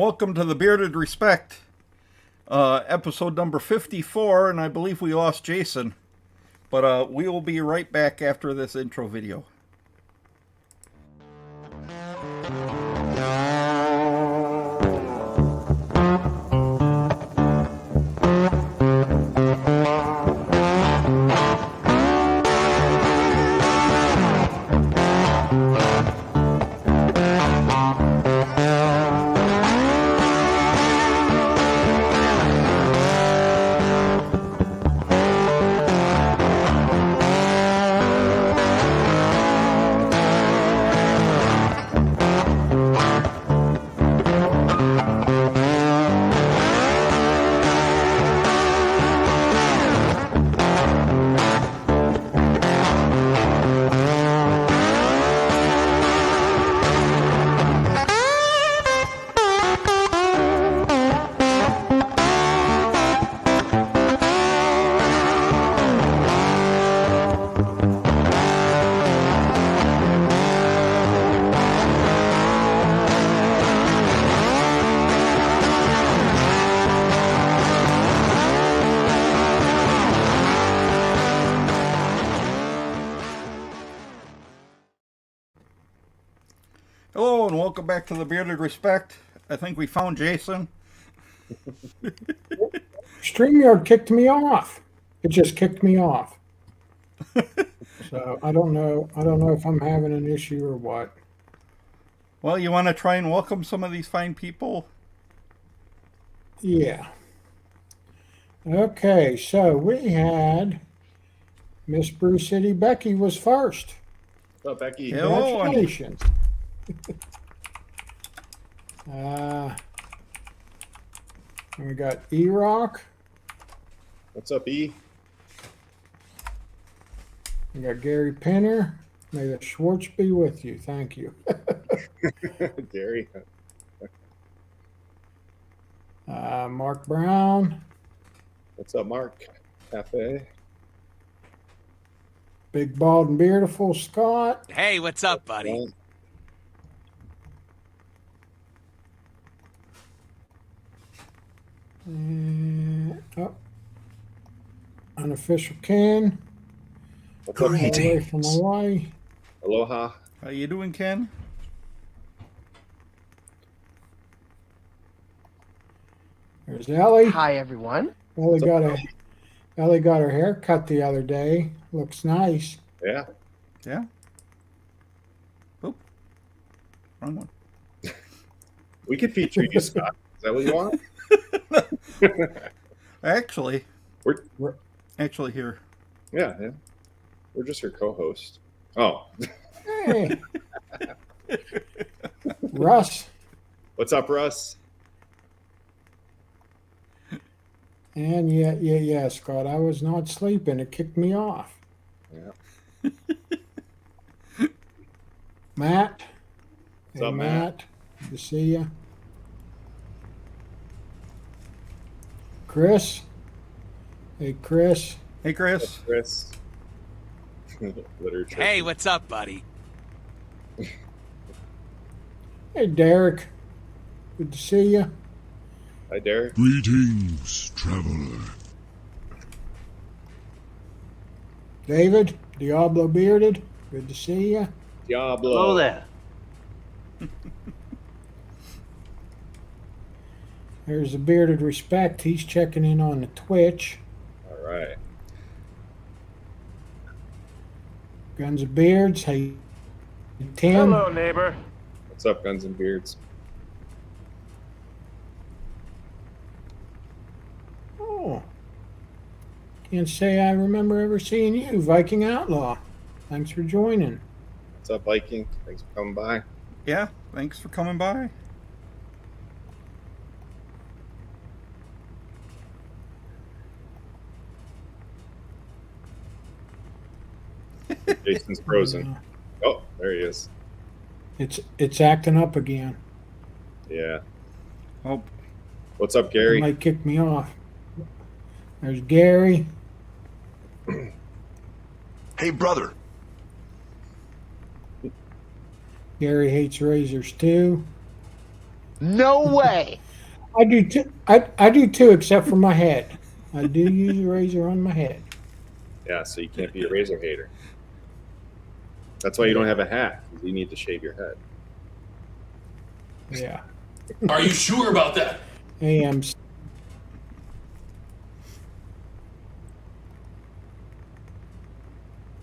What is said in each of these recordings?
welcome to the Bearded Respect, episode number 54, and I believe we lost Jason, but we will be right back after this intro video. Hello and welcome back to the Bearded Respect. I think we found Jason. StreamYard kicked me off. It just kicked me off. So I don't know if I'm having an issue or what. Well, you want to try and welcome some of these fine people? Yeah. Okay, so we had Miss BREWCITY. Becky was first. What's up, Becky? Hello. Congratulations. We got E-Rock. What's up, E? We got Gary Penner. May the Schwartz be with you. Thank you. Gary. Mark Brown. What's up, Mark? Cafe. Big Bald and Beautiful Scott. Hey, what's up, buddy? Well, Unofficial Ken. what's up, All the way Greetings. from Hawaii. Aloha. How you doing, Ken? There's Ellie. Hi, everyone. Ellie got her hair cut the other day. Looks nice. Yeah. Yeah? Oop. Wrong one. We could feature you, Scott. Is that what you want? Actually, We're here. yeah. We're just your co-host. Oh. Hey. Russ. What's up, Russ? And yeah, Scott. I was not sleeping. It kicked me off. Yeah. Matt. What's up, Matt? Good to see you. Chris. Hey, Chris. Hey, Chris. Chris. Literature. Hey, what's up, buddy? Hey, Derek. Good to see you. Hi, Derek. Greetings, traveler. David. Diablo Bearded. Good to see you. Diablo. Hello there. There's the Bearded Respect. He's checking in on the Twitch. All right. Guns and Beards. Hey, Tim. Hello, neighbor. What's up, Guns and Beards? Oh. Can't say I remember ever seeing you, Viking Outlaw. Thanks for joining. What's up, Viking? Thanks for coming by. Yeah, thanks for coming by. Jason's frozen. Oh, there he is. It's acting up again. Yeah. Oh, What's up, It Gary? might kick me off. There's Gary. Hey, brother. Gary hates razors too. No way. I do too. I do too, except for my head. I do use a razor on my head. Yeah, so you can't be a razor hater. That's why you don't have a hat. 'Cause you need to shave your head. Yeah. Are you sure about that? AM.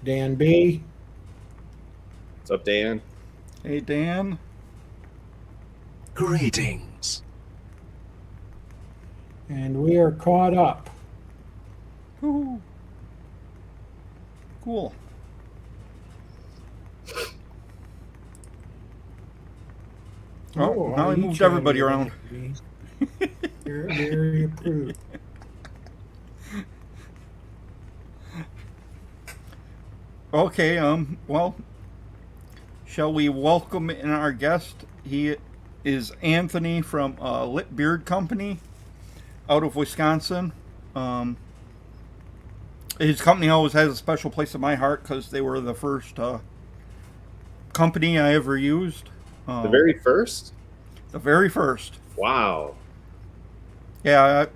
Dan B. What's up, Dan? Hey, Dan. Greetings. And we are caught up. Woo. Cool. Oh, now I you moved chatted everybody with around. me. Very approved. Okay, well, shall we welcome in our guest? He is Anthony from Lit Beard Company out of Wisconsin. His company always has a special place in my heart because they were the first company I ever used. The very first? The very first. Wow. Yeah,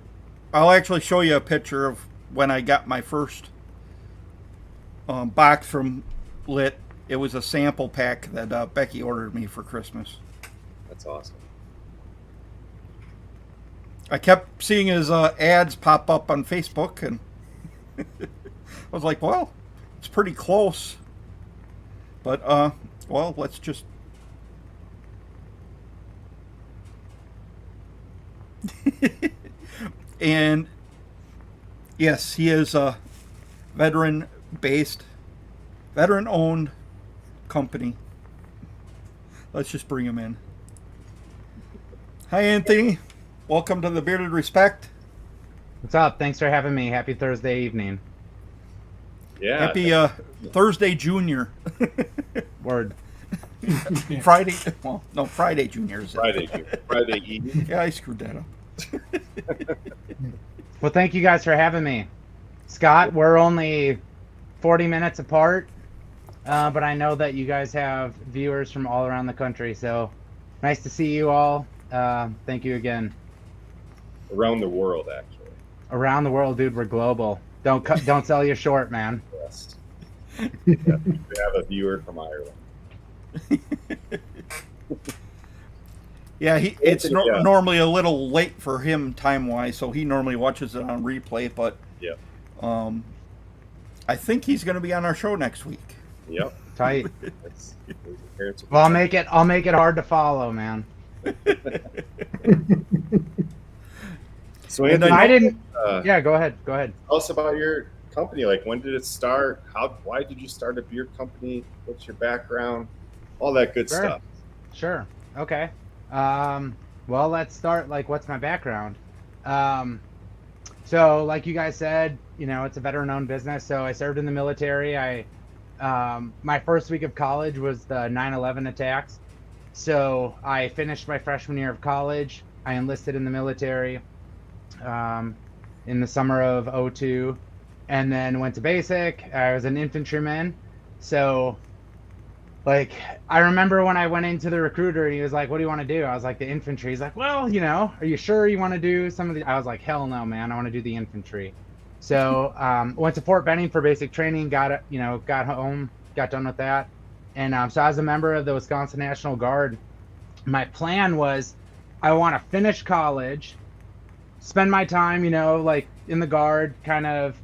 I'll actually show you a picture of when I got my first box from Lit. It was a sample pack that Becky ordered me for Christmas. That's awesome. I kept seeing his ads pop up on Facebook, and I was like, well, it's pretty close. But, well, let's just... And, yes, he is a veteran-based, veteran-owned company. Let's just bring him in. Hi, Anthony. Welcome to the Bearded Respect. What's up? Thanks for having me. Happy Thursday evening. Yeah. Happy Thursday Junior. Word. Friday. Well, no, Friday Junior. Friday evening. Yeah, I screwed that up. Well, thank you guys for having me. Scott, we're only 40 minutes apart, but I know that you guys have viewers from all around the country, so nice to see you all. Thank you again. Around the world, actually. Around the world, dude, we're global. Don't sell you short, man. Yes. Yeah, we have a viewer from Ireland. Yeah, it's Yeah. normally a little late for him time-wise, so he normally watches it on replay, but Yeah. I think he's going to be on our show next week. Yep. Tight. That's, his parents will be Well, I'll make it hard to follow, man. So And Anthony, I didn't. uh, Yeah, go ahead. Go ahead. tell us about your company. Like, when did it start? Why did you start a beard company? What's your background? All that good Sure. stuff. Sure. Okay. Well, let's start. Like, what's my background? So, like you guys said, you know, it's a veteran-owned business. So I served in the military. My first week of college was the 9/11 attacks. So I finished my freshman year of college. I enlisted in the military in the summer of '02, and then went to basic. I was an infantryman. So, like, I remember when I went into the recruiter and he was like, "What do you want to do?" I was like, "The infantry." He's like, "Well, you know, are you sure you want to do some of the?" I was like, "Hell no, man! I want to do the infantry." So went to Fort Benning for basic training. Got home, got done with that, and so I was a member of the Wisconsin National Guard. My plan was, I want to finish college, spend my time, you know, like in the Guard, kind of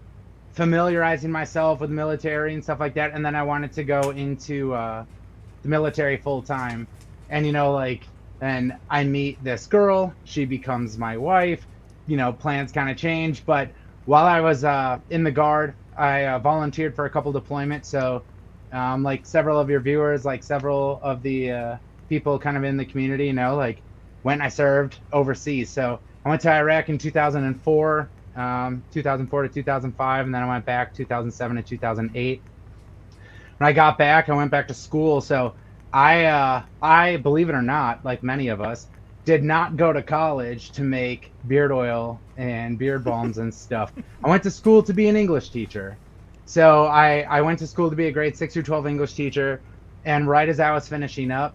familiarizing myself with the military and stuff like that, and then I wanted to go into the military full time. And you know, like, and I meet this girl, she becomes my wife, you know, plans kind of change. But while I was in the Guard, I volunteered for a couple deployments. So like several of your viewers, like several of the people kind of in the community, you know, like, when I served overseas. So I went to Iraq in 2004, 2004 to 2005, and then I went back 2007 to 2008. When I got back, I went back to school. So I believe it or not, like many of us, did not go to college to make beard oil and beard balms and stuff. I went to school to be an English teacher. So I went to school to be a grade 6 through 12 English teacher. And right as I was finishing up,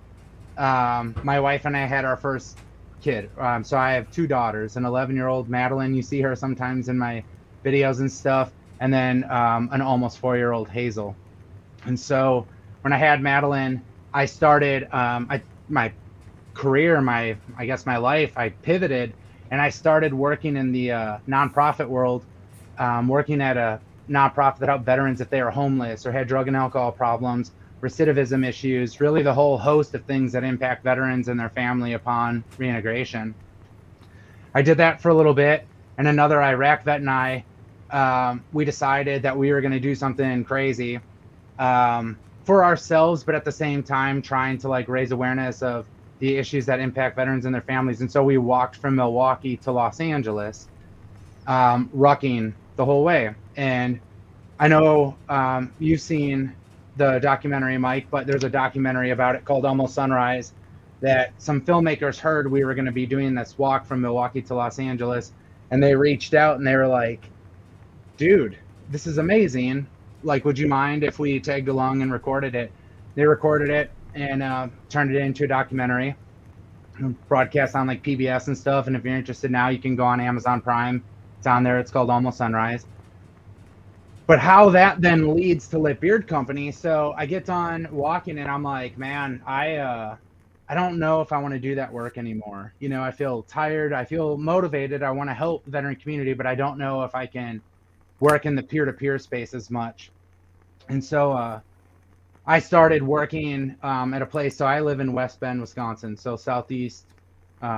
my wife and I had our first kid. So I have 2 daughters, an 11-year-old Madeline. You see her sometimes in my videos and stuff, and then an almost 4-year-old Hazel. And so when I had Madeline, I started my career, my life. I pivoted and I started working in the nonprofit world, working at a nonprofit that helped veterans if they were homeless or had drug and alcohol problems, recidivism issues, really the whole host of things that impact veterans and their family upon reintegration. I did that for a little bit, and another Iraq vet and I, we decided that we were going to do something crazy for ourselves, but at the same time trying to like raise awareness of the issues that impact veterans and their families. And so we walked from Milwaukee to Los Angeles, rucking the whole way. And I know you've seen the documentary, Mike, but there's a documentary about it called Almost Sunrise that some filmmakers heard we were going to be doing this walk from Milwaukee to Los Angeles. And they reached out and they were like, dude, this is amazing. Like, would you mind if we tagged along and recorded it? They recorded it and turned it into a documentary, broadcast on like PBS and stuff. And if you're interested now, you can go on Amazon Prime. It's on there. It's called Almost Sunrise. But how that then leads to Lit Beard Company. So I get done walking and I'm like, man, I don't know if I want to do that work anymore. You know, I feel tired. I feel motivated. I want to help the veteran community, but I don't know if I can work in the peer-to-peer space as much. And so I started working at a place. So I live in West Bend, Wisconsin, so southeast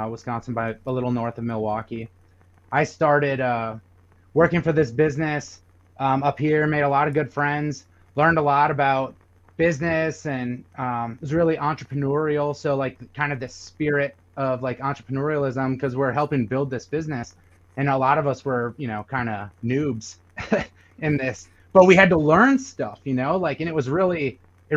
Wisconsin, by a little north of Milwaukee. I started working for this business up here, made a lot of good friends, learned a lot about business, and it was really entrepreneurial. So like kind of the spirit of like entrepreneurialism, because we're helping build this business. And a lot of us were, you know, kind of noobs in this, but we had to learn stuff, you know, like, and it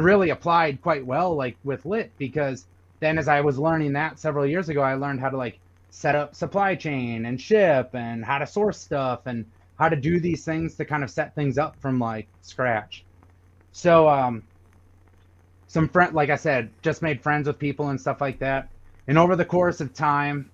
really applied quite well, like with Lit, because then as I was learning that several years ago, I learned how to like set up supply chain and ship and how to source stuff and how to do these things to kind of set things up from like scratch. So some friend, like I said, just made friends with people and stuff like that. And over the course of time,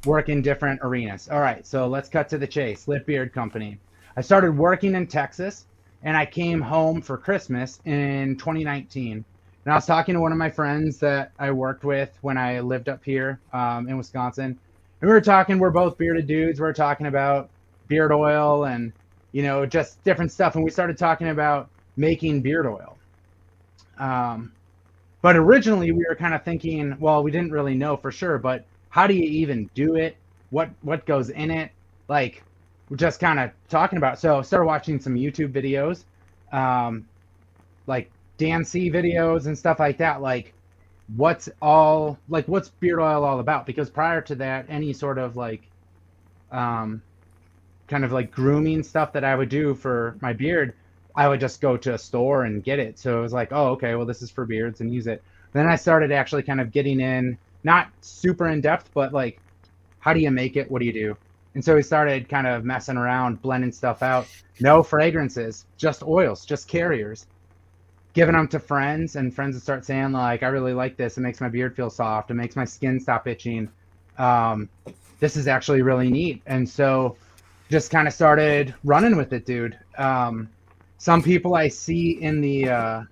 work in different arenas. All right, so let's cut to the chase. Lit Beard Company. I started working in Texas, and I came home for Christmas in 2019. And I was talking to one of my friends that I worked with when I lived up here in Wisconsin. And we were talking, we're both bearded dudes. We were talking about beard oil and, you know, just different stuff. And we started talking about making beard oil. But originally we were kind of thinking, well, we didn't really know for sure, but how do you even do it? What goes in it? Like, we're just kind of talking about it. So I started watching some YouTube videos, like Dan C videos and stuff like that. Like, what's beard oil all about? Because prior to that, any sort of like, kind of like grooming stuff that I would do for my beard, I would just go to a store and get it. So it was like, oh, okay, well, this is for beards, and use it. Then I started actually kind of getting in, not super in depth, but like, how do you make it? What do you do? And so we started kind of messing around, blending stuff out. No fragrances, just oils, just carriers. Giving them to friends, and friends would start saying like, I really like this. It makes my beard feel soft. It makes my skin stop itching. This is actually really neat. And so just kind of started running with it, dude. Some people I see in the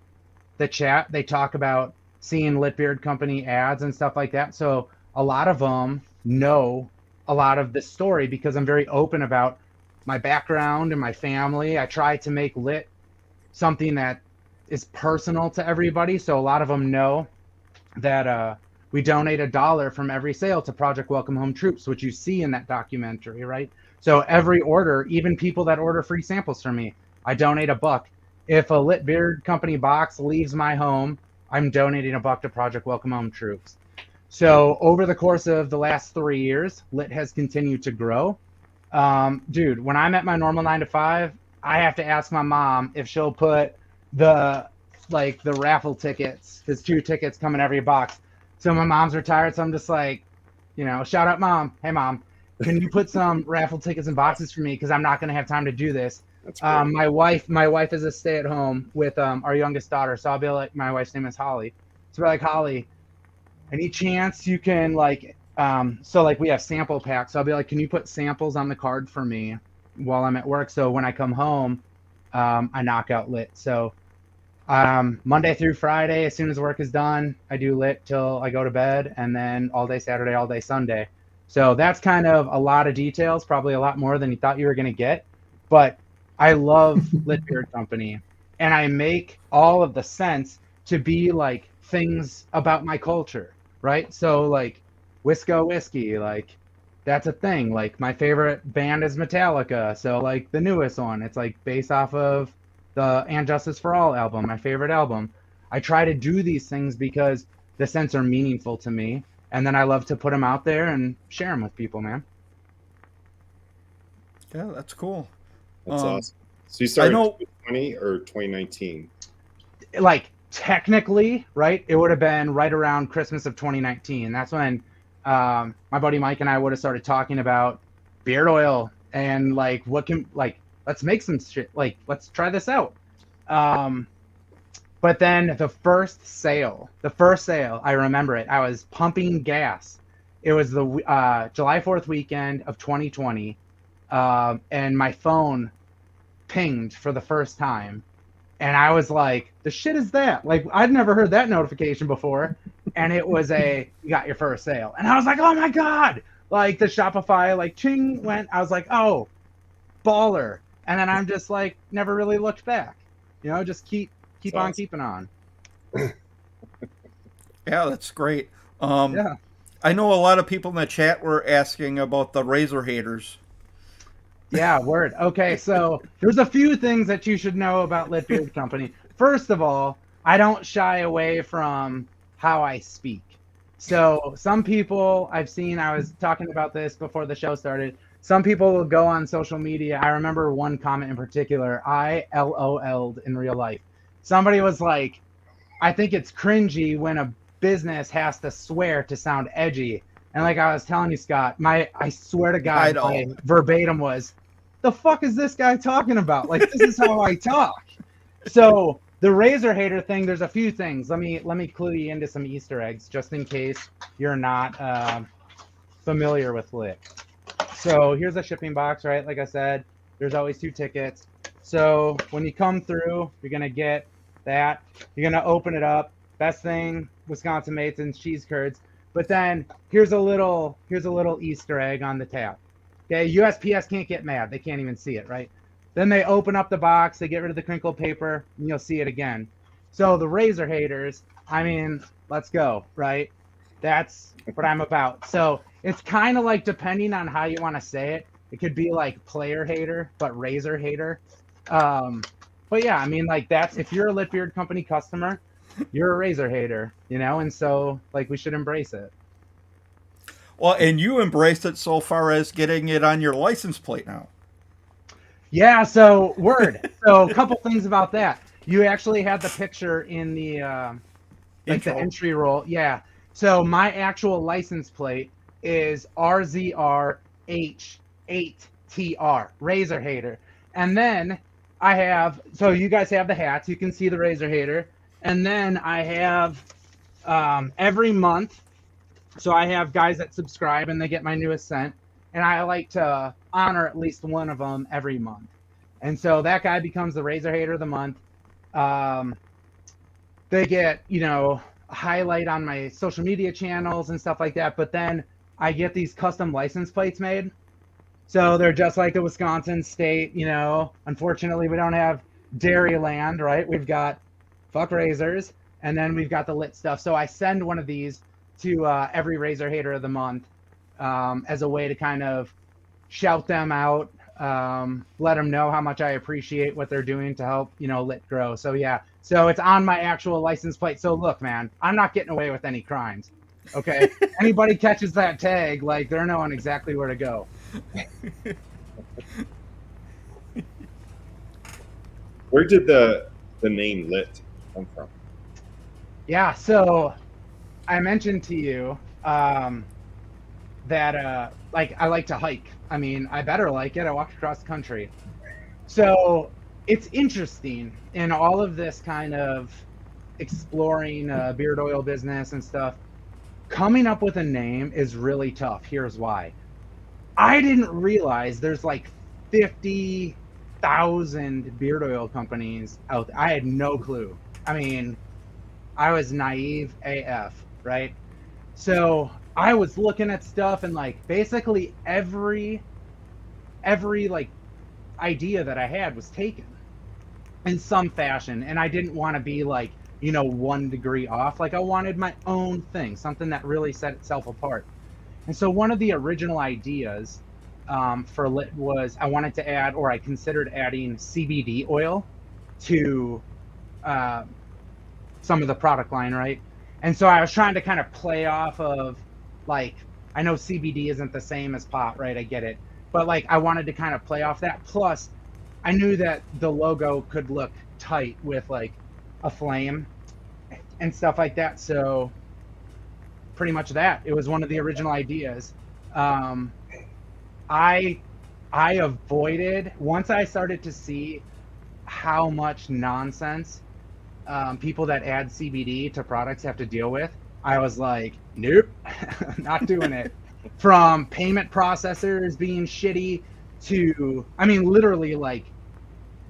chat, they talk about seeing Lit Beard Company ads and stuff like that. So a lot of them know a lot of this story because I'm very open about my background and my family. I try to make Lit something that is personal to everybody. So a lot of them know that we donate $1 from every sale to Project Welcome Home Troops, which you see in that documentary, right? So every order, even people that order free samples from me, I donate $1. If a Lit Beard Company box leaves my home, I'm donating $1 to Project Welcome Home Troops. So over the course of the last 3 years, Lit has continued to grow. Dude, when I'm at my normal 9 to 5, I have to ask my mom if she'll put the raffle tickets. There's 2 tickets come in every box. So my mom's retired, so I'm just like, you know, shout out mom. Hey mom, can you put some raffle tickets in boxes for me? Because I'm not going to have time to do this. My wife is a stay-at-home with our youngest daughter, so I'll be like, my wife's name is Holly. So we're like, Holly, any chance you can like So like we have sample packs. So I'll be like, can you put samples on the card for me while I'm at work? So when I come home, I knock out lit. So Monday through Friday, as soon as work is done, I do lit till I go to bed, and then all day Saturday, all day Sunday. So that's kind of a lot of details, probably a lot more than you thought you were going to get. But I love Lit Beard Company, and I make all of the sense to be like things about my culture, right? So like Wisco whiskey, like that's a thing. Like my favorite band is Metallica, so like the newest one, it's like based off of the And Justice for All album, my favorite album. I try to do these things because the scents are meaningful to me, and then I love to put them out there and share them with people, man. Yeah, that's cool. That's awesome. So you started I know- in 2020 or 2019? Like technically, right? It would have been right around Christmas of 2019. That's when my buddy Mike and I would have started talking about beard oil and like what can like let's make some shit. Like let's try this out. But then the first sale, I remember it. I was pumping gas. It was the July 4th weekend of 2020, and my phone pinged for the first time. And I was like, the shit is that? Like, I'd never heard that notification before. And it was you got your first sale. And I was like, oh my God. Like the Shopify, like ching went. I was like, oh, baller. And then I'm just like, never really looked back. You know, just keep That's on awesome. keeping on. Yeah, that's great. Yeah. I know a lot of people in the chat were asking about the razor haters. Yeah, word. Okay, so there's a few things that you should know about Lit Beard Company. First of all, I don't shy away from how I speak. So some people I've seen, I was talking about this before the show started. Some people will go on social media. I remember one comment in particular. I LOL'd in real life. Somebody was like, I think it's cringy when a business has to swear to sound edgy. And like I was telling you, Scott, I swear to God, my verbatim was, the fuck is this guy talking about? Like, this is how I talk. So the razor hater thing, there's a few things. Let me clue you into some Easter eggs, just in case you're not familiar with Lit. So here's a shipping box, right? Like I said, there's always 2 tickets. So when you come through, you're gonna get that. You're gonna open it up. Best thing, Wisconsin made and cheese curds. But then here's a little Easter egg on the tab. Okay, USPS can't get mad. They can't even see it, right? Then they open up the box, they get rid of the crinkled paper, and you'll see it again. So the razor haters, I mean, let's go, right? That's what I'm about. So it's kind of like, depending on how you want to say it, it could be like player hater, but razor hater. But yeah, I mean, like that's, if you're a Lit Beard Company customer, you're a razor hater, you know? And so like we should embrace it. Well, and you embraced it so far as getting it on your license plate now. Yeah, so word. So a couple things about that. You actually had the picture in the like the entry roll. Yeah. So my actual license plate is RZR-H8TR, razor hater. And then I have, so you guys have the hats, you can see the razor hater. And then I have every month, so I have guys that subscribe and they get my newest scent. And I like to honor at least one of them every month. And so that guy becomes the razor hater of the month. They get, you know, a highlight on my social media channels and stuff like that. But then I get these custom license plates made. So they're just like the Wisconsin state, you know. Unfortunately, we don't have Dairyland, right? We've got fuck razors, and then we've got the lit stuff. So I send one of these to every razor hater of the month as a way to kind of shout them out, let them know how much I appreciate what they're doing to help, you know, Lit grow. So yeah, so it's on my actual license plate. So look, man, I'm not getting away with any crimes. Okay, anybody catches that tag, like they're knowing exactly where to go. Where did the name Lit come from? Yeah, so I mentioned to you that like I like to hike. I mean, I better like it. I walked across the country. So it's interesting in all of this kind of exploring beard oil business and stuff. coming up with a name is really tough. Here's why. I didn't realize there's like 50,000 beard oil companies out there. I had no clue. I mean, I was naive AF, right? So I was looking at stuff, and like basically every like idea that I had was taken in some fashion, and I didn't want to be like, 1 degree off. Like I wanted my own thing, something that really set itself apart. And so one of the original ideas for Lit was I wanted to add, or I considered adding CBD oil to some of the product line, right? And so I was trying to kind of play off of, like, I know CBD isn't the same as pot, right? I get it. But like I wanted to kind of play off that. Plus, I knew that the logo could look tight with like a flame and stuff like that. So pretty much that. It was one of the original ideas. I avoided, once I started to see how much nonsense people that add CBD to products have to deal with, I was like, nope, not doing it. From payment processors being shitty to, I mean, literally like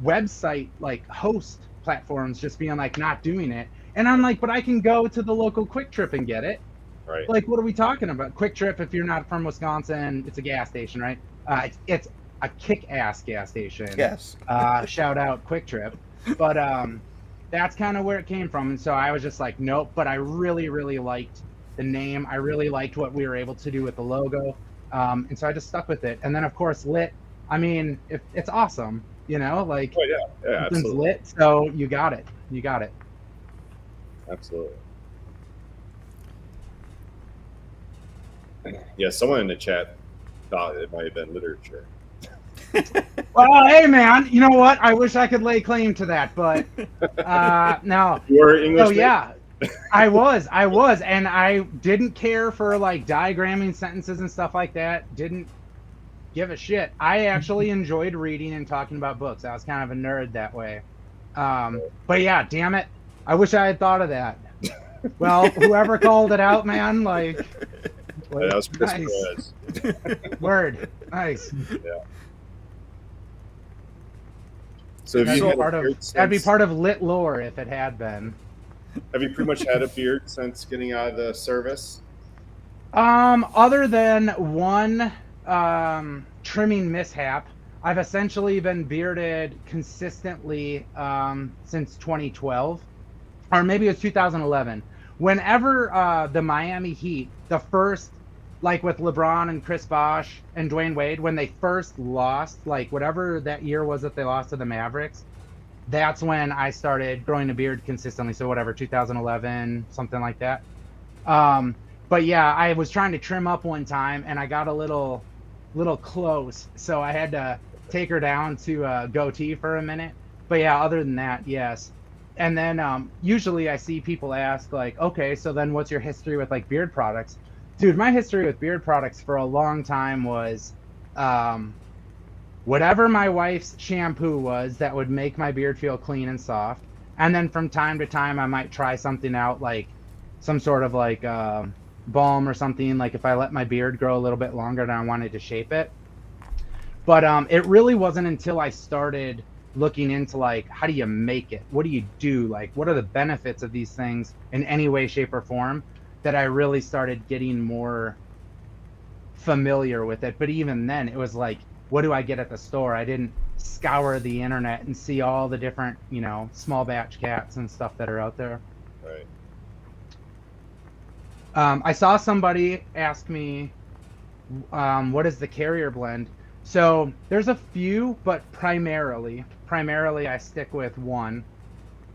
website, like host platforms just being like not doing it. And I'm like, but I can go to the local Quick Trip and get it. Right. Like, what are we talking about? Quick Trip, if you're not from Wisconsin, it's a gas station, right? It's a kick-ass gas station. Yes. Shout out Quick Trip. But that's kind of where it came from. And so I was just like, nope. But I really, really liked the name. I really liked what we were able to do with the logo. And so I just stuck with it. And then, of course, Lit. I mean, it's awesome, like, Oh, yeah, it's absolutely. Lit. So you got it. You got it. Absolutely. Yeah, someone in the chat thought it might have been literature. Well, hey, man, you know what? I wish I could lay claim to that, but no. You were English. Oh, yeah. I was, and I didn't care for like diagramming sentences and stuff like that. Didn't give a shit. I actually enjoyed reading and talking about books. I was kind of a nerd that way. But yeah, damn it. I wish I had thought of that. Well, whoever called it out, man, like, Yeah, that was Chris nice. Perez. Word. Nice. Yeah. So have That'd you be had a part of, beard that'd be since- part of Lit lore if it had been. Have you pretty much had a beard since getting out of the service? Other than one trimming mishap, I've essentially been bearded consistently since 2012, or maybe it was 2011. Whenever the Miami Heat, the first, like with LeBron and Chris Bosh and Dwayne Wade, when they first lost, like whatever that year was that they lost to the Mavericks, that's when I started growing a beard consistently. So whatever, 2011, something like that. But yeah, I was trying to trim up one time and I got a little close, so I had to take her down to goatee for a minute. But yeah, other than that, yes. And then usually I see people ask like, okay, so then what's your history with like beard products? Dude, my history with beard products for a long time was whatever my wife's shampoo was that would make my beard feel clean and soft. And then from time to time, I might try something out, like some sort of like balm or something, like if I let my beard grow a little bit longer and I wanted to shape it. But it really wasn't until I started looking into like, how do you make it? What do you do? Like, what are the benefits of these things in any way, shape, or form, that I really started getting more familiar with it. But even then, it was like, what do I get at the store? I didn't scour the internet and see all the different, small batch cats and stuff that are out there. Right. I saw somebody ask me, what is the carrier blend? So there's a few, but primarily I stick with one,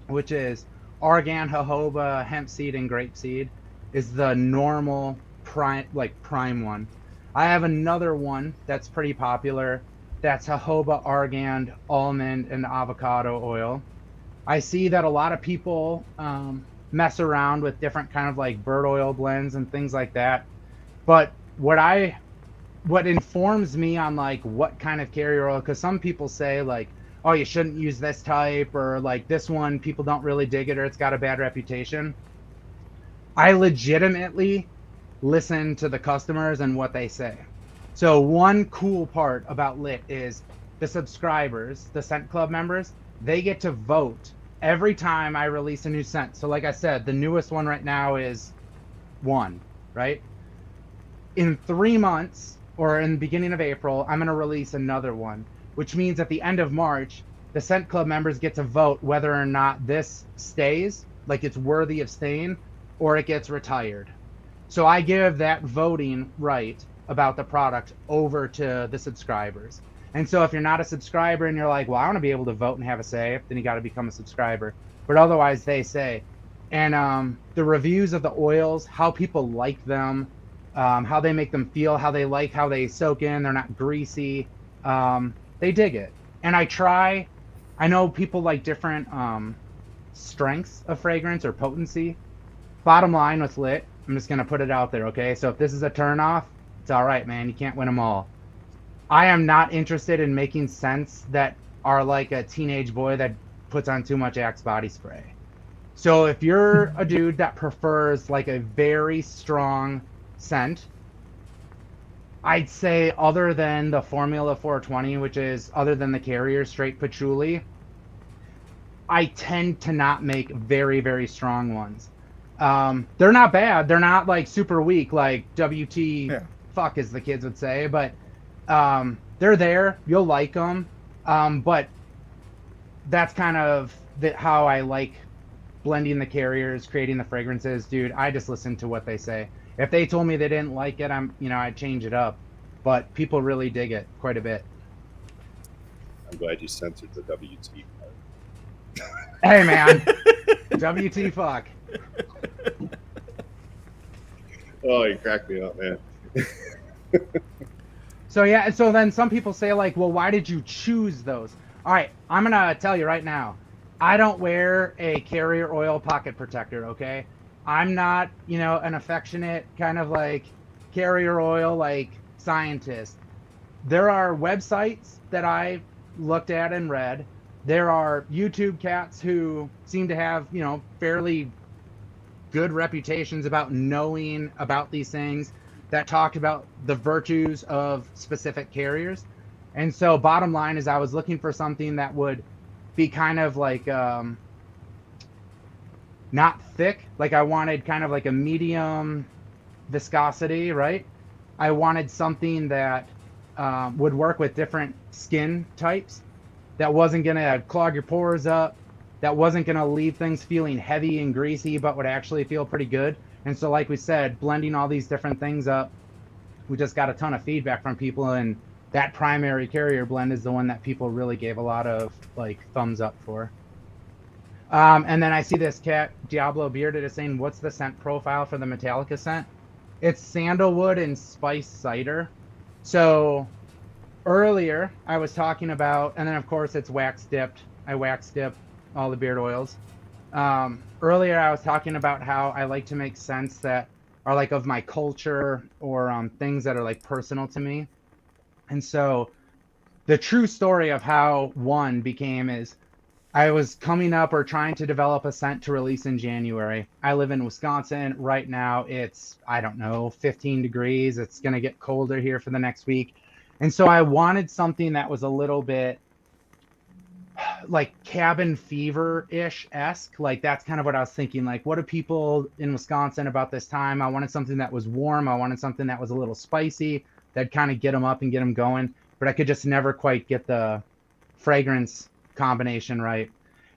which is argan, jojoba, hemp seed, and grape seed is the normal prime one. I have another one that's pretty popular. That's jojoba, argan, almond, and avocado oil. I see that a lot of people mess around with different kind of like bird oil blends and things like that. But what informs me on like what kind of carrier oil, because some people say like, oh, you shouldn't use this type, or like this one, people don't really dig it, or it's got a bad reputation. I legitimately listen to the customers and what they say. So one cool part about Lit is the subscribers, the Scent Club members, they get to vote every time I release a new scent. So like I said, the newest one right now is 1, right? In 3 months, or in the beginning of April, I'm going to release another one, which means at the end of March, the Scent Club members get to vote whether or not this stays, like it's worthy of staying, or it gets retired. So I give that voting right about the product over to the subscribers. And so if you're not a subscriber and you're like, well, I want to be able to vote and have a say, then you got to become a subscriber. But otherwise, they say. And the reviews of the oils, how people like them, how they make them feel, how they soak in, they're not greasy. They dig it. And I know people like different strengths of fragrance or potency. Bottom line with Lit, I'm just going to put it out there, okay? So if this is a turnoff, it's all right, man. You can't win them all. I am not interested in making scents that are like a teenage boy that puts on too much Axe body spray. So if you're a dude that prefers like a very strong scent, I'd say other than the Formula 420, which is other than the Carrier straight patchouli, I tend to not make very, very strong ones. They're not bad. They're not like super weak like WT fuck as the kids would say, but they're there. You'll like them. But that's kind of how I like blending the Carriers, creating the fragrances. Dude, I just listen to what they say. If they told me they didn't like it, I'd change it up. But people really dig it quite a bit. I'm glad you censored the WT part. Hey, man. WT fuck. Oh, you cracked me up, man. So yeah, so then some people say like, well, why did you choose those? All right, I'm gonna tell you right now, I don't wear a Carrier oil pocket protector, okay? I'm not, an affectionate kind of like Carrier oil like scientist. There are websites that I looked at and read. There are YouTube cats who seem to have, fairly good reputations about knowing about these things that talked about the virtues of specific Carriers. And so bottom line is I was looking for something that would be kind of like not thick. Like I wanted kind of like a medium viscosity, right? I wanted something that would work with different skin types, that wasn't going to clog your pores up, that wasn't going to leave things feeling heavy and greasy, but would actually feel pretty good. And so like we said, blending all these different things up, we just got a ton of feedback from people, and that primary Carrier blend is the one that people really gave a lot of like thumbs up for. And then I see this cat, Diablo Bearded, is saying, what's the scent profile for the Metallica scent? It's sandalwood and spice cider. So earlier I was talking about, and then of course it's wax dipped. I wax dip all the beard oils. Earlier I was talking about how I like to make scents that are like of my culture, or things that are like personal to me. And so the true story of how one became is I was coming up or trying to develop a scent to release in January. I live in Wisconsin. Right now it's, 15 degrees. It's going to get colder here for the next week. And so I wanted something that was a little bit like cabin fever-ish-esque. Like that's kind of what I was thinking. Like, what do people in Wisconsin about this time? I wanted something that was warm. I wanted something that was a little spicy, that'd kind of get them up and get them going. But I could just never quite get the fragrance combination right.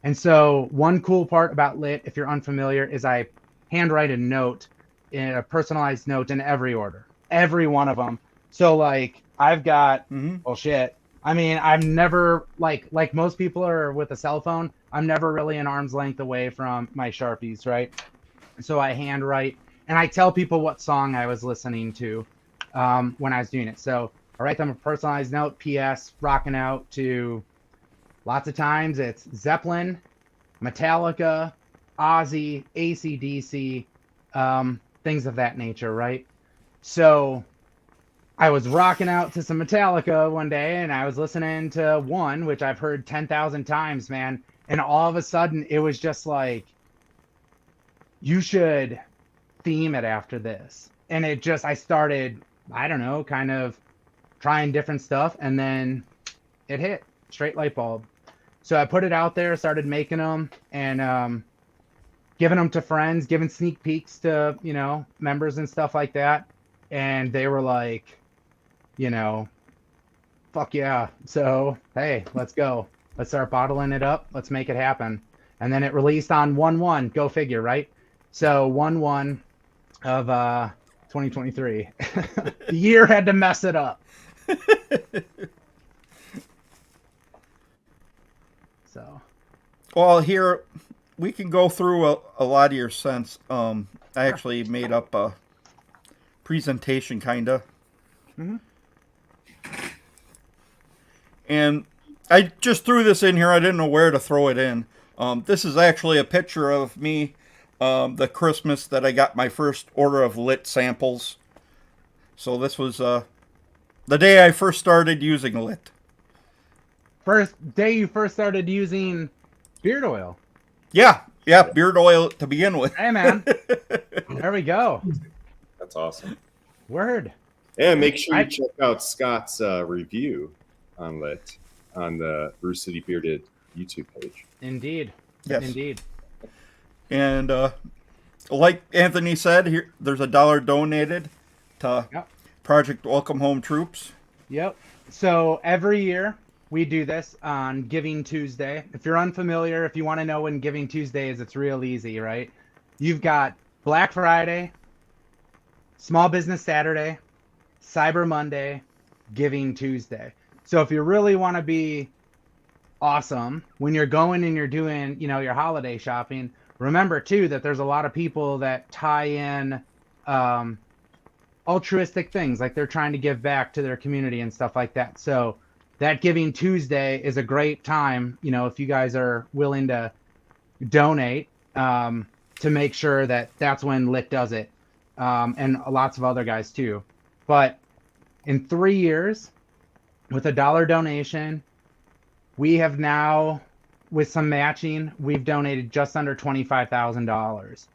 And so one cool part about Lit, if you're unfamiliar, is I handwrite a note, a personalized note in every order, every one of them. So like I've got, well, shit. I mean, I'm never like most people are with a cell phone. I'm never really an arm's length away from my Sharpies, right? So I handwrite, and I tell people what song I was listening to when I was doing it. So I write them a personalized note, PS, rocking out to, lots of times it's Zeppelin, Metallica, Ozzy, AC/DC, things of that nature, right? So I was rocking out to some Metallica one day, and I was listening to one, which I've heard 10,000 times, man. And all of a sudden, it was just like, you should theme it after this. and I started, I don't know, kind of trying different stuff, and then it hit, straight light bulb. So I put it out there, started making them, and giving them to friends, giving sneak peeks to, members and stuff like that. And they were like, fuck yeah. So, hey, let's go. Let's start bottling it up. Let's make it happen. And then it released on 1/1. Go figure, right? So 1/1 of 2023. The year had to mess it up. So. Well, here we can go through a lot of your scents. I actually made up a presentation, kinda. Mm-hmm. And I just threw this in here. I didn't know where to throw it in. This is actually a picture of me, the Christmas that I got my first order of lit samples. So this was the day I first started using lit. First day you first started using beard oil. Yeah, beard oil to begin with. Hey, man. There we go. That's awesome. Word. And make sure you check out Scott's review on Lit on the BREWCITY Bearded YouTube page. Indeed. Yes. Indeed. And like Anthony said, here there's $1 donated to Project Welcome Home Troops. Yep. So every year we do this on Giving Tuesday. If you're unfamiliar, if you want to know when Giving Tuesday is, it's real easy, right? You've got Black Friday, Small Business Saturday, Cyber Monday, Giving Tuesday. So if you really want to be awesome when you're going and you're doing, your holiday shopping, remember too that there's a lot of people that tie in altruistic things, like they're trying to give back to their community and stuff like that. So that Giving Tuesday is a great time, if you guys are willing to donate, to make sure that that's when Lit does it, and lots of other guys too. But in 3 years, with $1 donation, we have now, with some matching, we've donated just under $25,000.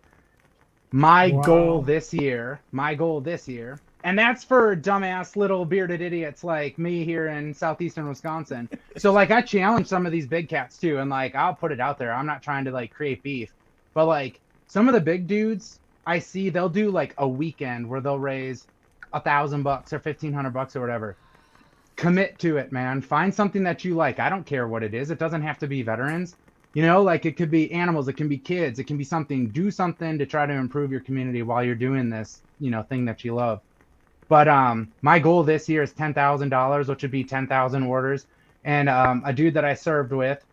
My goal this year, and that's for dumbass little bearded idiots like me here in southeastern Wisconsin. So I challenge some of these big cats too, and I'll put it out there. I'm not trying to create beef, but some of the big dudes I see, they'll do a weekend where they'll raise $1,000 or $1,500 or whatever. Commit to it, man. Find something that you like. I don't care what it is. It doesn't have to be veterans. It could be animals, it can be kids, it can be something. Do something to try to improve your community while you're doing this, thing that you love. But my goal this year is $10,000, which would be 10,000 orders. And a dude that I served with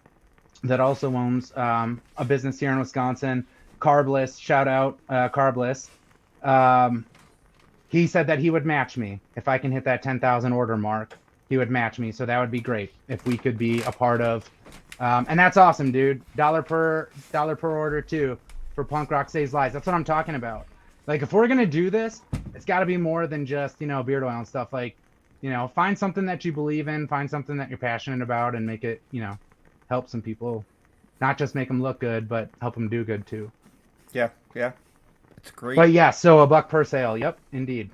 that also owns a business here in Wisconsin, Carbless, shout out Carbless. He said that he would match me if I can hit that 10,000 order mark. He would match me, so that would be great if we could be a part of. And that's awesome, dude. $1 per order too for Punk Rock Saves Lives. That's what I'm talking about. If we're gonna do this, it's got to be more than just beard oil and stuff. Find something that you believe in, find something that you're passionate about, and make it help some people. Not just make them look good, but help them do good too. Yeah, it's great. But yeah, so $1 per sale. Yep, indeed.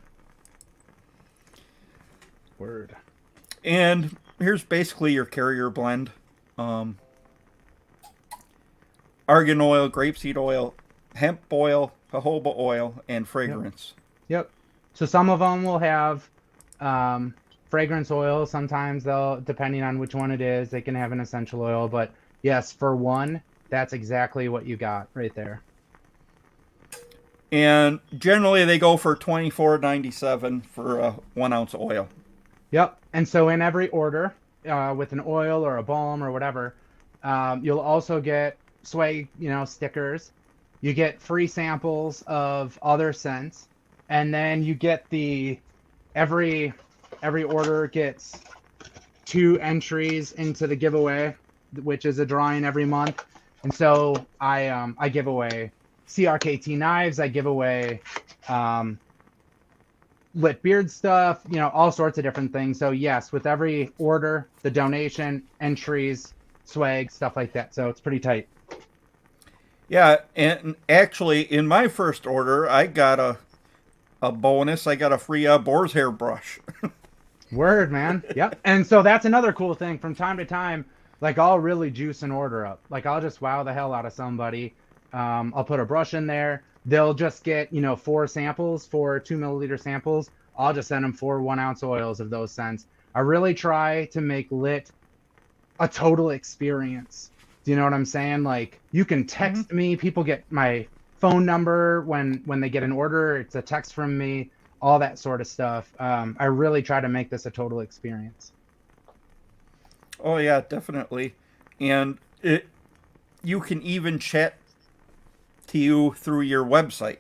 Word. And here's basically your carrier blend. Argan oil, grapeseed oil, hemp oil, jojoba oil, and fragrance. Yep. So some of them will have fragrance oil. Sometimes they'll, depending on which one it is, they can have an essential oil. But yes, for one, that's exactly what you got right there. And generally they go for $24.97 for a 1 ounce oil. Yep. And so in every order, with an oil or a balm or whatever, you'll also get swag, stickers. You get free samples of other scents, and then you get every order gets 2 entries into the giveaway, which is a drawing every month. And so I give away CRKT knives. I give away lit beard stuff, all sorts of different things. So yes, with every order, the donation, entries, swag, stuff like that. So it's pretty tight. Yeah, and actually in my first order, I got a bonus. I got a free boar's hair brush. Word, man. Yep. And so that's another cool thing. From time to time, like I'll really juice an order up. Like I'll just wow the hell out of somebody. I'll put a brush in there. They'll just get, 4 samples, 4 2 milliliter samples. I'll just send them 4 1-ounce oils of those scents. I really try to make lit a total experience. Do you know what I'm saying? Like you can text me. People get my phone number when they get an order. It's a text from me. All that sort of stuff. I really try to make this a total experience. Oh yeah, definitely. And you can even chat to you through your website.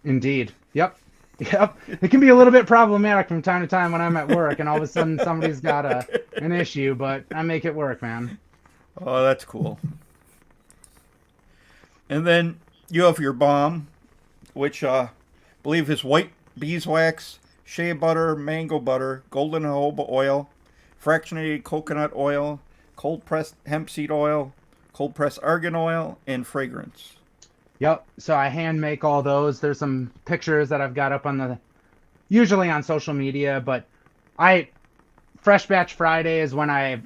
Indeed. Yep. It can be a little bit problematic from time to time when I'm at work and all of a sudden somebody's got an issue, but I make it work, man. Oh, that's cool. And then you have your balm, which I believe is white beeswax, shea butter, mango butter, golden jojoba oil, fractionated coconut oil, cold pressed hemp seed oil, cold pressed argan oil, and fragrance. Yep. So I hand make all those. There's some pictures that I've got up usually on social media, but Fresh Batch Friday is when I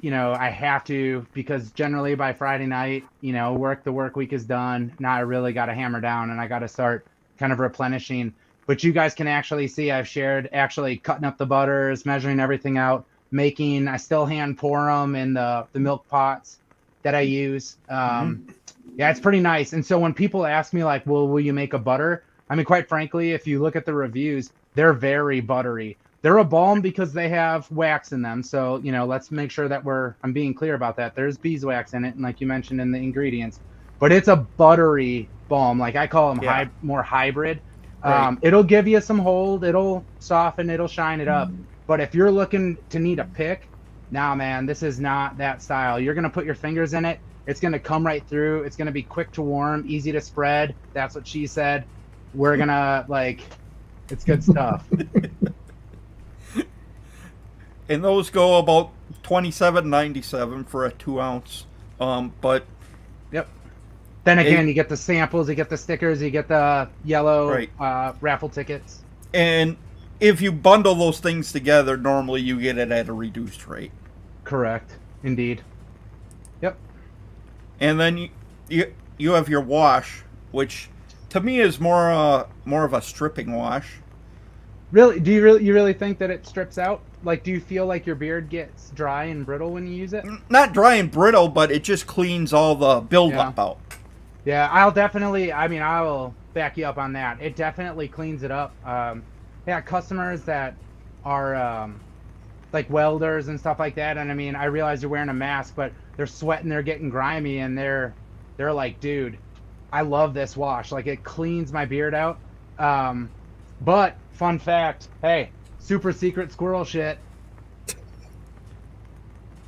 have to, because generally by Friday night, the work week is done. Now I really got to hammer down and I got to start kind of replenishing. But you guys can actually see I've shared actually cutting up the butters, measuring everything out, I still hand pour them in the milk pots that I use. Yeah, it's pretty nice. And so when people ask me like, well, will you make a butter? I mean, quite frankly, if you look at the reviews, they're very buttery. They're a balm because they have wax in them. So, let's make sure that I'm being clear about that. There's beeswax in it. And like you mentioned in the ingredients, but it's a buttery balm. Like I call them more hybrid. Right. It'll give you some hold. It'll soften, it'll shine it up. But if you're looking to need a pick, nah, man, this is not that style. You're going to put your fingers in it. It's going to come right through. It's going to be quick to warm, easy to spread. That's what she said. We're going to it's good stuff. And those go about $27.97 for a 2-ounce. But yep. Then again, you get the samples, you get the stickers, you get the yellow raffle tickets. And if you bundle those things together, normally you get it at a reduced rate. Correct. Indeed. Yep. And then you have your wash, which to me is more of a stripping wash. Really? Do you really think that it strips out? Like, do you feel like your beard gets dry and brittle when you use it? Not dry and brittle, but it just cleans all the buildup out. Yeah, I will back you up on that. It definitely cleans it up. Customers that are like welders and stuff like that, and I realize you're wearing a mask, but they're sweating, they're getting grimy, and they're like, dude, I love this wash. Like, it cleans my beard out. But fun fact, hey, super secret squirrel shit.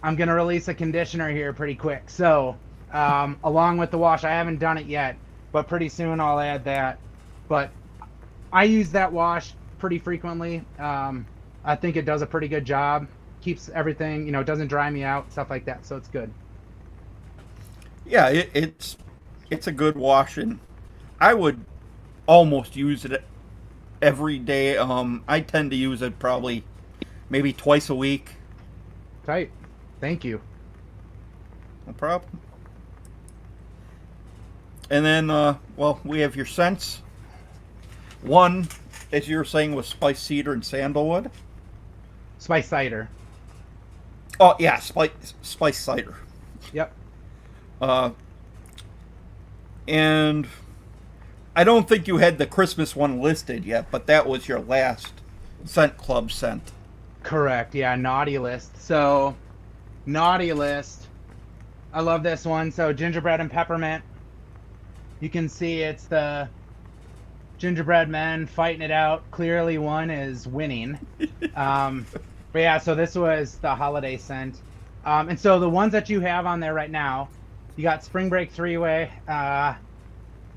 I'm gonna release a conditioner here pretty quick. So, along with the wash, I haven't done it yet, but pretty soon I'll add that. But I use that wash pretty frequently. I think it does a pretty good job. Keeps everything, it doesn't dry me out, stuff like that. So it's good. Yeah, it's a good wash, and I would almost use it every day. I tend to use it probably maybe twice a week. Tight. Thank you. No problem. And then, we have your scents. One, as you were saying, was spice cedar and sandalwood. Spice cider. Oh yeah, spice cider. Yep. And I don't think you had the Christmas one listed yet, but that was your last Scent Club scent. Correct. Yeah, Naughty List. So, Naughty List. I love this one. So, gingerbread and peppermint. You can see it's the gingerbread men fighting it out. Clearly, one is winning. But yeah, so this was the holiday scent. And so the ones that you have on there right now, you got Spring Break 3-Way.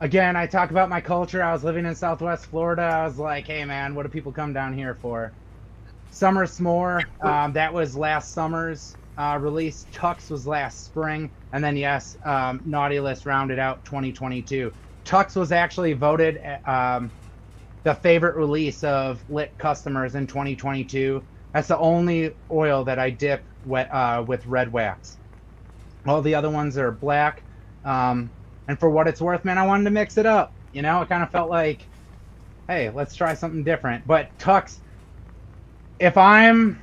Again, I talk about my culture. I was living in Southwest Florida. I was like, hey, man, what do people come down here for? Summer S'more, that was last summer's release. Tux was last spring. And then, yes, Naughty List rounded out 2022. Tux was actually voted the favorite release of lit customers in 2022. That's the only oil that I dip with red wax. All the other ones are black. And for what it's worth, man, I wanted to mix it up. You know, it kind of felt like, hey, let's try something different. But Tux, if I'm,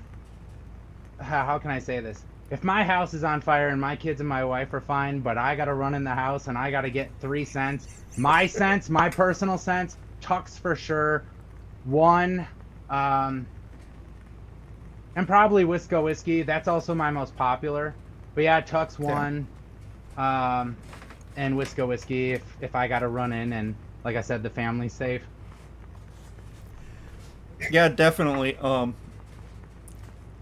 how can I say this? If my house is on fire and my kids and my wife are fine, but I got to run in the house and I got to get 3 cents, my personal sense, Tux for sure. 1, and probably Wisco Whiskey. That's also my most popular. But yeah, Tux 1, and Wisco Whiskey if I got to run in and, like I said, the family's safe. Yeah, definitely.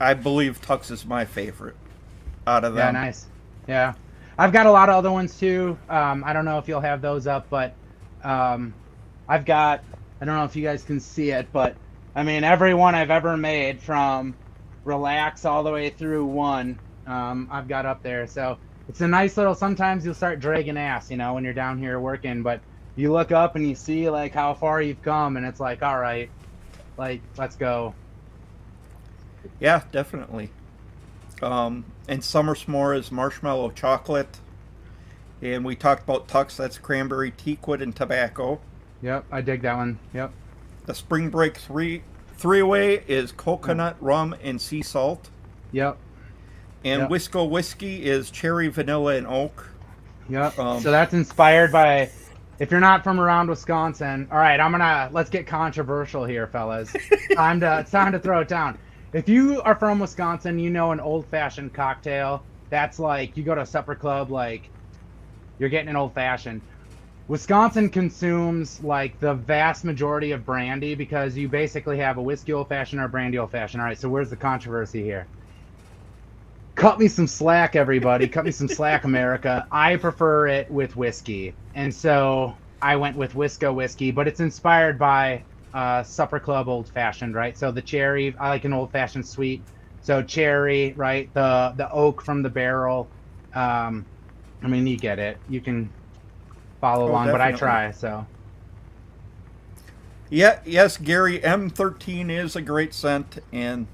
I believe Tux is my favorite out of Yeah, them. nice. Yeah. I've got a lot of other ones too. I don't know if you'll have those up, but I've got, I don't know if you guys can see it, but I mean, every one I've ever made from Relax all the way through 1, I've got up there. So it's a nice little, sometimes you'll start dragging ass, you know, when you're down here working, but you look up and you see like how far you've come and it's like, all right, like, let's go. Yeah, definitely. And Summer S'more is marshmallow chocolate. And we talked about Tux, that's cranberry teakwood and tobacco. Yep, I dig that one. Yep. The Spring Break three-way is coconut, rum, and sea salt. Yep. And Yep. Wisco Whiskey is cherry, vanilla, and oak. Yep. Um, So that's inspired by, if you're not from around Wisconsin, all right, let's get controversial here, fellas. It's time to throw it down. If you are from Wisconsin, you know an old-fashioned cocktail. That's like, you go to a supper club, like, you're getting an old-fashioned. Wisconsin consumes, like, the vast majority of brandy because you basically have a whiskey old-fashioned or a brandy old-fashioned. All right, so where's the controversy here? Cut me some slack, everybody. Cut me some slack, America. I prefer it with whiskey. And so I went with Wisco Whiskey, but it's inspired by supper club old fashioned, right? So the cherry, I like an old fashioned sweet. So cherry, right? The oak from the barrel. I mean, you get it. You can follow along, but I definitely. try, so. Yeah, yes, Gary, M13 is a great scent. And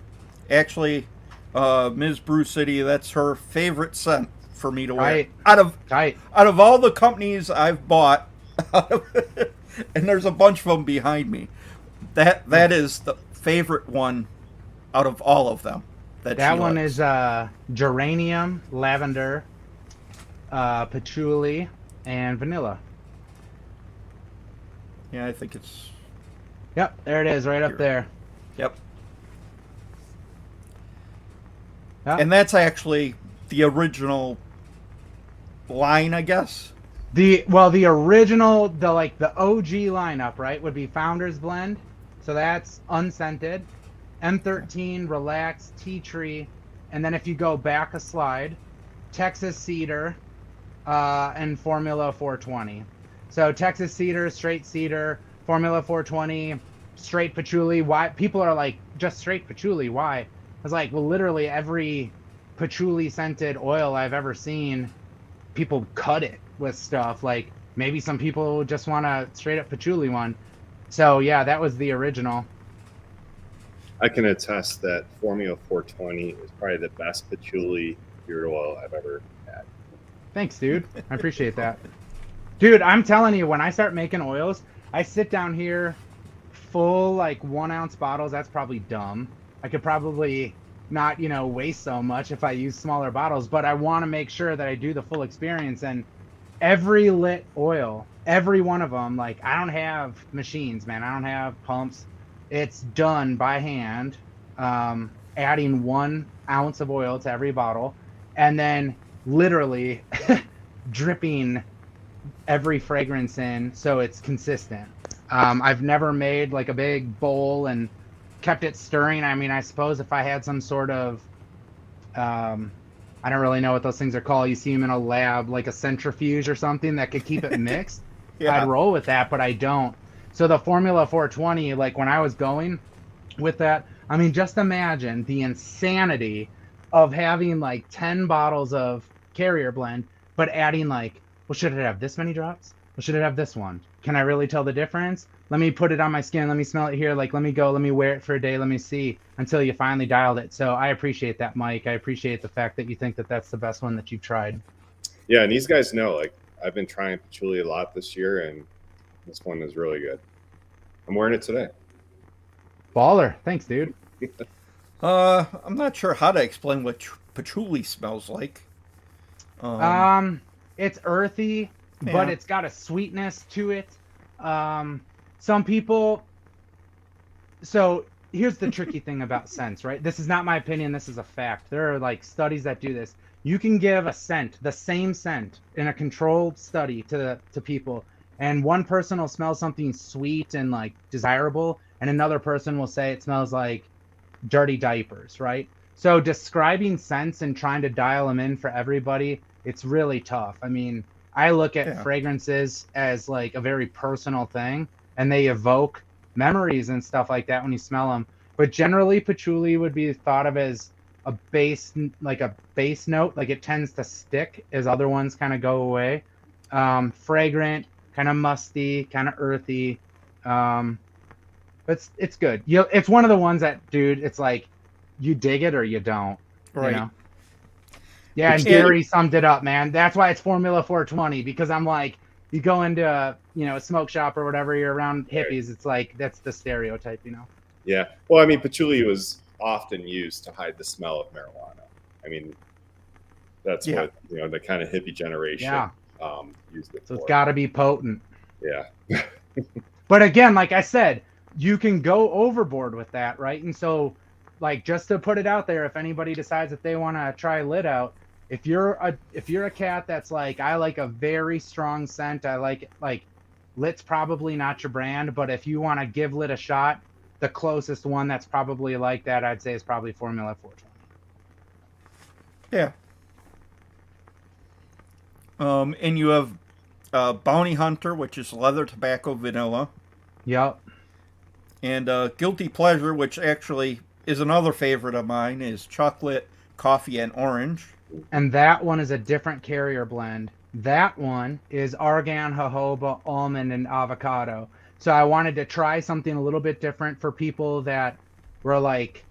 actually, Ms. BREWCITY, that's her favorite scent for me to wear. Tight. Out of all the companies I've bought, and there's a bunch of them behind me, that is the favorite one out of all of them. That she one likes. is geranium, lavender, patchouli, and vanilla. Yeah, I think it's. Yep, there it is, right up there. Yep. Yep. And that's actually the original line, I guess. The original, the OG lineup, right, would be Founder's Blend. So that's unscented. M13, Relax, Tea Tree, and then if you go back a slide, Texas Cedar, and Formula 420. So Texas Cedar, straight cedar, Formula 420, straight patchouli. Why people are like, just straight patchouli? Why? I was like, well, literally every patchouli scented oil I've ever seen, people cut it with stuff. Like maybe some people just want a straight up patchouli one. So yeah, that was the original. I can attest that Formula 420 is probably the best patchouli beard oil I've ever had. Thanks, dude. I appreciate that. Dude, I'm telling you, when I start making oils, I sit down here, full 1 ounce bottles. That's probably dumb. I could probably not, waste so much if I use smaller bottles, but I want to make sure that I do the full experience. And every lit oil, every one of them, I don't have machines, man. I don't have pumps. It's done by hand, adding 1 ounce of oil to every bottle, and then literally dripping every fragrance in so it's consistent. I've never made a big bowl and kept it stirring. I mean, I suppose if I had some sort of I don't really know what those things are called. You see them in a lab, like a centrifuge or something that could keep it mixed. Yeah. I'd roll with that, but I don't. So the Formula 420, when I was going with that, I mean, just imagine the insanity of having 10 bottles of carrier blend, but adding well, should it have this many drops? Well, should it have this one? Can I really tell the difference? Let me put it on my skin. Let me smell it here. Like, let me go. Let me wear it for a day. Let me see until you finally dialed it. So I appreciate that, Mike. I appreciate the fact that you think that that's the best one that you've tried. Yeah, and these guys know, like, I've been trying patchouli a lot this year, and this one is really good. I'm wearing it today. Baller. Thanks, dude. I'm not sure how to explain what patchouli smells like. It's earthy, Yeah. but it's got a sweetness to it. Some people. So here's the tricky thing about scents, right? This is not my opinion. This is a fact. There are like studies that do this. You can give a scent, the same scent, in a controlled study to people, and one person will smell something sweet and like desirable, and another person will say it smells like dirty diapers, right? So describing scents and trying to dial them in for everybody, it's really tough. I mean, I look at fragrances as like a very personal thing, and they evoke memories and stuff like that when you smell them. But generally, patchouli would be thought of as a base note. Like, it tends to stick as other ones kind of go away. Fragrant, kind of musty, kind of earthy. But it's good. It's one of the ones that, dude, it's like you dig it or you don't. Right. You know? Yeah, and Gary summed it up, man. That's why it's Formula 420, because I'm like, you go into a smoke shop or whatever, you're around hippies, it's like that's the stereotype, you know. Yeah. Well, I mean, patchouli was often used to hide the smell of marijuana. I mean, that's what the kind of hippie generation used it for. So it's got to be potent. Yeah. But again, like I said, you can go overboard with that, right? And so, like, just to put it out there, if anybody decides that they want to try Lit out, if you're a cat that's like, I like a very strong scent, I like Lit's probably not your brand, but if you want to give Lit a shot, the closest one that's probably like that, I'd say, is probably Formula 420. Yeah. And you have Bounty Hunter, which is leather, tobacco, vanilla. Yep. And Guilty Pleasure, which actually is another favorite of mine, is chocolate, coffee, and orange. And that one is a different carrier blend. That one is argan, jojoba, almond, and avocado. So I wanted to try something a little bit different for people that were like,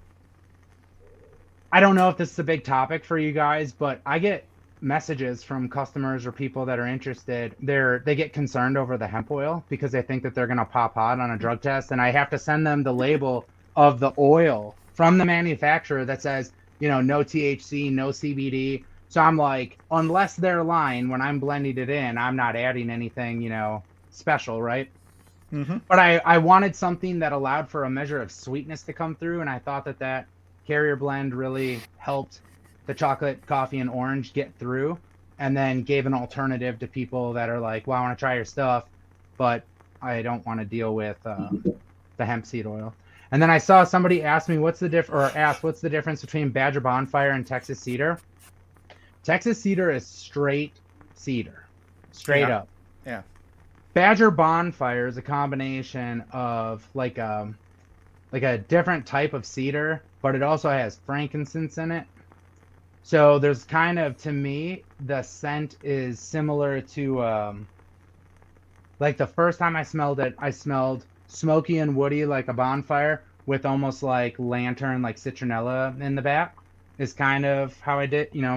I don't know if this is a big topic for you guys, but I get messages from customers or people that are interested. They get concerned over the hemp oil because they think that they're going to pop hot on a drug test. And I have to send them the label of the oil from the manufacturer that says, no THC, no CBD. So I'm like, unless they're lying, when I'm blending it in, I'm not adding anything, special, right? Mm-hmm. But I wanted something that allowed for a measure of sweetness to come through, and I thought that carrier blend really helped the chocolate, coffee, and orange get through, and then gave an alternative to people that are like, well, I want to try your stuff, but I don't want to deal with the hemp seed oil. And then I saw somebody ask me what's the difference between Badger Bonfire and Texas Cedar. Texas Cedar is straight cedar, straight up. Yeah. Badger Bonfire is a combination of like a different type of cedar, but it also has frankincense in it. So there's kind of, to me, the scent is similar to like the first time I smelled it, I smelled smoky and woody like a bonfire with almost like lantern, like citronella in the back, is kind of how I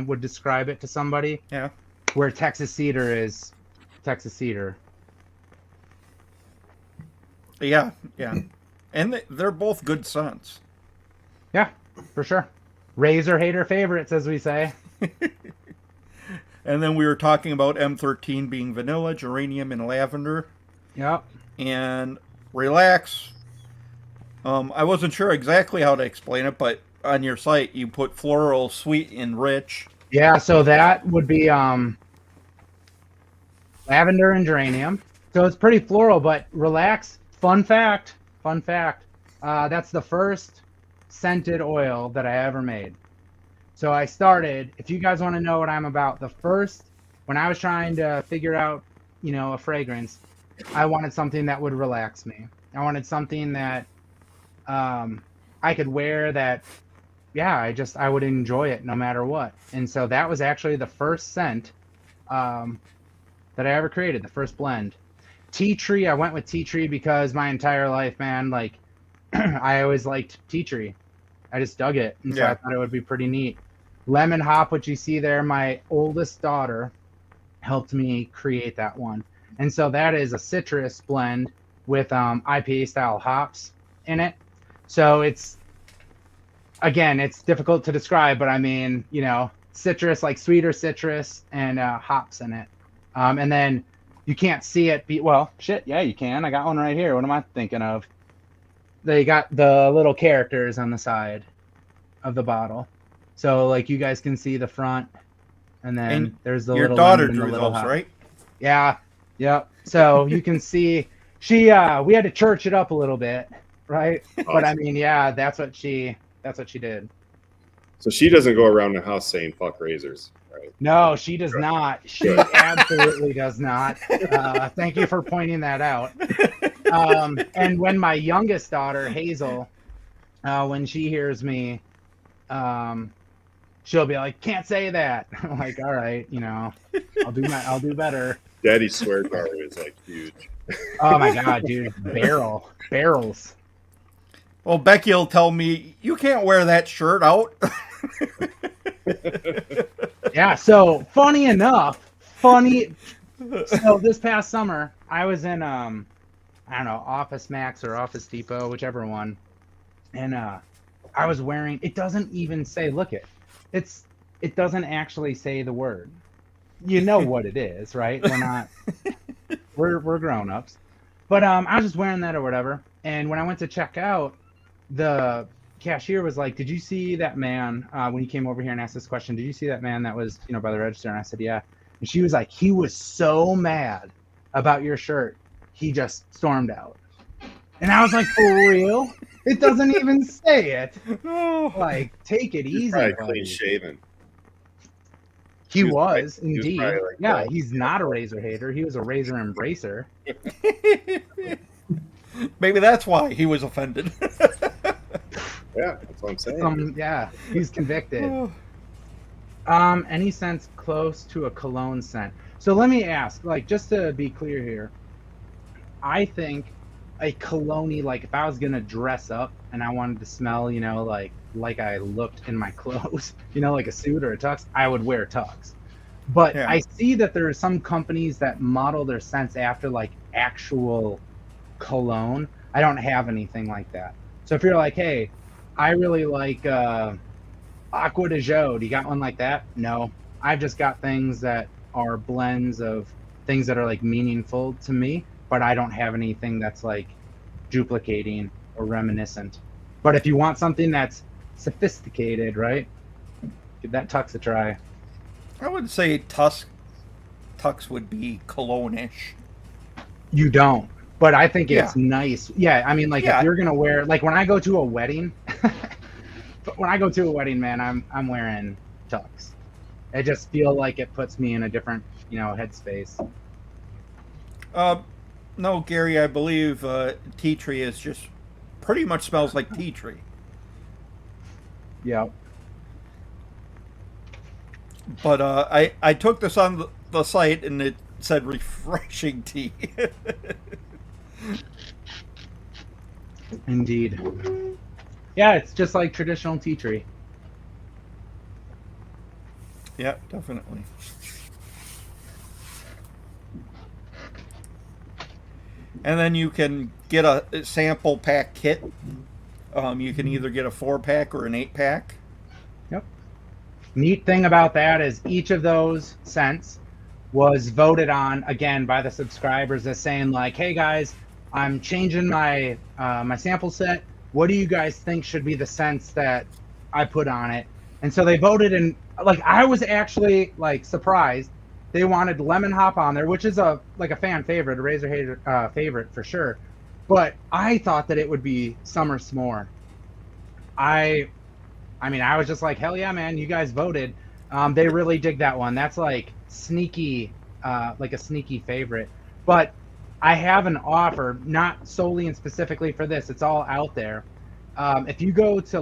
would describe it to somebody. Yeah. Where Texas Cedar is Texas Cedar. Yeah. And they're both good scents. Yeah, for sure. Razor hater favorites, as we say. And then we were talking about M13 being vanilla, geranium, and lavender. Yep. And Relax. I wasn't sure exactly how to explain it, but on your site you put floral, sweet, and rich. Yeah, so that would be lavender and geranium. So it's pretty floral, but Relax, fun fact, that's the first scented oil that I ever made. So I started, if you guys want to know what I'm about, when I was trying to figure out, a fragrance, I wanted something that would relax me. I wanted something that I could wear that, I would enjoy it no matter what. And so that was actually the first scent that I ever created, the first blend. Tea tree, I went with tea tree because my entire life, man, like I always liked tea tree. I just dug it, and so I thought it would be pretty neat. Lemon hop, what you see there, my oldest daughter helped me create that one. And so that is a citrus blend with IPA style hops in it. So it's, again, it's difficult to describe, but I mean, you know, citrus, like sweeter citrus and hops in it. And then you can't see it. Well, shit, yeah, you can. I got one right here. What am I thinking of? They got the little characters on the side of the bottle. So like you guys can see the front, and then there's the your little daughter lemon and the drew little those, hop. right? Yeah. Yep. So you can see we had to church it up a little bit, right? But I mean, yeah, that's what she did. So she doesn't go around the house saying "fuck razors," right? No, she does not. She absolutely does not. Thank you for pointing that out. And when my youngest daughter, Hazel, when she hears me, she'll be like, "Can't say that." I'm like, all right, you know, I'll do better. Daddy's swear jar is like huge. Oh my god, dude, barrels. Well, Becky will tell me, you can't wear that shirt out. Yeah, so funny enough, so this past summer, I was in, I don't know, Office Max or Office Depot, whichever one. And I was wearing, it doesn't even say, look it doesn't actually say the word. You know what it is, right? We're not, we're grown-ups. But I was just wearing that or whatever. And when I went to check out, the cashier was like, "Did you see that man when you came over here and asked this question? Did you see that man that was, you know, by the register?" And I said, "Yeah." And she was like, "He was so mad about your shirt, he just stormed out." And I was like, "For real? It doesn't even say it." Like, take it easy, Probably buddy. clean shaven. He was was probably indeed. like Yeah, that. he's not a razor hater. He was a razor embracer. Maybe that's why he was offended. Yeah, that's what I'm saying. Yeah, he's convicted. Any scents close to a cologne scent? So let me ask, like, just to be clear here, I think a cologne, like if I was gonna dress up and I wanted to smell, you know, like I looked in my clothes, you know, like a suit or a tux, I would wear tux. But Yeah. I see that there are some companies that model their scents after like actual cologne. I don't have anything like that. So if you're like, hey, I really like Aqua de Joe, do you got one like that? No, I've just got things that are blends of things that are like meaningful to me, but I don't have anything that's like duplicating or reminiscent. But if you want something that's sophisticated, right, give that tux a try. I would say tux would be cologne-ish. You don't, but I think it's Yeah. nice. Yeah, I mean, like Yeah. if you're gonna wear, like when I go to a wedding, man, I'm wearing tux. I just feel like it puts me in a different, you know, headspace. No, Gary, I believe tea tree is just pretty much smells like tea tree. Yeah. But I took this on the site and it said refreshing tea. Indeed. Yeah, it's just like traditional tea tree. Yeah, definitely. And then you can get a sample pack kit. You can either get a 4-pack or an 8-pack. Yep. Neat thing about that is each of those scents was voted on again by the subscribers as saying like, hey guys, I'm changing my my sample set. What do you guys think should be the scents that I put on it? And so they voted, and like I was actually like surprised. They wanted lemon hop on there, which is a fan favorite, a razor hater favorite for sure. But I thought that it would be summer s'more. I mean, I was just like, hell yeah, man, you guys voted. They really dig that one. That's like sneaky, like a sneaky favorite. But I have an offer, not solely and specifically for this. It's all out there. If you go to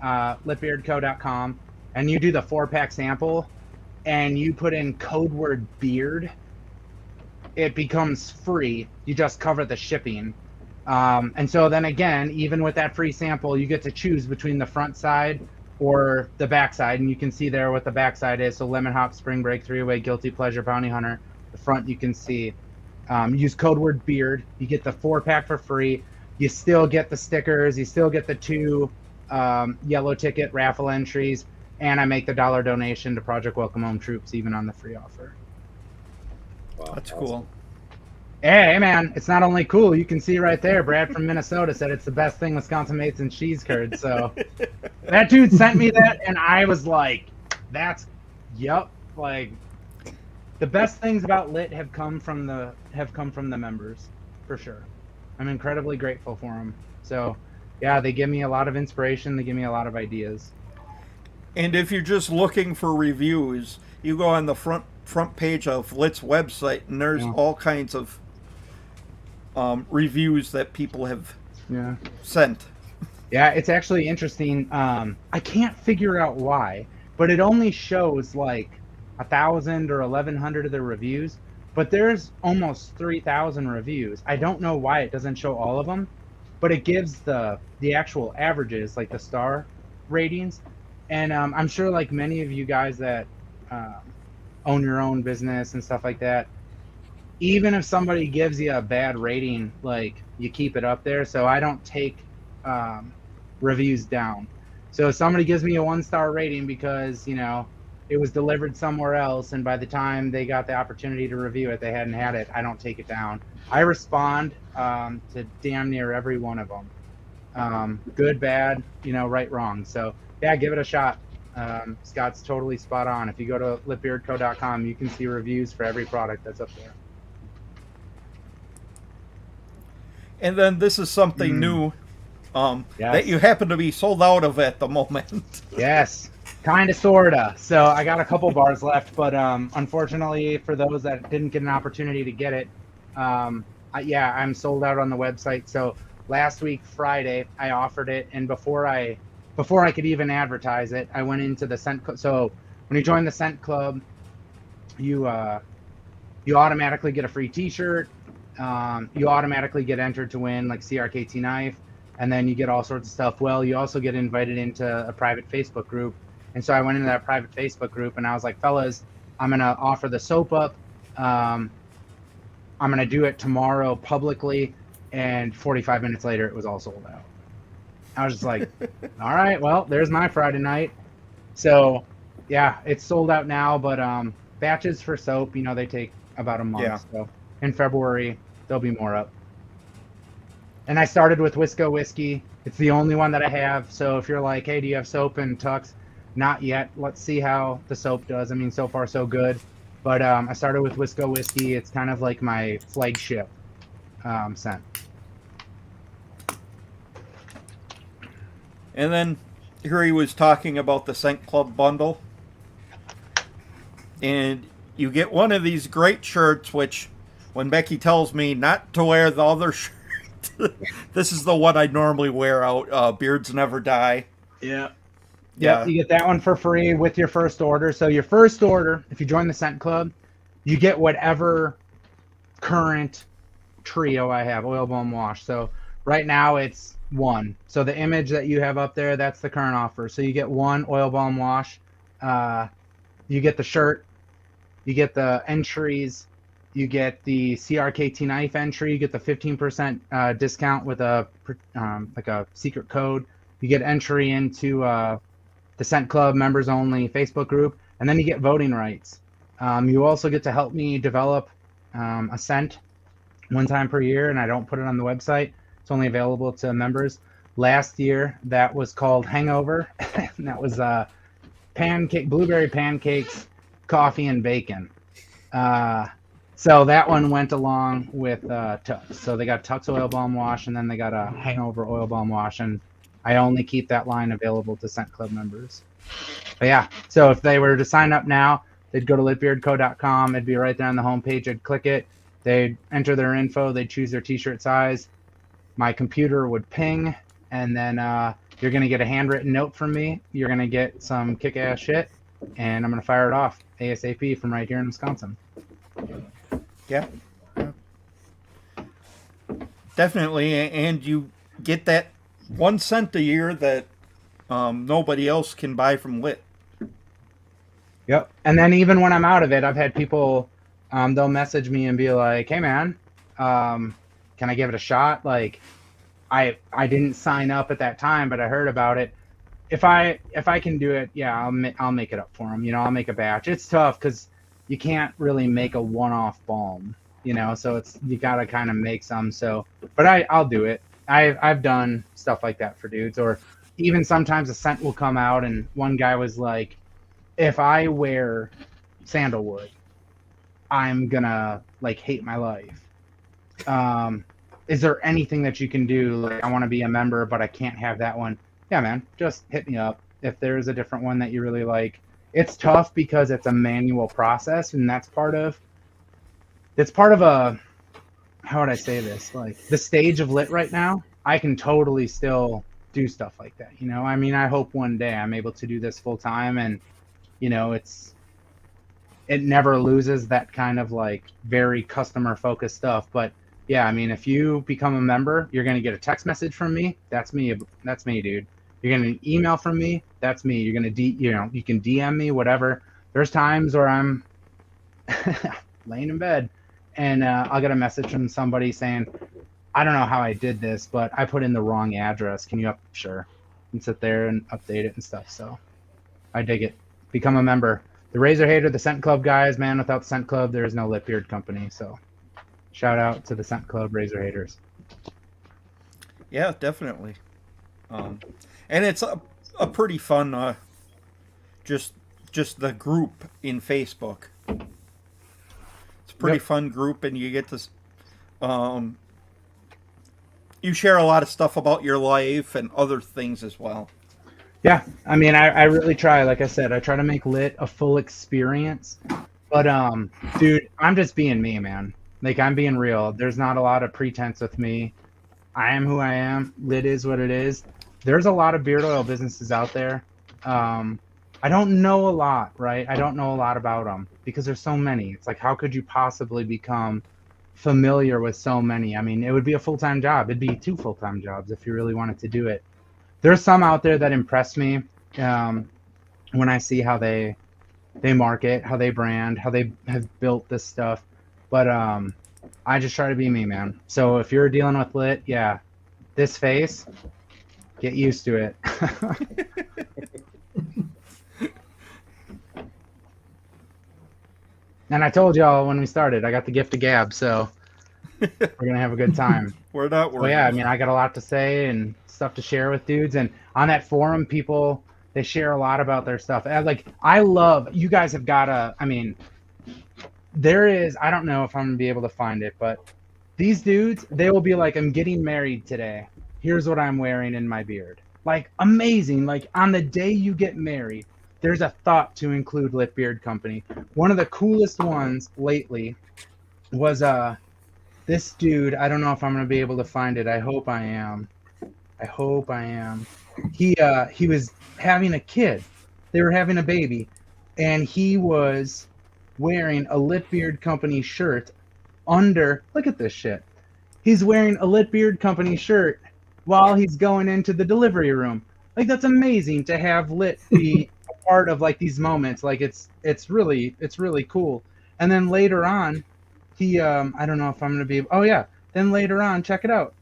litbeardco.com and you do the 4-pack sample and you put in code word beard, it becomes free. You just cover the shipping. And so then again, even with that free sample, you get to choose between the front side or the back side. And you can see there what the back side is. So Lemon Hop, Spring Break, 3-Way, Guilty Pleasure, Bounty Hunter. The front you can see. Use code word BEARD. You get the 4-pack for free. You still get the stickers. You still get the 2 yellow ticket raffle entries. And I make the $1 donation to Project Welcome Home Troops even on the free offer. Wow, That's awesome. cool. Hey, man, it's not only cool. You can see right there, Brad from Minnesota said it's the best thing Wisconsin makes in cheese curds. So that dude sent me that, and I was like, yup. Like, the best things about Lit have come from the members, for sure. I'm incredibly grateful for them. So, yeah, they give me a lot of inspiration. They give me a lot of ideas. And if you're just looking for reviews, you go on the front page of Lit's website, and there's all kinds of reviews that people have sent. Yeah, it's actually interesting. I can't figure out why, but it only shows like 1,000 or 1,100 of the reviews, but there's almost 3,000 reviews. I don't know why it doesn't show all of them, but it gives the actual averages, like the star ratings. And I'm sure like many of you guys that own your own business and stuff like that, even if somebody gives you a bad rating, like you keep it up there. So I don't take reviews down. So if somebody gives me a 1-star rating because, you know, it was delivered somewhere else, and by the time they got the opportunity to review it, they hadn't had it, I don't take it down. I respond to damn near every one of them. Good, bad, you know, right, wrong. So yeah, give it a shot. Scott's totally spot on. If you go to litbeardco.com, you can see reviews for every product that's up there. And then this is something new that you happen to be sold out of at the moment. Yes, kind of, sort of. So I got a couple bars left, but unfortunately for those that didn't get an opportunity to get it, I'm sold out on the website. So last week, Friday, I offered it, and before I could even advertise it, I went into the Scent Club. So when you join the Scent Club, you automatically get a free T-shirt. You automatically get entered to win like CRKT knife, and then you get all sorts of stuff. Well, you also get invited into a private Facebook group. And so I went into that private Facebook group, and I was like, fellas, I'm going to offer the soap up. I'm going to do it tomorrow publicly. And 45 minutes later, it was all sold out. I was just like, all right, well, there's my Friday night. So yeah, it's sold out now, but batches for soap, you know, they take about a month. Yeah. So in February, there'll be more up. And I started with Wisco Whiskey. It's the only one that I have. So if you're like, hey, do you have soap and Tux? Not yet. Let's see how the soap does. I mean, so far so good. But I started with Wisco Whiskey. It's kind of like my flagship scent. And then here he was talking about the Scent Club bundle. And you get one of these great shirts, which when Becky tells me not to wear the other shirt, this is the one I normally wear out. Beards Never Die. Yeah. Yeah. Yep, you get that one for free with your first order. So your first order, if you join the Scent Club, you get whatever current trio I have, oil, balm, wash. So right now it's 1. So the image that you have up there, that's the current offer. So you get 1 oil, balm, wash. You get the shirt. You get the entries. You get the CRKT knife entry. You get the 15% discount with a like a secret code. You get entry into the Scent Club members only Facebook group, and then you get voting rights. You also get to help me develop a scent 1 time per year, and I don't put it on the website. It's only available to members. Last year, that was called Hangover. And that was blueberry pancakes, coffee, and bacon. So that one went along with Tux. So they got Tux oil balm wash, and then they got a Hangover oil balm wash, and I only keep that line available to Scent Club members. But yeah, so if they were to sign up now, they'd go to litbeardco.com. It'd be right there on the homepage. They'd click it. They'd enter their info. They'd choose their T-shirt size. My computer would ping, and then you're going to get a handwritten note from me. You're going to get some kick-ass shit, and I'm going to fire it off ASAP from right here in Wisconsin. Yeah. Definitely, and you get that 1 cent a year that nobody else can buy from Lit. Yep. And then even when I'm out of it, I've had people, they'll message me and be like, "Hey man, can I give it a shot? Like, I didn't sign up at that time, but I heard about it. If I can do it, yeah, I'll make it up for them. You know, I'll make a batch. It's tough because you can't really make a one-off balm. You know, so you gotta kind of make some. So, but I'll do it. I've done stuff like that for dudes, or even sometimes a scent will come out, and one guy was like, if I wear sandalwood, I'm gonna like hate my life. Is there anything that you can do? Like, I want to be a member, but I can't have that one. Yeah, man, just hit me up if there's a different one that you really like. It's tough because it's a manual process, and that's part of a, how would I say this? Like, the stage of Lit right now, I can totally still do stuff like that. You know, I mean, I hope one day I'm able to do this full time, and you know, it never loses that kind of like very customer focused stuff. But yeah, I mean, if you become a member, you're going to get a text message from me. That's me, dude. You're going to email from me. That's me. You're going to you can DM me, whatever. There's times where I'm laying in bed and I'll get a message from somebody saying, I don't know how I did this, but I put in the wrong address. Can you sure, and sit there and update it and stuff. So I dig it. Become a member. The Razor Hater, the Scent Club guys, man, without the Scent Club, there is no Lit Beard Company. So shout out to the Scent Club Razor Haters. Yeah, definitely. And it's a pretty fun, just the group in Facebook. It's a pretty fun group, and you get this, you share a lot of stuff about your life and other things as well. Yeah, I mean, I really try. Like I said, I try to make Lit a full experience. But, dude, I'm just being me, man. Like, I'm being real. There's not a lot of pretense with me. I am who I am. Lit is what it is. There's a lot of beard oil businesses out there. I don't know a lot, right? I don't know a lot about them because there's so many. It's like, how could you possibly become familiar with so many? I mean, it would be a full-time job. It'd be 2 full-time jobs if you really wanted to do it. There's some out there that impress me when I see how they market, how they brand, how they have built this stuff. But I just try to be me, man. So if you're dealing with Lit, yeah, this face, get used to it. And I told y'all when we started, I got the gift of gab, so we're gonna have a good time. We're not worried. Well, yeah, I mean, I got a lot to say and stuff to share with dudes, and on that forum, people, they share a lot about their stuff. And like, I love, you guys have gotta, I mean, there is, I don't know if I'm gonna be able to find it, but these dudes, they will be like, I'm getting married today. Here's what I'm wearing in my beard. Like, amazing. Like, on the day you get married, there's a thought to include Lit Beard Company. One of the coolest ones lately was this dude. I don't know if I'm gonna be able to find it. I hope I am. He was having a kid. They were having a baby, and he was wearing a Lit Beard Company shirt under. Look at this shit. He's wearing a Lit Beard Company shirt while he's going into the delivery room. Like, that's amazing to have Lit be a part of like these moments. Like, it's really cool. And then later on, he I don't know if I'm gonna be. Oh yeah. Then later on, check it out.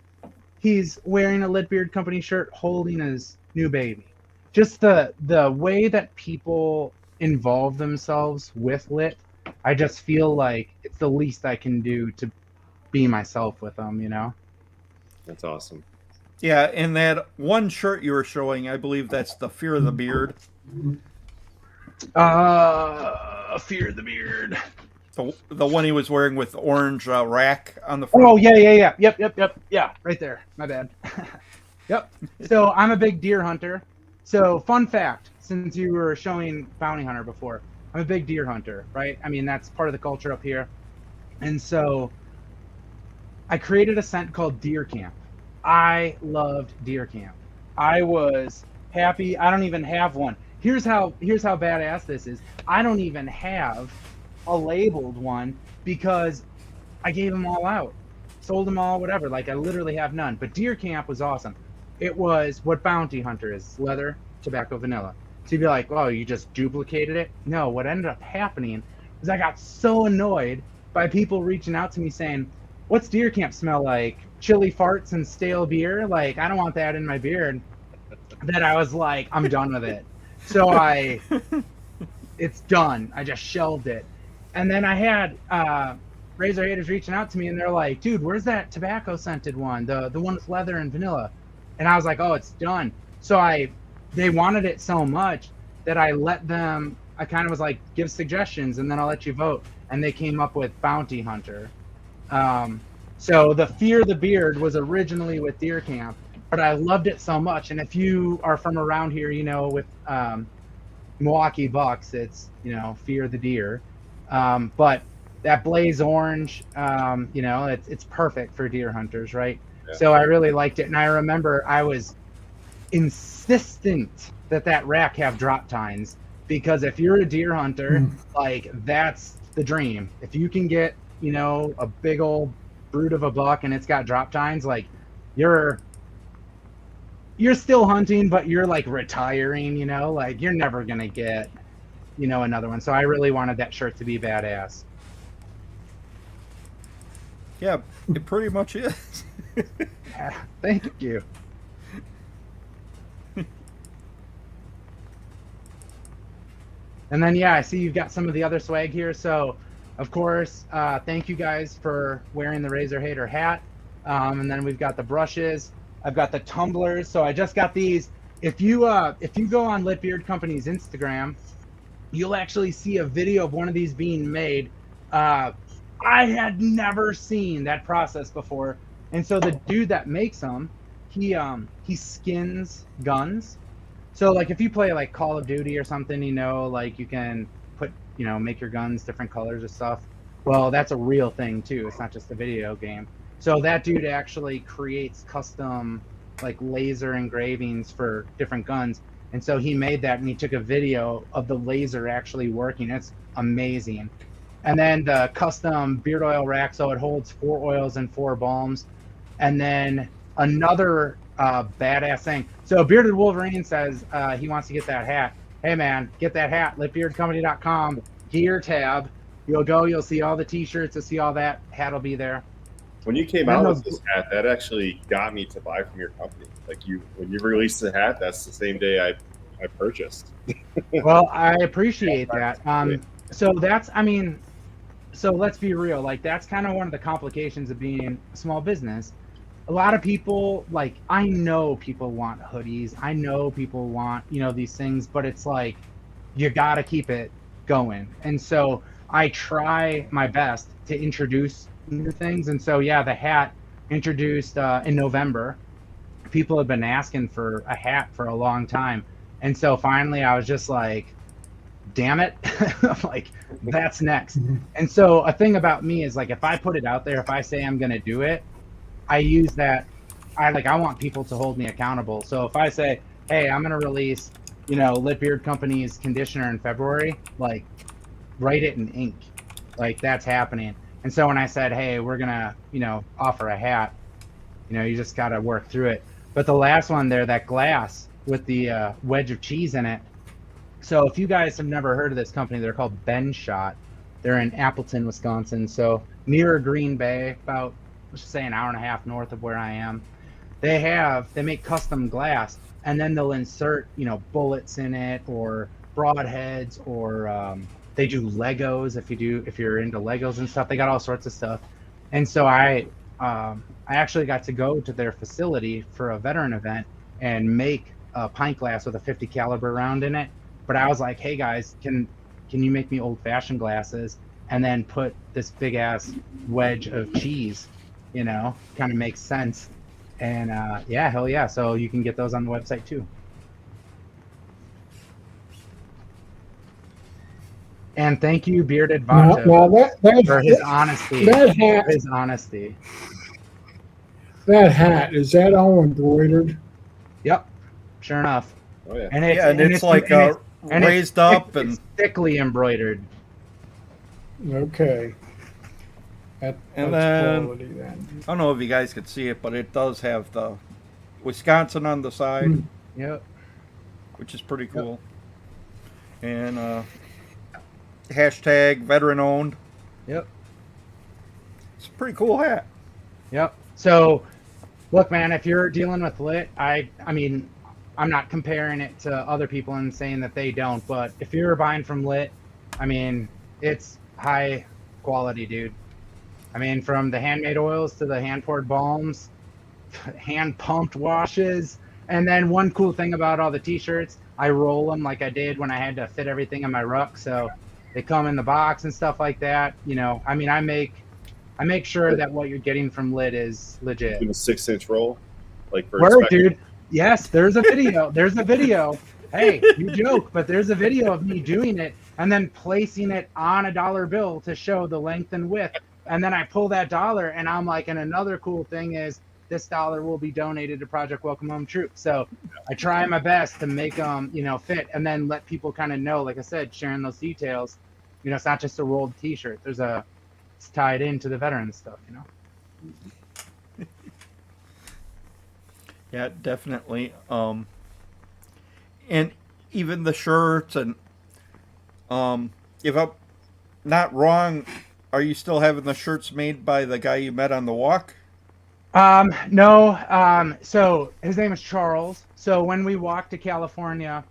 He's wearing a Lit Beard Company shirt, holding his new baby. Just the way that people involve themselves with Lit, I just feel like it's the least I can do to be myself with them, you know? That's awesome. Yeah, and that one shirt you were showing, I believe that's the Fear of the Beard. Fear of the Beard. The one he was wearing with the orange rack on the front. Oh, yeah. Yep. Yeah, right there. My bad. Yep. So I'm a big deer hunter. So fun fact, since you were showing Bounty Hunter before, I'm a big deer hunter, right? I mean, that's part of the culture up here. And so I created a scent called Deer Camp. I loved Deer Camp. I was happy. I don't even have one. Here's how badass this is. I don't even have a labeled one because I gave them all out. sold them all, whatever. Like, I literally have none. But deer camp was awesome. It was what bounty hunter is: leather, tobacco, vanilla. So you'd be like, oh, you just duplicated it? No, what ended up happening was I got so annoyed by people reaching out to me saying, what's deer camp smell like? Chili farts and stale beer? Like, I don't want that in my beer. That I was like, I'm done with it. So it's done. I just shelved it. And then I had Razor haters reaching out to me, and they're like, dude, where's that tobacco scented one? The one with leather and vanilla. And I was like, oh, it's done. So they wanted it so much that I let them, I kind of was like, give suggestions, and then I'll let you vote. And they came up with Bounty Hunter. So the Fear the Beard was originally with Deer Camp, but I loved it so much. And if you are from around here, you know, with Milwaukee Bucks, it's, you know, Fear the Deer. But that blaze orange, you know, it's perfect for deer hunters, right? Yeah. So I really liked it. And I remember I was insistent that rack have drop tines, because if you're a deer hunter, like, that's the dream. If you can get, you know, a big old brute of a buck and it's got drop tines, like, you're still hunting, but you're like retiring, you know, like, you're never gonna get, you know, another one. So I really wanted that shirt to be badass. Yeah, it pretty much is. Thank you. And then, yeah, I see you've got some of the other swag here. So, of course, thank you guys for wearing the Razor Hater hat. And then we've got the brushes. I've got the tumblers. So I just got these. If you go on Lit Beard Company's Instagram, you'll actually see a video of one of these being made. I had never seen that process before. And so the dude that makes them, he skins guns. So, like, if you play, like, Call of Duty or something, you know, like, you can put, you know, make your guns different colors and stuff. Well, that's a real thing, too. It's not just a video game. So that dude actually creates custom, like, laser engravings for different guns. And so he made that, and he took a video of the laser actually working. It's amazing. And then the custom beard oil rack, so it holds 4 oils and 4 balms. And then another badass thing. So Bearded Wolverine says he wants to get that hat. Hey man, get that hat. LitBeardCompany.com, gear tab. You'll go, you'll see all the t-shirts, you'll see all that. Hat will be there. When you came out with this hat, that actually got me to buy from your company. Like, when you released the hat, that's the same day I purchased. Well, I appreciate that. So that's, I mean, so let's be real. Like, that's kind of one of the complications of being a small business. A lot of people, like, I know people want hoodies. I know people want, you know, these things, but it's like, you got to keep it going. And so I try my best to introduce new things. And so, yeah, the hat introduced in November. People have been asking for a hat for a long time. And so finally I was just like, damn it. I'm like, that's next. And so a thing about me is, like, if I put it out there, if I say I'm going to do it, I use that. I want people to hold me accountable. So if I say, hey, I'm going to release, you know, Lit Beard Company's conditioner in February, like, write it in ink. Like, that's happening. And so when I said, hey, we're going to, you know, offer a hat, you know, you just got to work through it. But the last one there, that glass with the wedge of cheese in it. So if you guys have never heard of this company, they're called Ben Shot. They're in Appleton, Wisconsin. So near Green Bay, about, let's just say, an hour and a half north of where I am. They make custom glass, and then they'll insert, you know, bullets in it, or broadheads, or they do Legos. If you're into Legos and stuff, they got all sorts of stuff. And so I actually got to go to their facility for a veteran event and make a pint glass with a 50 caliber round in it. But I was like, hey guys, can you make me old fashioned glasses and then put this big ass wedge of cheese, you know, kind of makes sense. And yeah, hell yeah. So you can get those on the website too. And thank you, Bearded Vato, for his honesty. That hat, his honesty. That hat, is that all embroidered? Yep, sure enough. Oh yeah. And it's like raised up and thickly embroidered. Okay. That's then- quality then. I don't know if you guys could see it, but it does have the Wisconsin on the side, Mm. Yep. which is pretty cool. And hashtag veteran owned. Yep. It's a pretty cool hat. Yep. So, look, man, if you're dealing with lit, I mean, I'm not comparing it to other people and saying that they don't, but if you're buying from lit, I mean, it's high quality, dude. I mean, from the handmade oils to the hand poured balms, hand pumped washes, and then one cool thing about all the t-shirts, I roll them like I did when I had to fit everything in my ruck, so they come in the box and stuff like that. You know, I mean, I make sure that what you're getting from lit is legit. In a 6-inch roll, like for Word, inspection. dude. Yes, there's a video. There's a video. Hey, you joke, but there's a video of me doing it and then placing it on a dollar bill to show the length and width. And then I pull that dollar and I'm like, and another cool thing is this dollar will be donated to Project Welcome Home Troops. So I try my best to make them, you know, fit and then let people kind of know, like I said, sharing those details. You know, it's not just a rolled t-shirt. It's tied into the veteran stuff, you know? Yeah, definitely. And even the shirts and if I'm not wrong, are you still having the shirts made by the guy you met on the walk? No. So his name is Charles. So when we walked to California,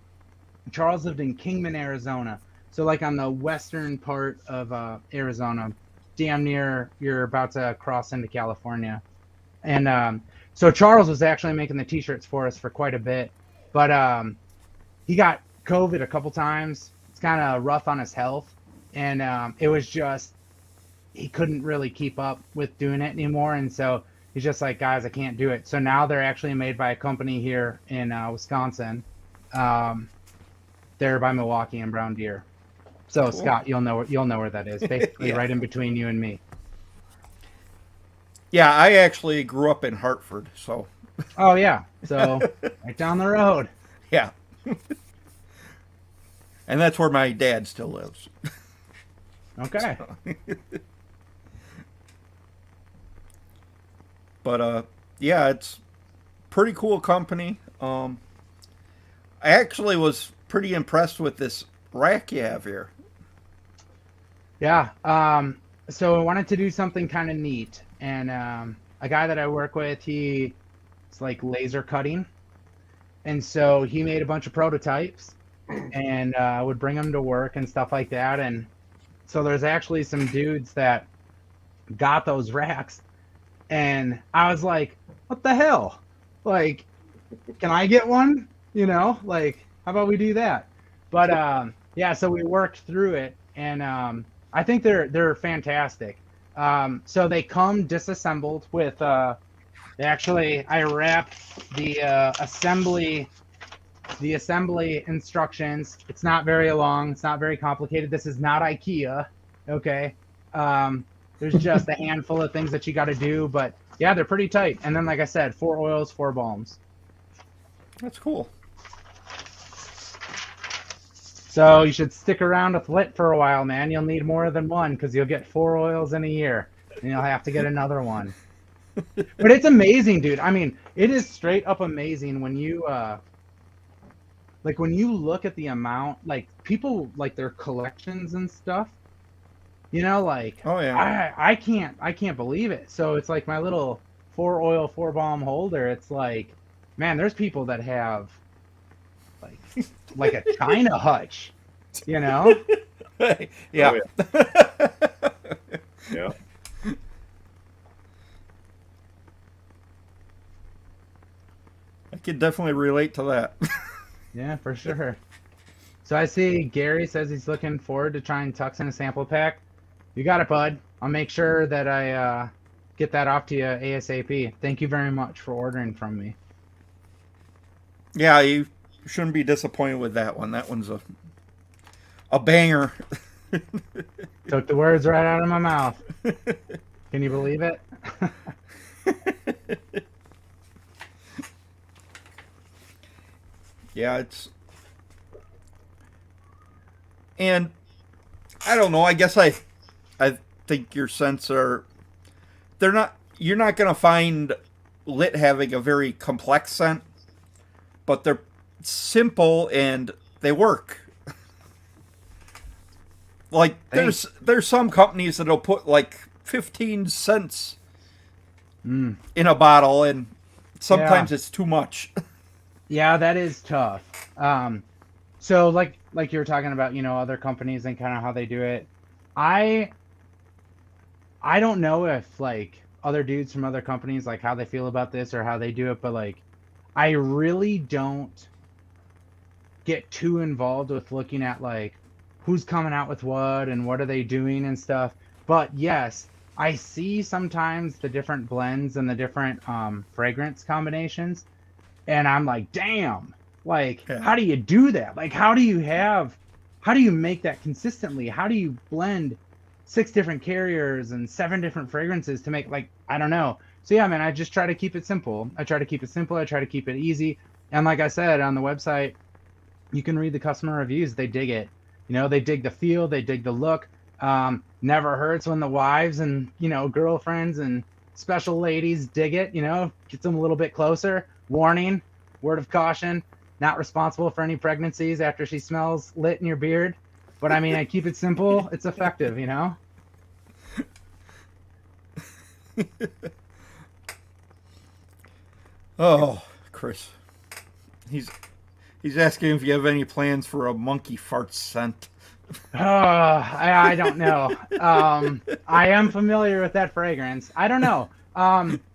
Charles lived in Kingman, Arizona. So like on the western part of Arizona, damn near you're about to cross into California. And so Charles was actually making the t-shirts for us for quite a bit, but he got COVID a couple times. It's kind of rough on his health, and it was just he couldn't really keep up with doing it anymore, and so he's just like, guys, I can't do it. So now they're actually made by a company here in Wisconsin. They're by Milwaukee and Brown Deer. So Cool. Scott, you'll know where that is. Basically, Yeah. right in between you and me. Yeah, I actually grew up in Hartford, so Oh yeah, so right down the road. yeah. And that's where my dad still lives. Okay. But yeah, it's pretty cool company. I actually was pretty impressed with this rack you have here. Yeah. So I wanted to do something kind of neat, and a guy that I work with, he's like laser cutting, and so he made a bunch of prototypes, and would bring them to work and stuff like that. And so there's actually some dudes that got those racks, and I was like, what the hell? Like, can I get one? You know, like, how about we do that? But yeah, so we worked through it, and I think they're fantastic. So they come disassembled with I wrapped the assembly instructions. It's not very long. It's not very complicated. This is not IKEA. Okay. There's just a handful of things that you got to do, but yeah, they're pretty tight. And then, like I said, 4 oils, 4 balms. That's cool. So you should stick around with lit for a while, man. You'll need more than one because you'll get 4 oils in a year, and you'll have to get another one. But it's amazing, dude. I mean, it is straight up amazing when you when you look at the amount, like people like their collections and stuff. You know, like Oh yeah. I can't believe it. So it's like my little 4 oil, 4 balm holder. It's like, man, there's people that have like a China hutch, you know? Yeah. Oh, yeah. I could definitely relate to that. Yeah, for sure. So I see Gary says he's looking forward to trying Tux in a sample pack. You got it, bud. I'll make sure that I get that off to you ASAP. Thank you very much for ordering from me. Yeah, you shouldn't be disappointed with that one. That one's a banger. Took the words right out of my mouth. Can you believe it? Yeah, it's... And I don't know, I guess I think your scents are you're not gonna find Lit having a very complex scent, but they're simple and they work. Like there's some companies that'll put like 15 cents in a bottle, and sometimes it's too much. Yeah, that is tough. So like you were talking about, other companies and kind of how they do it. I don't know if like other dudes from other companies, like how they feel about this or how they do it, but like I really don't get too involved with looking at like who's coming out with what and what are they doing and stuff. But yes, I see sometimes the different blends and the different fragrance combinations, and I'm like, damn, like how do you do that? Like how do you make that consistently? How do you blend 6 different carriers and 7 different fragrances to make, like, I don't know. So yeah, man, I just try to keep it simple. I try to keep it easy. And like I said, on the website, you can read the customer reviews. They dig it. They dig the feel, they dig the look. Never hurts when the wives and, girlfriends and special ladies dig it, gets them a little bit closer. Warning, word of caution, not responsible for any pregnancies after she smells Lit in your beard. But I mean, I keep it simple. It's effective, Oh, Chris. He's asking if you have any plans for a monkey fart scent. I don't know. I am familiar with that fragrance. I don't know.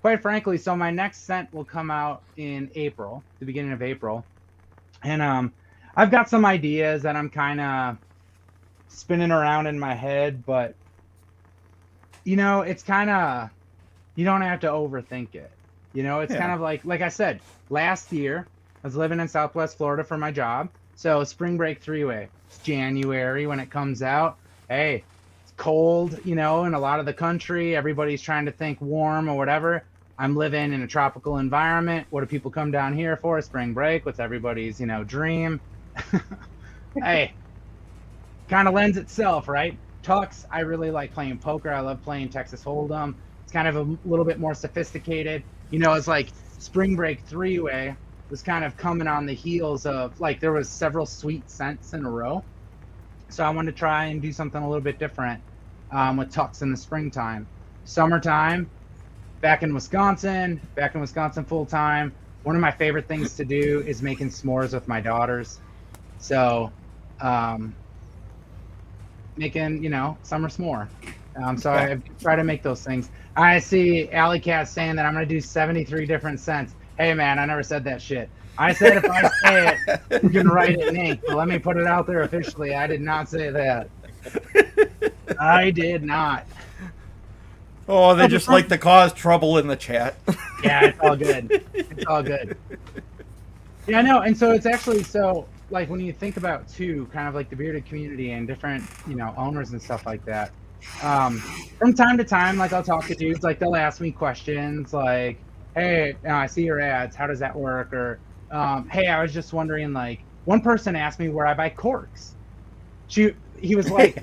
Quite frankly, so my next scent will come out in April, the beginning of April. And I've got some ideas that I'm kind of spinning around in my head, but it's kind of, you don't have to overthink it. It's kind of like I said, last year I was living in Southwest Florida for my job. So spring break 3-way. It's January when it comes out. Hey, it's cold, in a lot of the country. Everybody's trying to think warm or whatever. I'm living in a tropical environment. What do people come down here for? Spring break with everybody's, dream. Hey, kind of lends itself, right? Tux, I really like playing poker. I love playing Texas Hold'em. It's kind of a little bit more sophisticated. It's like spring break 3-way was kind of coming on the heels of, like, there was several sweet scents in a row. So I wanted to try and do something a little bit different with Tux in the springtime. Summertime, back in Wisconsin full time. One of my favorite things to do is making s'mores with my daughters. So making, summer s'more. So I try to make those things. I see Alley Cat saying that I'm going to do 73 different scents. Hey, man, I never said that shit. I said if I say it, you can write it in ink. But let me put it out there officially. I did not say that. I did not. Oh, they just like to cause trouble in the chat. Yeah, it's all good. It's all good. Yeah, no, and so it's actually so, like, when you think about, too, kind of like the bearded community and different, owners and stuff like that, from time to time, like, I'll talk to dudes, like, they'll ask me questions, like, hey, I see your ads, how does that work? Or, hey, I was just wondering, like, one person asked me where I buy corks. He was like,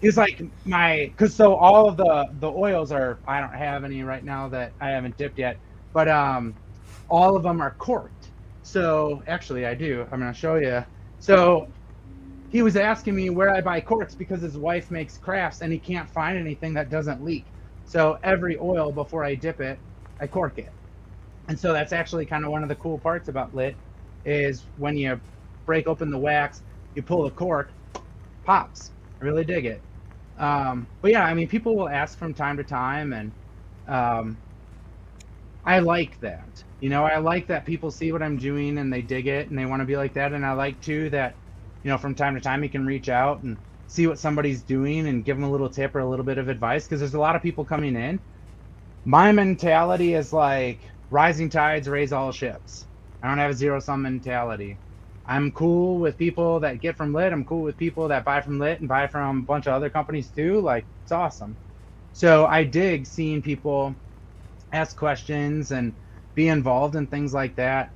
because so all of the oils are, I don't have any right now that I haven't dipped yet, but all of them are corked. So actually I do, I'm going to show you. So he was asking me where I buy corks because his wife makes crafts and he can't find anything that doesn't leak. So every oil before I dip it, I cork it. And so that's actually kind of one of the cool parts about Lit is when you break open the wax, you pull the cork, pops. I really dig it. But yeah, I mean, people will ask from time to time, and I like that. I like that people see what I'm doing and they dig it and they want to be like that. And I like too that, from time to time you can reach out and see what somebody's doing and give them a little tip or a little bit of advice, because there's a lot of people coming in. My mentality is like rising tides raise all ships. I don't have a zero-sum mentality. I'm cool with people that get from Lit. I'm cool with people that buy from Lit and buy from a bunch of other companies too. Like, it's awesome. So I dig seeing people ask questions and be involved in things like that.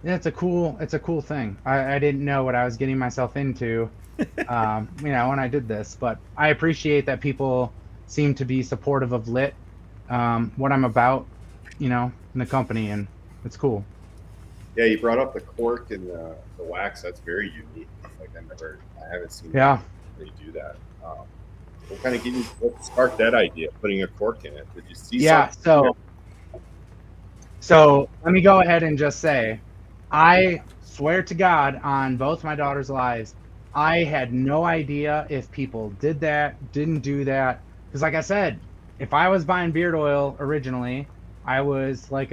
It's a cool thing. I didn't know what I was getting myself into, when I did this, but I appreciate that people seem to be supportive of lit, what I'm about, in the company, and it's cool. Yeah, you brought up the cork and the wax. That's very unique. Like I haven't seen Yeah. anybody do that. What sparked that idea, putting a cork in it? Did you see Yeah, something? so let me go ahead and just say, I swear to God on both my daughter's lives, I had no idea if people did that, didn't do that. Because like I said, if I was buying beard oil originally, I was like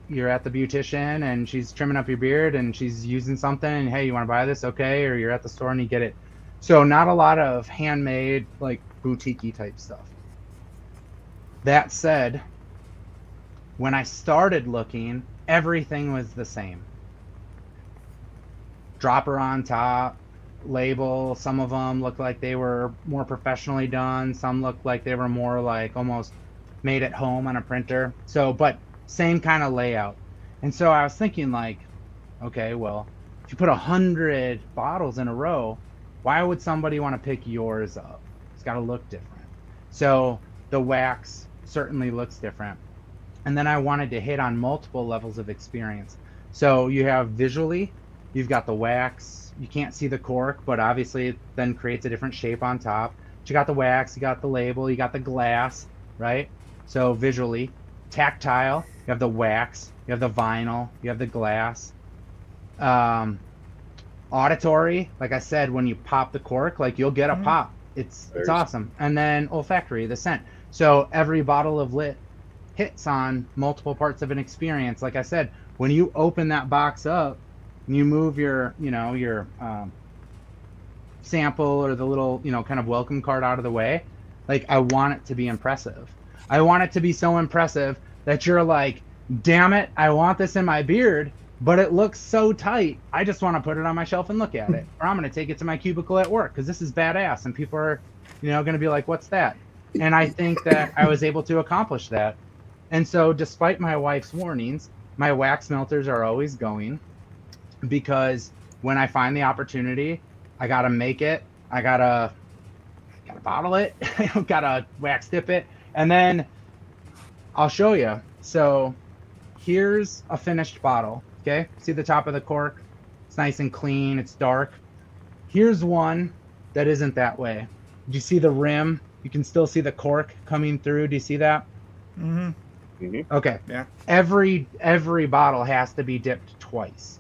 you're at the beautician and she's trimming up your beard and she's using something and, hey, you want to buy this? Okay. Or you're at the store and you get it. So not a lot of handmade, like boutique-y type stuff. That said, when I started looking, everything was the same. Dropper on top, label. Some of them looked like they were more professionally done. Some looked like they were more like almost made at home on a printer. So, but same kind of layout. And so I was thinking like, okay, well, if you put 100 bottles in a row, why would somebody want to pick yours up? It's got to look different. So the wax certainly looks different. And then I wanted to hit on multiple levels of experience. So you have visually, you've got the wax. You can't see the cork, but obviously it then creates a different shape on top. But you got the wax, you got the label, you got the glass, right? So visually, tactile, you have the wax, you have the vinyl, you have the glass. Auditory, like I said, when you pop the cork, like you'll get a pop. It's awesome. And then olfactory, the scent. So every bottle of lit hits on multiple parts of an experience. Like I said, when you open that box up and you move your sample or the little kind of welcome card out of the way, like I want it to be impressive. I want it to be so impressive that you're like, damn it, I want this in my beard, but it looks so tight, I just want to put it on my shelf and look at it, or I'm going to take it to my cubicle at work because this is badass and people are going to be like, what's that? And I think that I was able to accomplish that. And so despite my wife's warnings, my wax melters are always going, because when I find the opportunity, I got to make it. I got to bottle it. I got to wax dip it. And then I'll show you. So here's a finished bottle. Okay. See the top of the cork? It's nice and clean. It's dark. Here's one that isn't that way. Do you see the rim? You can still see the cork coming through. Do you see that? Mm-hmm. Mm-hmm. Okay. Yeah. Every bottle has to be dipped twice.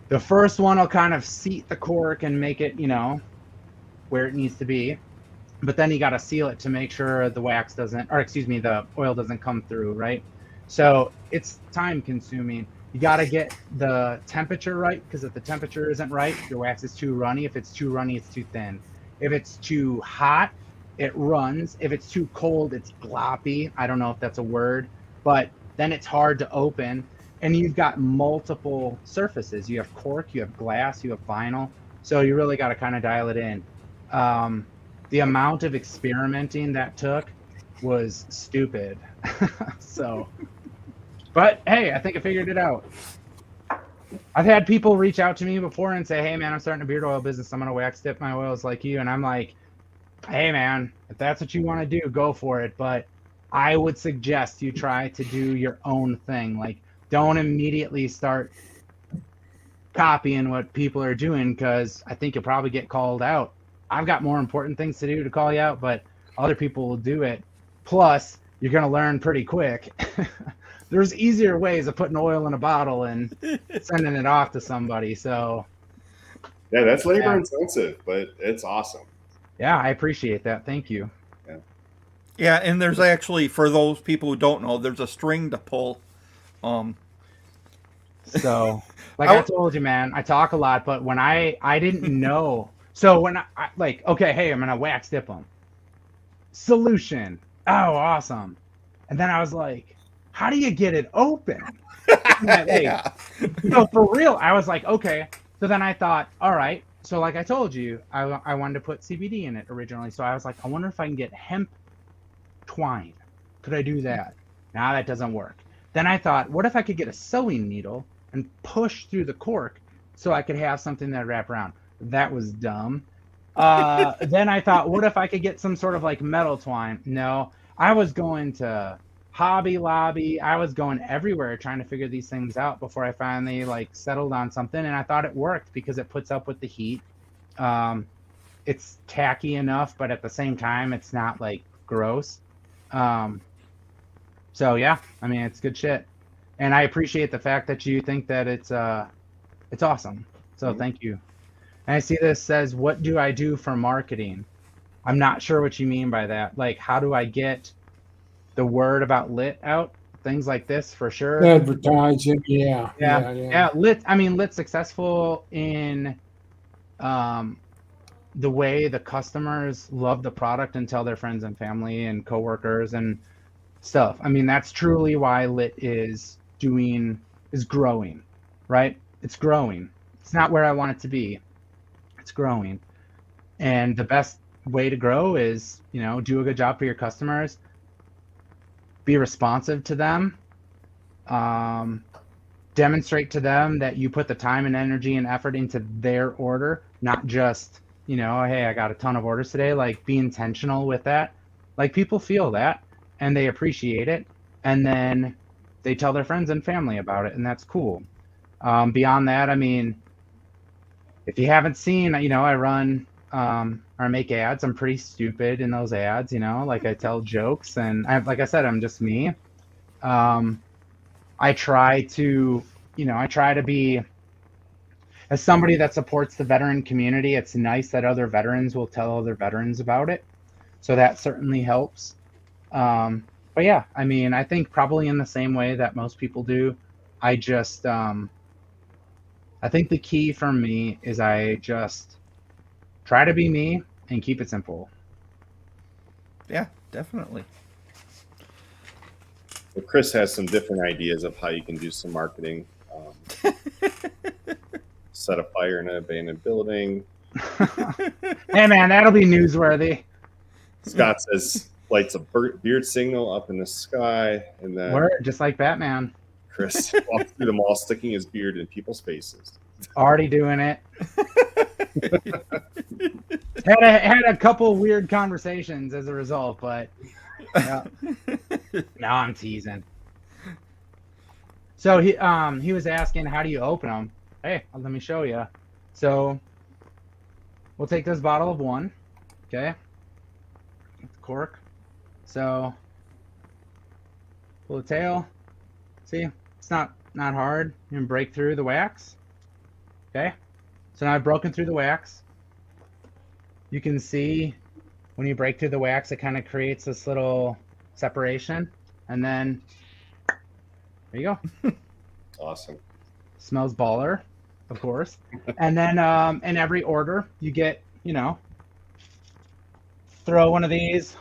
The first one will kind of seat the cork and make it, where it needs to be. But then you got to seal it to make sure the the oil doesn't come through, right? So it's time consuming. You got to get the temperature right, because if the temperature isn't right, your wax is too runny. If it's too runny, it's too thin. If it's too hot, it runs. If it's too cold, it's gloppy. I don't know if that's a word, but then it's hard to open. And you've got multiple surfaces. You have cork, you have glass, you have vinyl. So you really got to kind of dial it in. The amount of experimenting that took was stupid. But hey, I think I figured it out. I've had people reach out to me before and say, hey man, I'm starting a beard oil business. I'm going to wax dip my oils like you. And I'm like, hey man, if that's what you want to do, go for it. But I would suggest you try to do your own thing. Like, don't immediately start copying what people are doing, because I think you'll probably get called out. I've got more important things to do to call you out, but other people will do it. Plus, you're going to learn pretty quick. There's easier ways of putting oil in a bottle and sending it off to somebody. So, yeah, that's labor intensive, but it's awesome. Yeah, I appreciate that. Thank you. Yeah, and there's actually, for those people who don't know, there's a string to pull. So, like I told you, man, I talk a lot, but when I didn't know. So when I okay, hey, I'm going to wax dip them. Solution. Oh, awesome. And then I was like, how do you get it open? Yeah. So for real, I was like, okay. So then I thought, all right. So like I told you, I wanted to put CBD in it originally. So I was like, I wonder if I can get hemp twine. Could I do that? Nah, that doesn't work. Then I thought, what if I could get a sewing needle and push through the cork so I could have something that wrap around? That was dumb. Then I thought, what if I could get some sort of like metal twine? No, I was going to Hobby Lobby. I was going everywhere trying to figure these things out before I finally like settled on something. And I thought it worked because it puts up with the heat. It's tacky enough, but at the same time, it's not like gross. So yeah, I mean, it's good shit. And I appreciate the fact that you think that it's awesome. So thank you. And I see this says, what do I do for marketing? I'm not sure what you mean by that. Like, how do I get the word about lit out? Things like this for sure. Advertising, yeah. Lit's successful in the way the customers love the product and tell their friends and family and coworkers and stuff. I mean, that's truly why lit is growing, right? It's growing. It's not where I want it to be. It's growing. And the best way to grow is, do a good job for your customers, be responsive to them, demonstrate to them that you put the time and energy and effort into their order, not just, hey, I got a ton of orders today. Like, be intentional with that. Like, people feel that and they appreciate it. And then they tell their friends and family about it, and that's cool. Beyond that, I mean, if you haven't seen, I run or make ads. I'm pretty stupid in those ads, like I tell jokes, and like I said, I'm just me. I try to be, as somebody that supports the veteran community, it's nice that other veterans will tell other veterans about it. So that certainly helps. But yeah, I mean, I think probably in the same way that most people do. I just, I think the key for me is I just try to be me and keep it simple. Yeah, definitely. Well, Chris has some different ideas of how you can do some marketing. Set a fire in an abandoned building. Hey man, that'll be newsworthy. Scott says lights a beard signal up in the sky, and then Word, just like Batman. Chris walks through the mall sticking his beard in people's faces. Already doing it. had a couple weird conversations as a result, but yeah. No, I'm teasing. So he was asking, how do you open them? Hey, let me show you. So we'll take this bottle of one, okay? Get the cork. So pull the tail. See, it's not hard. You can break through the wax. Okay, so now I've broken through the wax. You can see when you break through the wax, it kind of creates this little separation, and then there you go. Awesome. Smells baller, of course. And then in every order, you get, throw one of these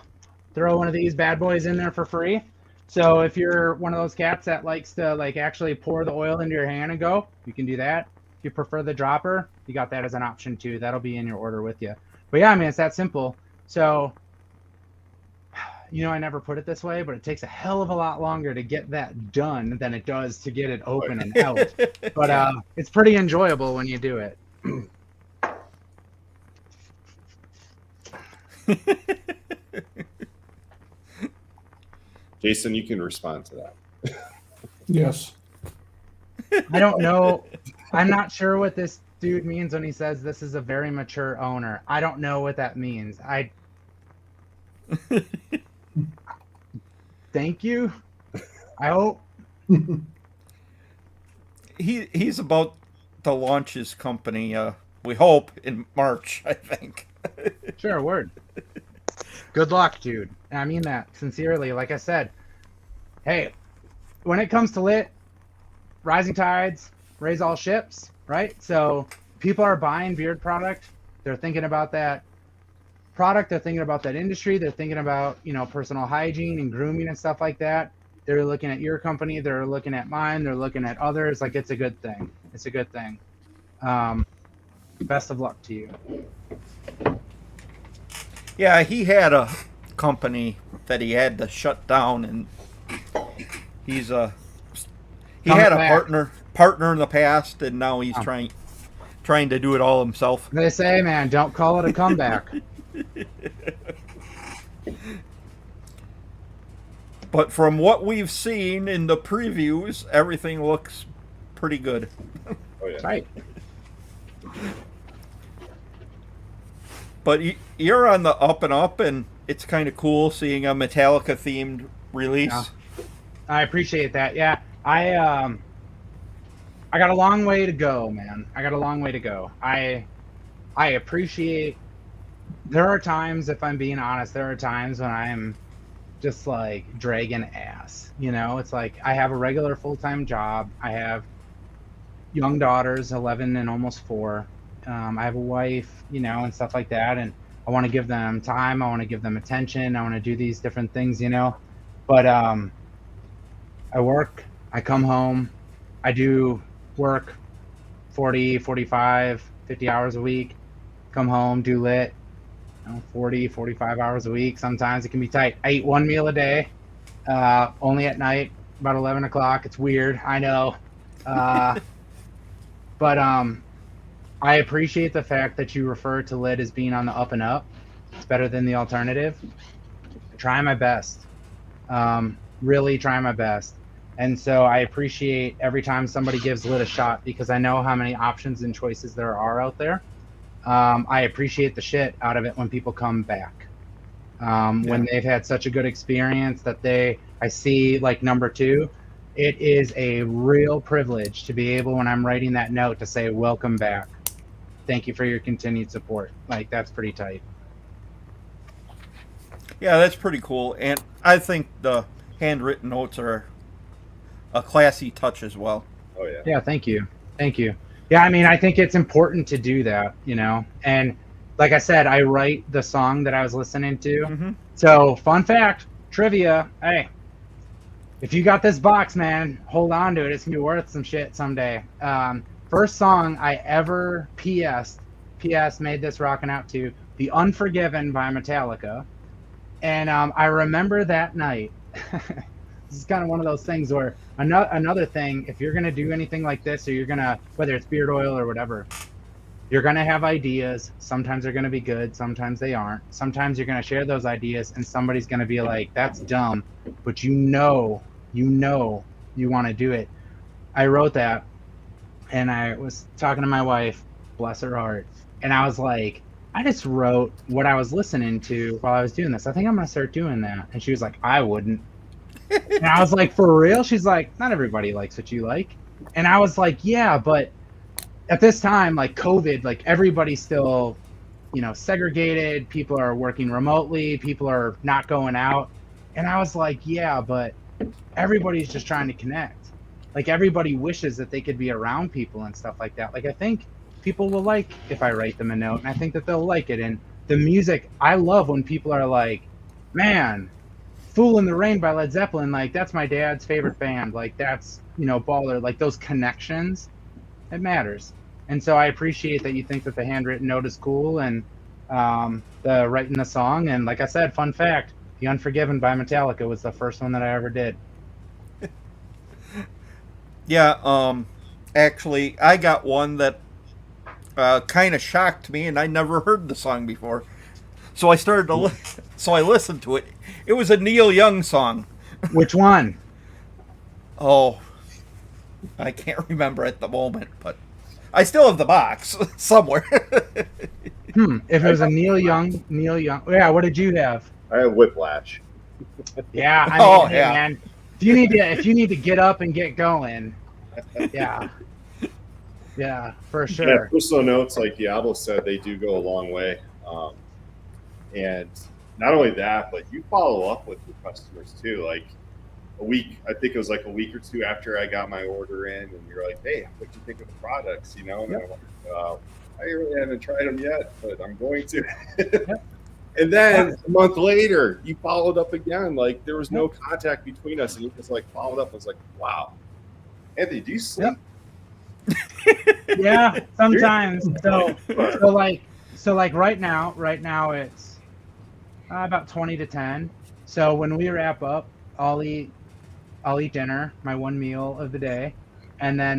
bad boys in there for free. So if you're one of those cats that likes to like actually pour the oil into your hand and go, you can do that. If you prefer the dropper, you got that as an option too. That'll be in your order with you. But yeah, I mean, it's that simple. So, I never put it this way, but it takes a hell of a lot longer to get that done than it does to get it open and out. But it's pretty enjoyable when you do it. Jason, you can respond to that. Yes. I don't know. I'm not sure what this dude means when he says this is a very mature owner. I don't know what that means. Thank you. I hope. He's about to launch his company, we hope, in March, I think. Sure, word. Good luck, dude. And I mean that sincerely. Like I said, hey, when it comes to lit, rising tides raise all ships, right? So people are buying beard product. They're thinking about that product. They're thinking about that industry. They're thinking about, personal hygiene and grooming and stuff like that. They're looking at your company. They're looking at mine. They're looking at others. Like, it's a good thing. It's a good thing. Best of luck to you. Yeah, he had a company that he had to shut down, and he had a partner in the past, and now he's trying to do it all himself. They say, man, don't call it a comeback. But from what we've seen in the previews, everything looks pretty good. Oh yeah. Right. But you're on the up and up, and it's kind of cool seeing a Metallica themed release. Yeah. I appreciate that. Yeah, I got a long way to go, man. I got a long way to go. I appreciate. There are times, if I'm being honest, there are times when I'm just like dragging ass. You know, it's like I have a regular full-time job. I have young daughters, 11 and almost 4. I have a wife, you know, and stuff like that, and I want to give them time. I want to give them attention. I want to do these different things, you know. But I work. I come home. I do work 40, 45, 50 hours a week. Come home, do lit, 40, 45 hours a week. Sometimes it can be tight. I eat one meal a day, only at night, about 11 o'clock. It's weird, I know. But I appreciate the fact that you refer to lit as being on the up and up. It's better than the alternative. I try my best. Really try my best. And so I appreciate every time somebody gives lit a shot, because I know how many options and choices there are out there. I appreciate the shit out of it when people come back. When they've had such a good experience that I see like number 2, it is a real privilege to be able, when I'm writing that note, to say, welcome back. Thank you for your continued support. Like, that's pretty tight. Yeah, that's pretty cool. And I think the handwritten notes are a classy touch as well. Oh yeah. Yeah, thank you. Thank you. Yeah, I mean, I think it's important to do that, you know. And like I said, I write the song that I was listening to. Mm-hmm. So, fun fact, trivia, hey, if you got this box, man, hold on to it. It's going to be worth some shit someday. First song I ever PS made this rocking out to, The Unforgiven by Metallica. And I remember that night. This is kind of one of those things where another thing, if you're going to do anything like this, or you're going to, whether it's beard oil or whatever, you're going to have ideas. Sometimes they're going to be good. Sometimes they aren't. Sometimes you're going to share those ideas and somebody's going to be like, that's dumb, but you know you want to do it. I wrote that and I was talking to my wife, bless her heart. And I was like, I just wrote what I was listening to while I was doing this. I think I'm going to start doing that. And she was like, I wouldn't. And I was like, for real? She's like, not everybody likes what you like. And I was like, yeah, but at this time, like COVID, like everybody's still, you know, segregated. People are working remotely. People are not going out. And I was like, yeah, but everybody's just trying to connect. Like everybody wishes that they could be around people and stuff like that. Like I think people will like if I write them a note, and I think that they'll like it. And the music, I love when people are like, man, Fool in the Rain by Led Zeppelin, like that's my dad's favorite band. Like that's, you know, baller. Like those connections, it matters. And so I appreciate that you think that the handwritten note is cool, and the writing the song. And like I said, fun fact, The Unforgiven by Metallica was the first one that I ever did. Yeah, actually, I got one that kind of shocked me, and I never heard the song before. So I started to so I listened to it. It was a Neil Young song. Which one? Oh, I can't remember at the moment, but I still have the box somewhere. If it was a Neil Young. Yeah, what did you have? I have Whiplash. Yeah, I mean, hey, man, if you need to get up and get going, yeah, for sure. Yeah, personal notes, like Diablo said, they do go a long way. And not only that, but you follow up with your customers too. Like I think it was like a week or 2 after I got my order in, and you're like, hey, what do you think of the products? You know, and I'm like, I really haven't tried them yet, but I'm going to. And then a month later, you followed up again. Like there was no contact between us, and you just like followed up. I was like, wow, Anthony, do you sleep? Yeah, sometimes. So like right now it's about 20 to 10. So when we wrap up, I'll eat dinner, my one meal of the day, and then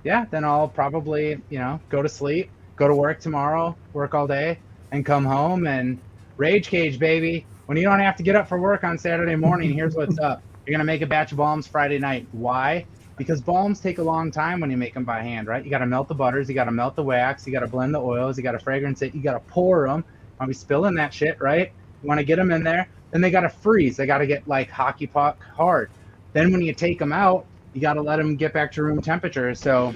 yeah, then I'll probably, go to sleep, go to work tomorrow, work all day, and come home and rage cage, baby. When you don't have to get up for work on Saturday morning, here's what's up. You're gonna make a batch of balms Friday night. Why? Because balms take a long time when you make them by hand, right? You got to melt the butters, you got to melt the wax, you got to blend the oils, you got to fragrance it, you got to pour them. I'll be spilling that shit, right? You want to get them in there. Then they got to freeze. They got to get like hockey puck hard. Then when you take them out, you got to let them get back to room temperature. So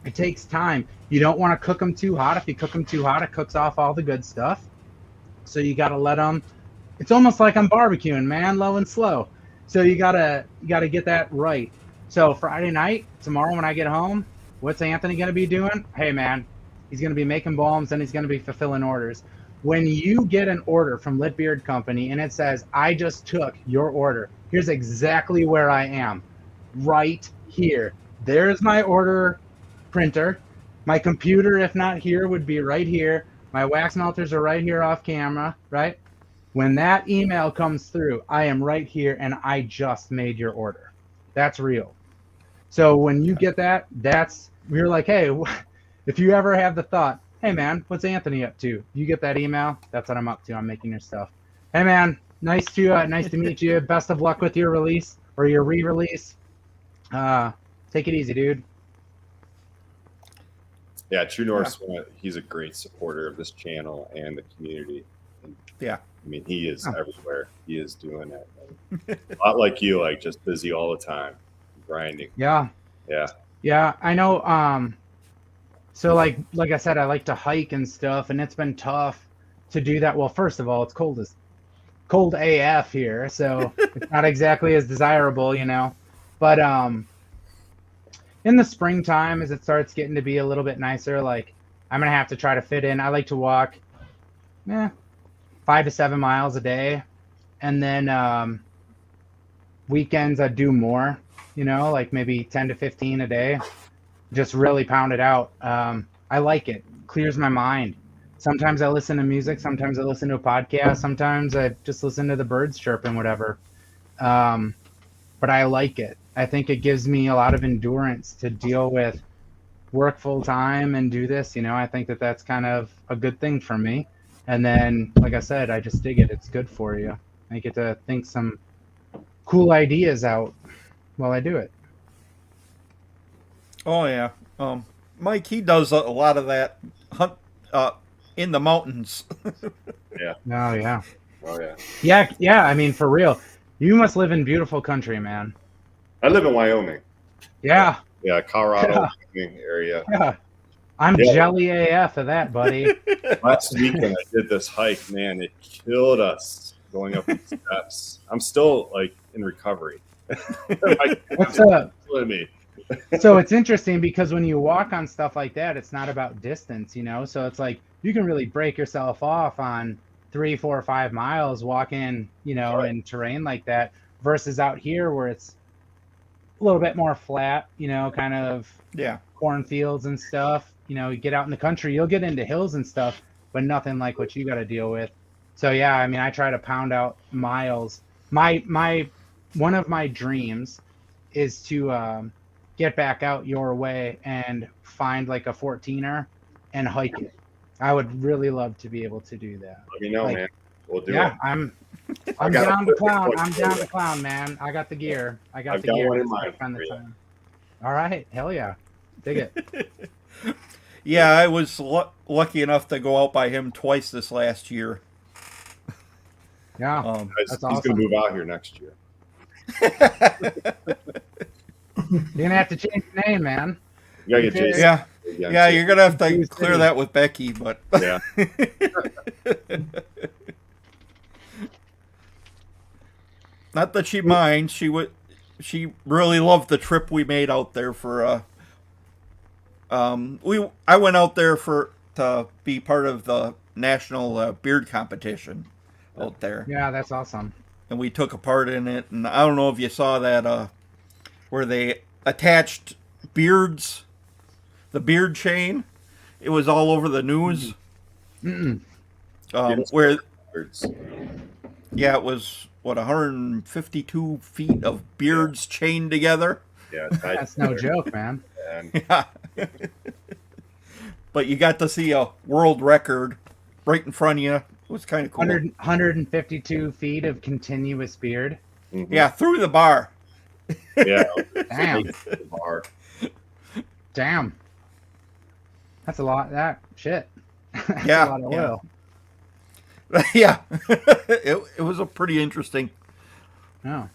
it takes time. You don't want to cook them too hot. If you cook them too hot, it cooks off all the good stuff. So you got to let them. It's almost like I'm barbecuing, man, low and slow. So you gotta get that right. So Friday night, tomorrow when I get home, what's Anthony gonna be doing? Hey man, he's gonna be making balms and he's gonna be fulfilling orders. When you get an order from Lit Beard Company and it says, I just took your order, here's exactly where I am. Right here. There's my order printer. My computer, if not here, would be right here. My wax melters are right here off camera, right? When that email comes through, I am right here and I just made your order. That's real. So when you get that, you're like, hey, if you ever have the thought, hey man, what's Anthony up to? You get that email, that's what I'm up to. I'm making your stuff. Hey man, nice to meet you. Best of luck with your release or your re-release. Take it easy, dude. Yeah, True North, he's a great supporter of this channel and the community. And, Yeah. I mean, he is everywhere. He is doing it. A lot like you, like just busy all the time, grinding. Yeah. Yeah. Yeah, I know. So like I said, I like to hike and stuff, and it's been tough to do that. Well, first of all, it's cold AF here, so it's not exactly as desirable, But in the springtime, as it starts getting to be a little bit nicer, like I'm gonna have to try to fit in. I like to walk, 5 to 7 miles a day, and then weekends I do more, like maybe 10 to 15 a day, just really pound it out. I like it. Clears my mind. Sometimes I listen to music, sometimes I listen to a podcast, sometimes I just listen to the birds chirping, whatever. But I like it. I think it gives me a lot of endurance to deal with work full time and do this. I think that's kind of a good thing for me. And then, like I said, I just dig it. It's good for you. I get to think some cool ideas out while I do it. Oh yeah. Mike, he does a lot of that hunt in the mountains. Yeah. Oh yeah. Oh yeah. Yeah. I mean, for real, you must live in beautiful country, man. I live in Wyoming. Yeah. Yeah, Colorado area. Yeah. I'm jelly AF of that, buddy. Last weekend I did this hike, man. It killed us going up these steps. I'm still like in recovery. What's up? Me. So it's interesting because when you walk on stuff like that, it's not about distance, So it's like you can really break yourself off on 3, 4, 5 miles walking, Right. in terrain like that, versus out here where it's a little bit more flat, kind of cornfields and stuff. You get out in the country, you'll get into hills and stuff, but nothing like what you got to deal with. So yeah, I mean, I try to pound out miles. My one of my dreams is to get back out your way and find like a 14er and hike it. I would really love to be able to do that. Let me know, man. We'll do it. Yeah, I'm down to clown. I'm down to clown, man. I got the gear. I've got gear. One in mind for you. All right, hell yeah, dig it. Yeah, I was lucky enough to go out by him twice this last year. Yeah, he's going to move out here next year. You're gonna have to change your name, man. You gotta get Jason. Yeah, you're gonna have to clear that with Becky, but yeah. Not that she minds. She really loved the trip we made out there for. I went out there to be part of the national beard competition out there. Yeah, that's awesome. And we took a part in it, and I don't know if you saw that where they attached beards, the beard chain. It was all over the news. Where, yeah, it was 152 feet of beards chained together. Yeah, that's no joke, man. man. Yeah. But you got to see a world record right in front of you. It was kind of cool. 152 feet of continuous beard. Mhm. Yeah, through the bar. Yeah. Damn. The bar. Damn. That's a lot. That shit. That's Yeah, a lot of yeah. oil. Yeah. It was a pretty interesting. No.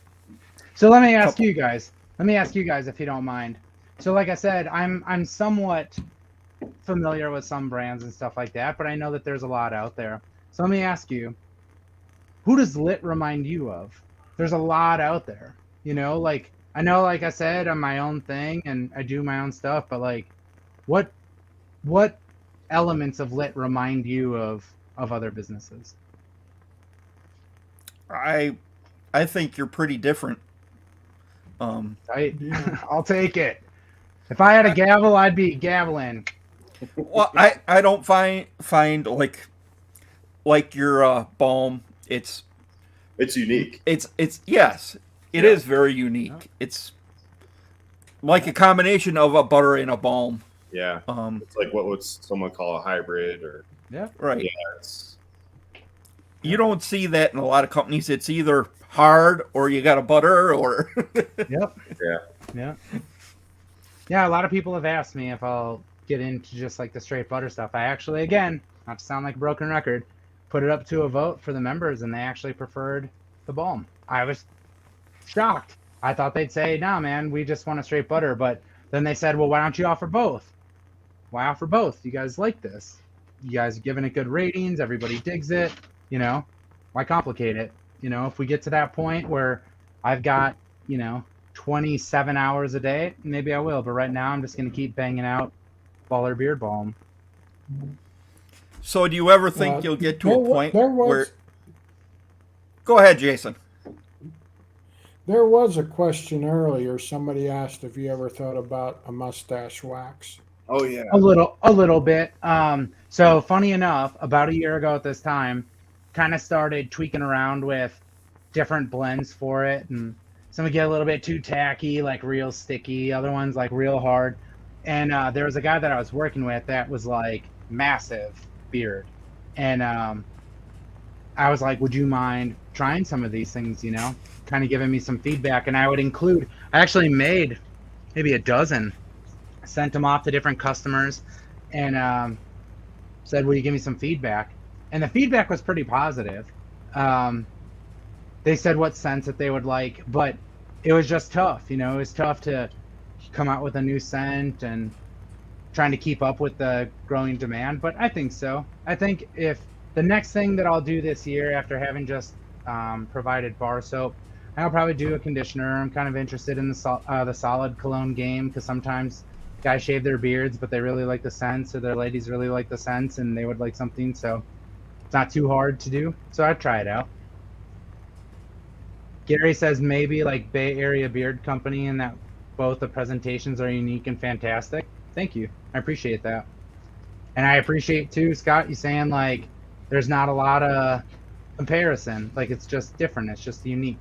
So let me ask you guys. Let me ask you guys if you don't mind. So like I said, I'm somewhat familiar with some brands and stuff like that, but I know that there's a lot out there. So let me ask you, who does Lit remind you of? There's a lot out there. You know, like I know, like I said, I'm my own thing and I do my own stuff, but like what elements of Lit remind you of other businesses? I think you're pretty different. Right? Yeah. I'll take it. If I had a gavel, I'd be gaveling. Well, I don't find like your balm. It's unique. It's yes, it Yeah. is very unique. It's like a combination of a butter and a balm. Yeah. It's like what would someone call a hybrid or Yeah. Right. yeah, it's You don't see that in a lot of companies. It's either hard or you got a butter or Yep. yeah. Yeah. Yeah, a lot of people have asked me if I'll get into just like the straight butter stuff. I actually, again, not to sound like a broken record, put it up to a vote for the members and they actually preferred the balm. I was shocked. I thought they'd say, nah, man, we just want a straight butter. But then they said, well, why don't you offer both? Why offer both? You guys like this. You guys are giving it good ratings. Everybody digs it. You know, why complicate it? You know, if we get to that point where I've got, 27 hours a day, maybe I will. But right now, I'm just going to keep banging out Baller Beard Balm. So do you ever think you'll get to a point there was, where? Go ahead, Jason. There was a question earlier. Somebody asked if you ever thought about a mustache wax. Oh yeah. A little bit. So funny enough, about a year ago at this time, kind of started tweaking around with different blends for it, and some would get a little bit too tacky, like real sticky. Other ones like real hard. And there was a guy that I was working with that was like massive beard, and I was like, "Would you mind trying some of these things?" Kind of giving me some feedback, and I would include. I actually made maybe a dozen. Sent them off to different customers and said, will you give me some feedback? And the feedback was pretty positive. They said what scents that they would like, but it was just tough. It was tough to come out with a new scent and trying to keep up with the growing demand. But I think so. I think if the next thing that I'll do this year after having just provided bar soap, I'll probably do a conditioner. I'm kind of interested in the solid cologne game because sometimes guys shave their beards, but they really like the scents, or their ladies really like the scents, and they would like something. So it's not too hard to do. So I'd try it out. Gary says maybe like Bay Area Beard Company, and that both the presentations are unique and fantastic. Thank you. I appreciate that. And I appreciate too, Scott, you saying like there's not a lot of comparison. Like it's just different. It's just unique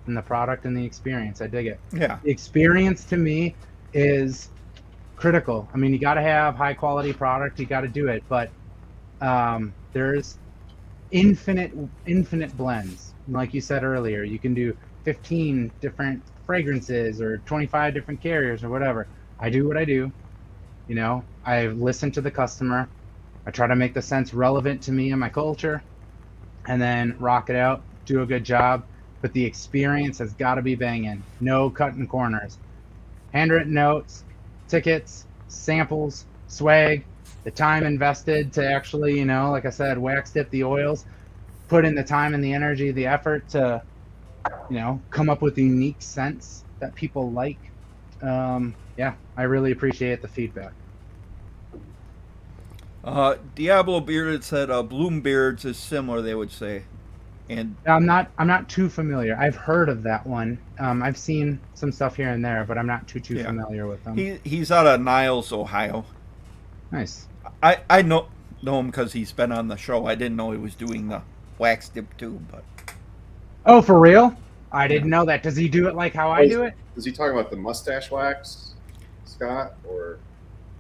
in the product and the experience. I dig it. Yeah. The experience to me is critical. I mean, you got to have high quality product. You got to do it, but there's infinite blends. Like you said earlier, you can do 15 different fragrances or 25 different carriers or whatever. I do what I do. I listen to the customer. I try to make the scents relevant to me and my culture, and then rock it out, do a good job. But the experience has got to be banging. No cutting corners. Handwritten notes, tickets, samples, swag, the time invested to actually, like I said, wax dip the oils, put in the time and the energy, the effort to, come up with unique scents that people like. Yeah, I really appreciate the feedback. Diablo Bearded said Bloom Beards is similar, they would say. And I'm not too familiar. I've heard of that one. I've seen some stuff here and there, but I'm not too familiar with them. He's out of Niles, Ohio. Nice. I know him because he's been on the show. I didn't know he was doing the wax dip too, but Oh, for real? I didn't know that. Does he do it like how I do it? Is he talking about the mustache wax? Scott, or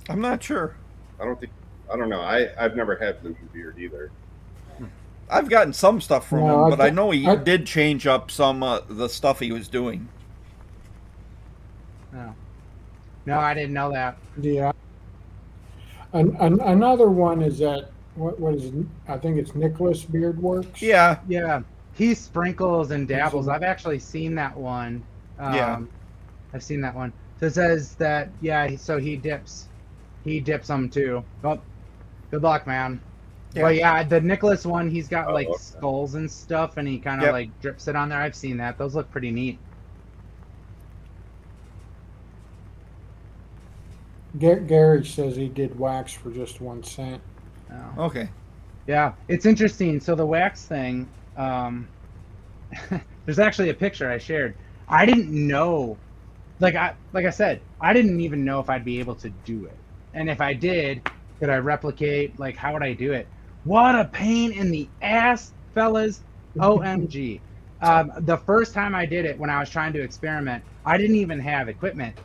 I'm not sure. I don't know. I've never had Blue Beard either. I've gotten some stuff from No, him, but I know he I- did change up some the stuff he was doing. No. No, I didn't know that. Yeah. Another one is that what is it? I think it's Nicholas Beard Works. Yeah, Yeah. He sprinkles and dabbles. Awesome. I've actually seen that one. Yeah. I've seen that one. So it says that, yeah, so he dips them too. Well, good luck, man. Yeah. But yeah, the Nicholas one, he's got like okay. skulls and stuff, and he kind of Yep. like drips it on there. I've seen that. Those look pretty neat. Gary says he did wax for just 1 cent. Oh. okay. Yeah, it's interesting. So the wax thing, there's actually a picture I shared. I didn't know, like I said, I didn't even know if I'd be able to do it, and if I did, could I replicate? Like, how would I do it? What a pain in the ass, fellas! OMG. The first time I did it, when I was trying to experiment, I didn't even have equipment.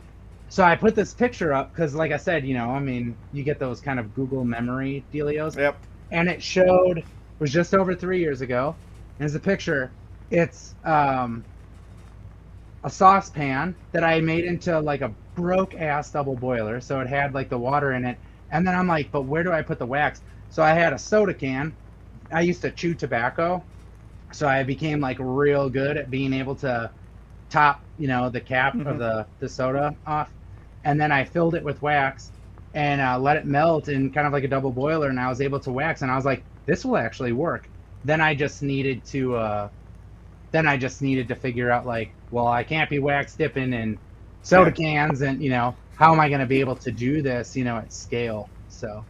So I put this picture up because, like I said, you know, I mean, you get those kind of Google memory dealios. Yep. And it was just over 3 years ago. And there's a picture. It's a saucepan that I made into like a broke ass double boiler. So it had like the water in it. And then I'm like, but where do I put the wax? So I had a soda can. I used to chew tobacco. So I became like real good at being able to top, you know, the cap of the soda off. And then I filled it with wax and let it melt in kind of like a double boiler, and I was able to wax, and I was like, this will actually work. Then I just needed to figure out, like, well, I can't be wax dipping in soda cans, and, you know, how am I going to be able to do this, you know, at scale? So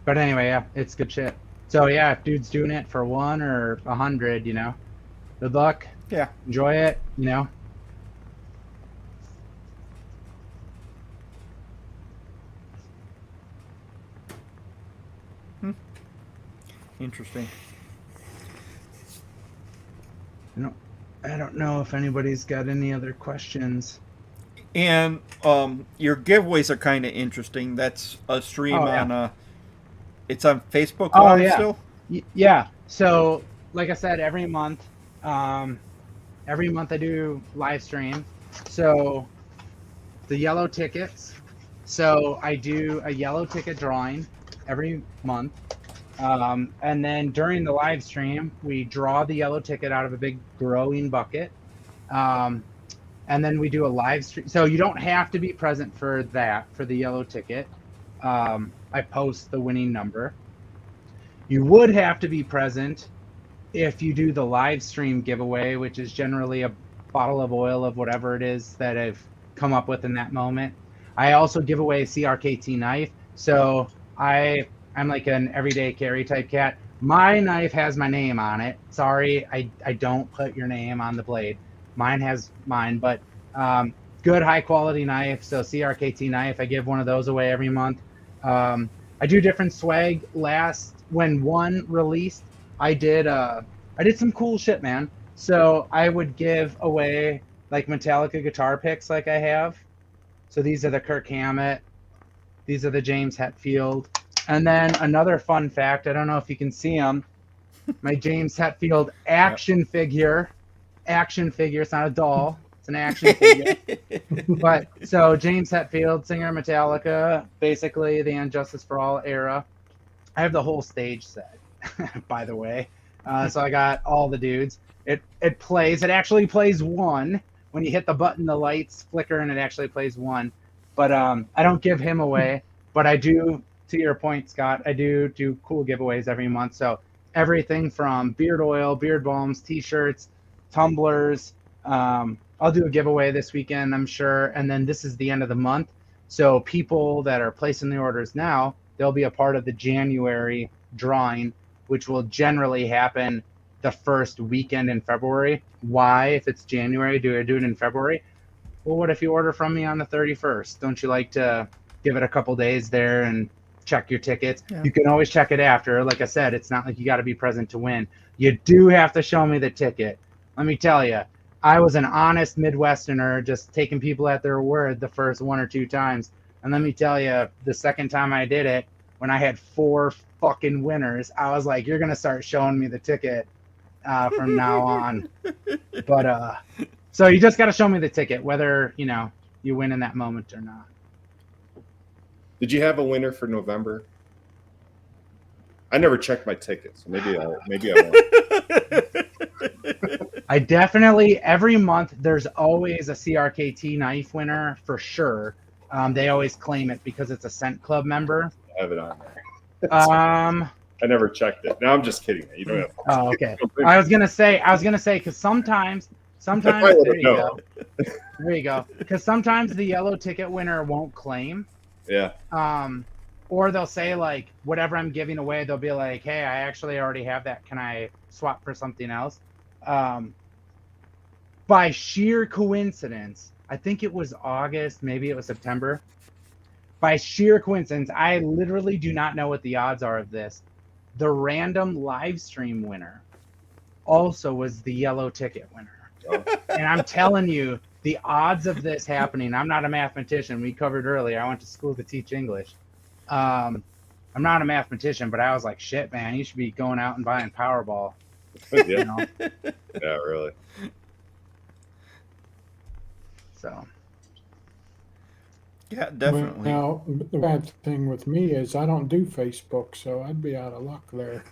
but anyway, yeah, it's good shit. So yeah, if dude's doing it for 1 or 100, you know, good luck. Yeah. Enjoy it, you know. Interesting. I don't know if anybody's got any other questions. And your giveaways are kind of interesting. That's a stream Oh, yeah. on it's on Facebook Oh, Live yeah. still? Yeah. So, like I said, every month I do live stream. So, the yellow tickets. So, I do a yellow ticket drawing every month. And then during the live stream, we draw the yellow ticket out of a big growing bucket. And then we do a live stream. So you don't have to be present for that, for the yellow ticket. I post the winning number. You would have to be present if you do the live stream giveaway, which is generally a bottle of oil of whatever it is that I've come up with in that moment. I also give away a CRKT knife. So I'm like an everyday carry type cat. My knife has my name on it. Sorry, I don't put your name on the blade. Mine has mine, but good high quality knife. So CRKT knife, I give one of those away every month. I do different swag. When one released, I did some cool shit, man. So I would give away like Metallica guitar picks, like I have. So these are the Kirk Hammett. These are the James Hetfield. And then another fun fact, I don't know if you can see them, my James Hetfield action figure. Action figure, it's not a doll, it's an action figure. But so James Hetfield, singer of Metallica, basically the And Justice for All era. I have the whole stage set, by the way. So I got all the dudes. It actually plays one. When you hit the button, the lights flicker and it actually plays one. But I don't give him away, but I do. To your point, Scott, I do cool giveaways every month. So everything from beard oil, beard balms, t-shirts, tumblers. I'll do a giveaway this weekend, I'm sure. And then this is the end of the month. So people that are placing the orders now, they'll be a part of the January drawing, which will generally happen the first weekend in February. Why, if it's January, do I do it in February? Well, what if you order from me on the 31st? Don't you like to give it a couple days there and check your tickets? Yeah. You can always check it after. Like I said, it's not like you got to be present to win. You do have to show me the ticket. let me tell you, I was an honest Midwesterner, just taking people at their word the first 1 or 2 times. And let me tell you, the second time I did it, when I had 4 fucking winners, I was like, you're going to start showing me the ticket from now on. But so you just got to show me the ticket, whether, you win in that moment or not. Did you have a winner for November? I never checked my tickets. So maybe I won't. I definitely, every month, there's always a CRKT knife winner for sure. They always claim it because it's a Scent Club member. I have it on there. I never checked it. No, I'm just kidding. You don't have. Oh, okay. I was gonna say, because sometimes there you go. Because sometimes the yellow ticket winner won't claim. Yeah. Or they'll say like whatever I'm giving away, they'll be like, hey, I actually already have that. Can I swap for something else? By sheer coincidence, I think it was August, maybe it was September. By sheer coincidence, I literally do not know what the odds are of this. The random live stream winner also was the yellow ticket winner. Oh. And I'm telling you, the odds of this happening, I'm not a mathematician. We covered earlier. I went to school to teach English. I'm not a mathematician, but I was like, shit, man, you should be going out and buying Powerball. Yeah. Yeah, really. So. Yeah, definitely. Now, the bad thing with me is I don't do Facebook, so I'd be out of luck there.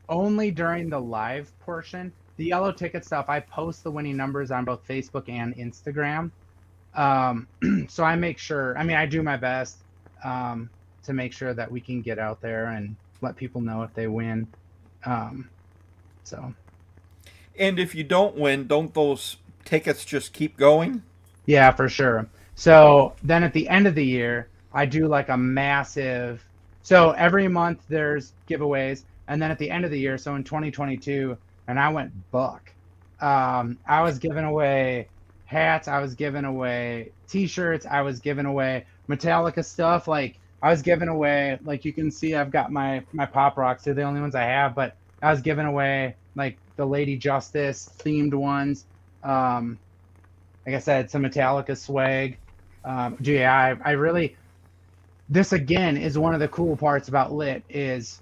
Only during the live portion, the yellow ticket stuff, I post the winning numbers on both Facebook and Instagram. So I make sure, I do my best to make sure that we can get out there and let people know if they win. So. And if you don't win, don't those tickets just keep going? Yeah, for sure. So then at the end of the year, I do like a massive, so every month there's giveaways. And then at the end of the year, so in 2022, and I went buck. I was giving away hats. I was giving away T-shirts. I was giving away Metallica stuff. Like I was giving away, like you can see, I've got my Pop Rocks. They're the only ones I have, but I was giving away like the Lady Justice themed ones. Like I said, some Metallica swag. Yeah, I really, this again is one of the cool parts about Lit is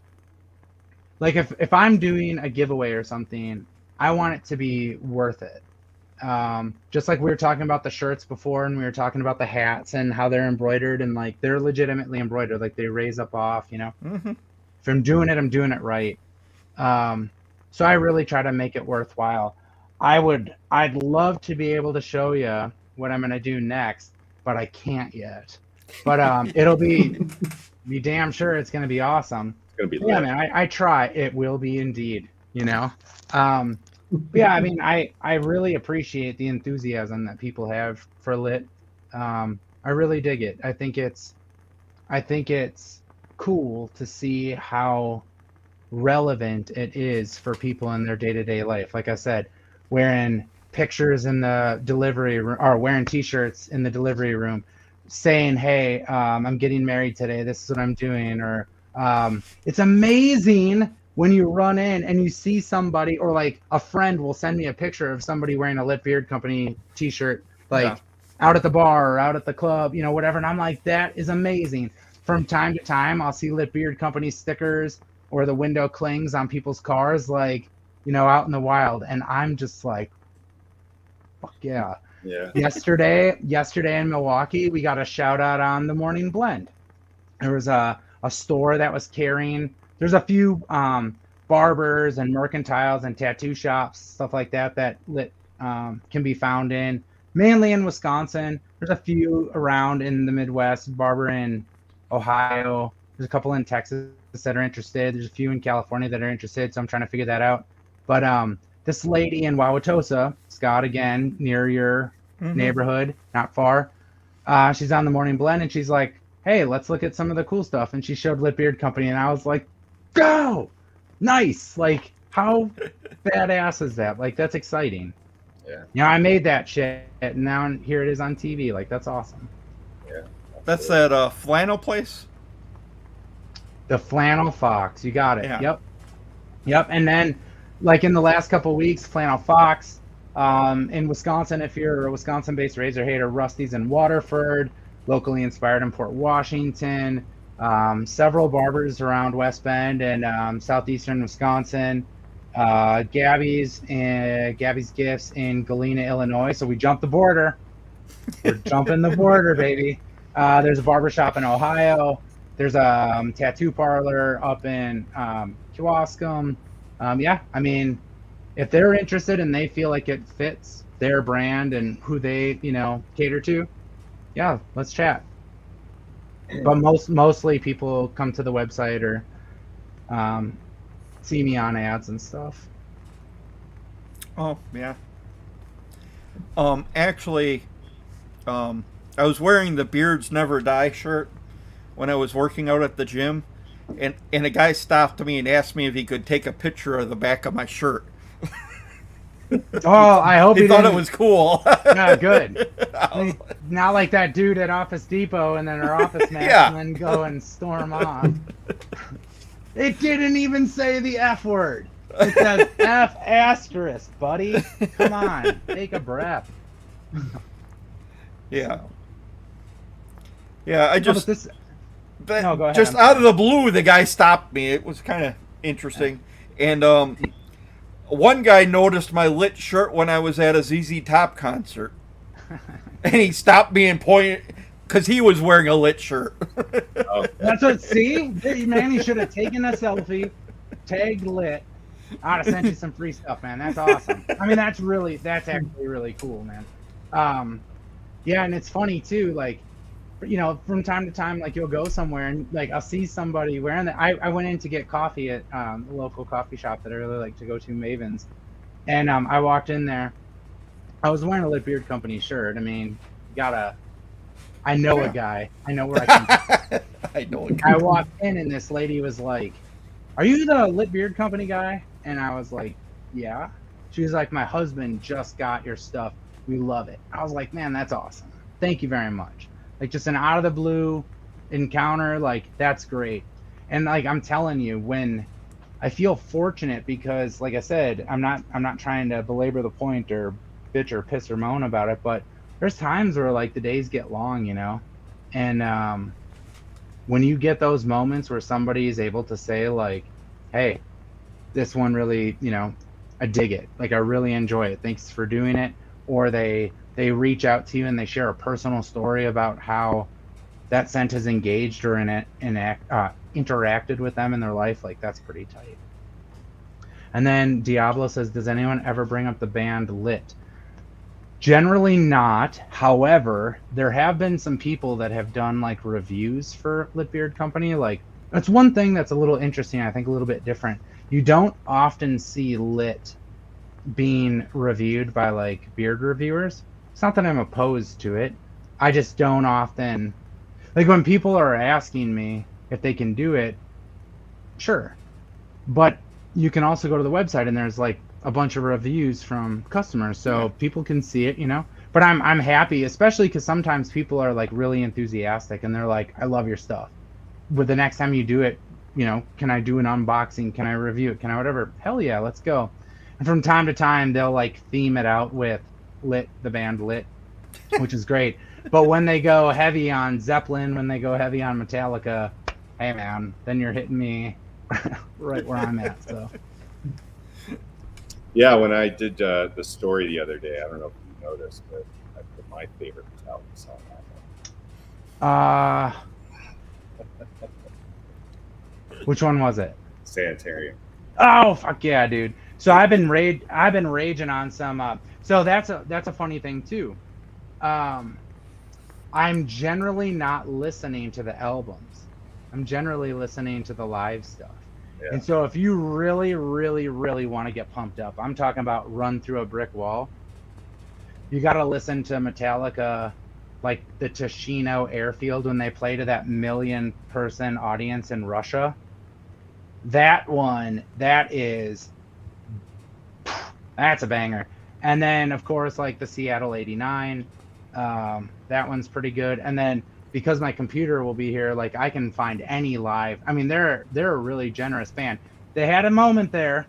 like if I'm doing a giveaway or something, I want it to be worth it. Just like we were talking about the shirts before, and we were talking about the hats and how they're embroidered, and like they're legitimately embroidered, like they raise up off, Mm-hmm. If I'm doing it right. So I really try to make it worthwhile. I'd love to be able to show you what I'm gonna do next, but I can't yet. But it'll be damn sure it's gonna be awesome. It's gonna be Yeah, lit. man, I try. It will be indeed, Yeah, I really appreciate the enthusiasm that people have for Lit. I really dig it. I think it's cool to see how relevant it is for people in their day-to-day life. Like I said, wearing pictures in the delivery room or wearing T-shirts in the delivery room saying, hey, I'm getting married today, this is what I'm doing. Or it's amazing when you run in and you see somebody, or like a friend will send me a picture of somebody wearing a Lit Beard Company T-shirt, like out at the bar or out at the club, whatever. And I'm like, that is amazing. From time to time, I'll see Lit Beard Company stickers or the window clings on people's cars, like, out in the wild. And I'm just like, fuck yeah. Yeah. Yesterday in Milwaukee, we got a shout out on the Morning Blend. There was a store that was carrying, there's a few barbers and mercantiles and tattoo shops, stuff like that Lit can be found in, mainly in Wisconsin. There's a few around in the Midwest, barber in Ohio. There's a couple in Texas that are interested. There's a few in California that are interested, so I'm trying to figure that out. But this lady in Wauwatosa, Scott, again, near your neighborhood, not far, she's on the Morning Blend, and she's like, hey, let's look at some of the cool stuff. And she showed Lit Beard Company, and I was like, go! Nice! Like, how badass is that? Like, that's exciting. Yeah. I made that shit, and now here it is on TV. Like, that's awesome. Yeah. That's that flannel place? The Flannel Fox. You got it. Yeah. Yep. Yep. And then, like in the last couple weeks, Flannel Fox, in Wisconsin, if you're a Wisconsin-based razor hater, Rusty's in Waterford, locally inspired in Port Washington, several barbers around West Bend and southeastern Wisconsin, Gabby's Gifts in Galena, Illinois. So we jumped the border. We're jumping the border, baby. There's a barbershop in Ohio. There's a tattoo parlor up in Kewaskum. Yeah, I mean, if they're interested and they feel like it fits their brand and who they, cater to, yeah, let's chat. But mostly people come to the website or see me on ads and stuff. Oh, yeah. Actually, I was wearing the Beards Never Die shirt when I was working out at the gym, and a guy stopped me and asked me if he could take a picture of the back of my shirt. Oh, I hope he thought didn't. It was cool. Yeah, good. Not like that dude at Office Depot and then our office mask Yeah. and then go and storm off. It didn't even say the F word. It says F asterisk, buddy. Come on, take a breath. Yeah. Yeah, I just... No, But No, go ahead, just I'm out of the blue, the guy stopped me. It was kind of interesting. And one guy noticed my lit shirt when I was at a ZZ Top concert. And he stopped me and pointed, because he was wearing a lit shirt. That's what, see? Man, he should have taken a selfie, tagged lit. I'd have sent you some free stuff, man. That's awesome. I mean, that's actually really cool, man. Yeah, and it's funny, too, like, from time to time, like, you'll go somewhere and, like, I'll see somebody wearing that. I went in to get coffee at the local coffee shop that I really like to go to, Maven's. And I walked in there. I was wearing a Lit Beard Company shirt. I mean, I know a guy. I know where I can. I know a guy. I walked in and this lady was like, "Are you the Lit Beard Company guy?" And I was like, "Yeah." She was like, "My husband just got your stuff. We love it." I was like, "Man, that's awesome. Thank you very much." Like, just an out of the blue encounter, like, that's great. And like, I'm telling you, when I feel fortunate, because like I said, I'm not trying to belabor the point or bitch or piss or moan about it, but there's times where like the days get long, and when you get those moments where somebody is able to say like, "Hey, this one really, I dig it. Like, I really enjoy it. Thanks for doing it." Or they reach out to you and they share a personal story about how that scent has engaged or interacted with them in their life. Like, that's pretty tight. And then Diablo says, "Does anyone ever bring up the band Lit?" Generally not. However, there have been some people that have done like reviews for Lit Beard Company. Like, that's one thing that's a little interesting. I think a little bit different. You don't often see Lit being reviewed by like beard reviewers. It's not that I'm opposed to it. I just don't often, like, when people are asking me if they can do it, sure. But you can also go to the website and there's like a bunch of reviews from customers, so people can see it, But I'm happy, especially because sometimes people are like really enthusiastic and they're like, "I love your stuff. But the next time you do it, can I do an unboxing? Can I review it? Can I whatever?" Hell yeah, let's go. And from time to time, they'll like theme it out with Lit, the band Lit, which is great. But when they go heavy on Zeppelin, when they go heavy on Metallica, hey man, then you're hitting me right where I'm at. So. Yeah, when I did the story the other day, I don't know if you noticed, but I put my favorite Metallica song on there. Which one was it? Sanitarium. Oh fuck yeah, dude! So I've been raging on some. So that's a funny thing too. I'm generally not listening to the albums. I'm generally listening to the live stuff. Yeah. And so if you really, really, really want to get pumped up, I'm talking about run through a brick wall. You got to listen to Metallica, like the Ticino airfield when they play to that 1 million person audience in Russia. That's a banger. And then of course, like the Seattle 89, that one's pretty good. And then because my computer will be here, like I can find any live. I mean, they're a really generous band. They had a moment there.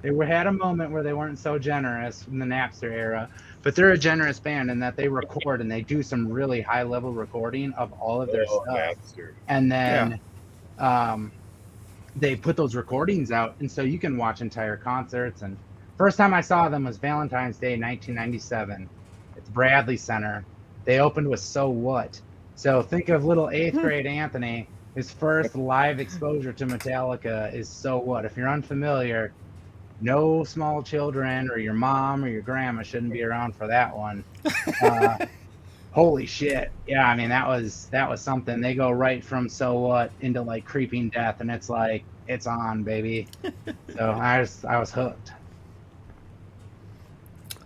Had a moment where they weren't so generous in the Napster era, but they're a generous band in that they record and they do some really high level recording of all of their Oh, stuff, Napster. and then they put those recordings out, and so you can watch entire concerts. And first time I saw them was Valentine's Day 1997 at the Bradley Center. They opened with So What. So think of little 8th grade Anthony. His first live exposure to Metallica is So What. If you're unfamiliar, no small children or your mom or your grandma shouldn't be around for that one. Holy shit. Yeah, I mean that was something. They go right from So What into like Creeping Death, and it's like it's on, baby. So I was hooked.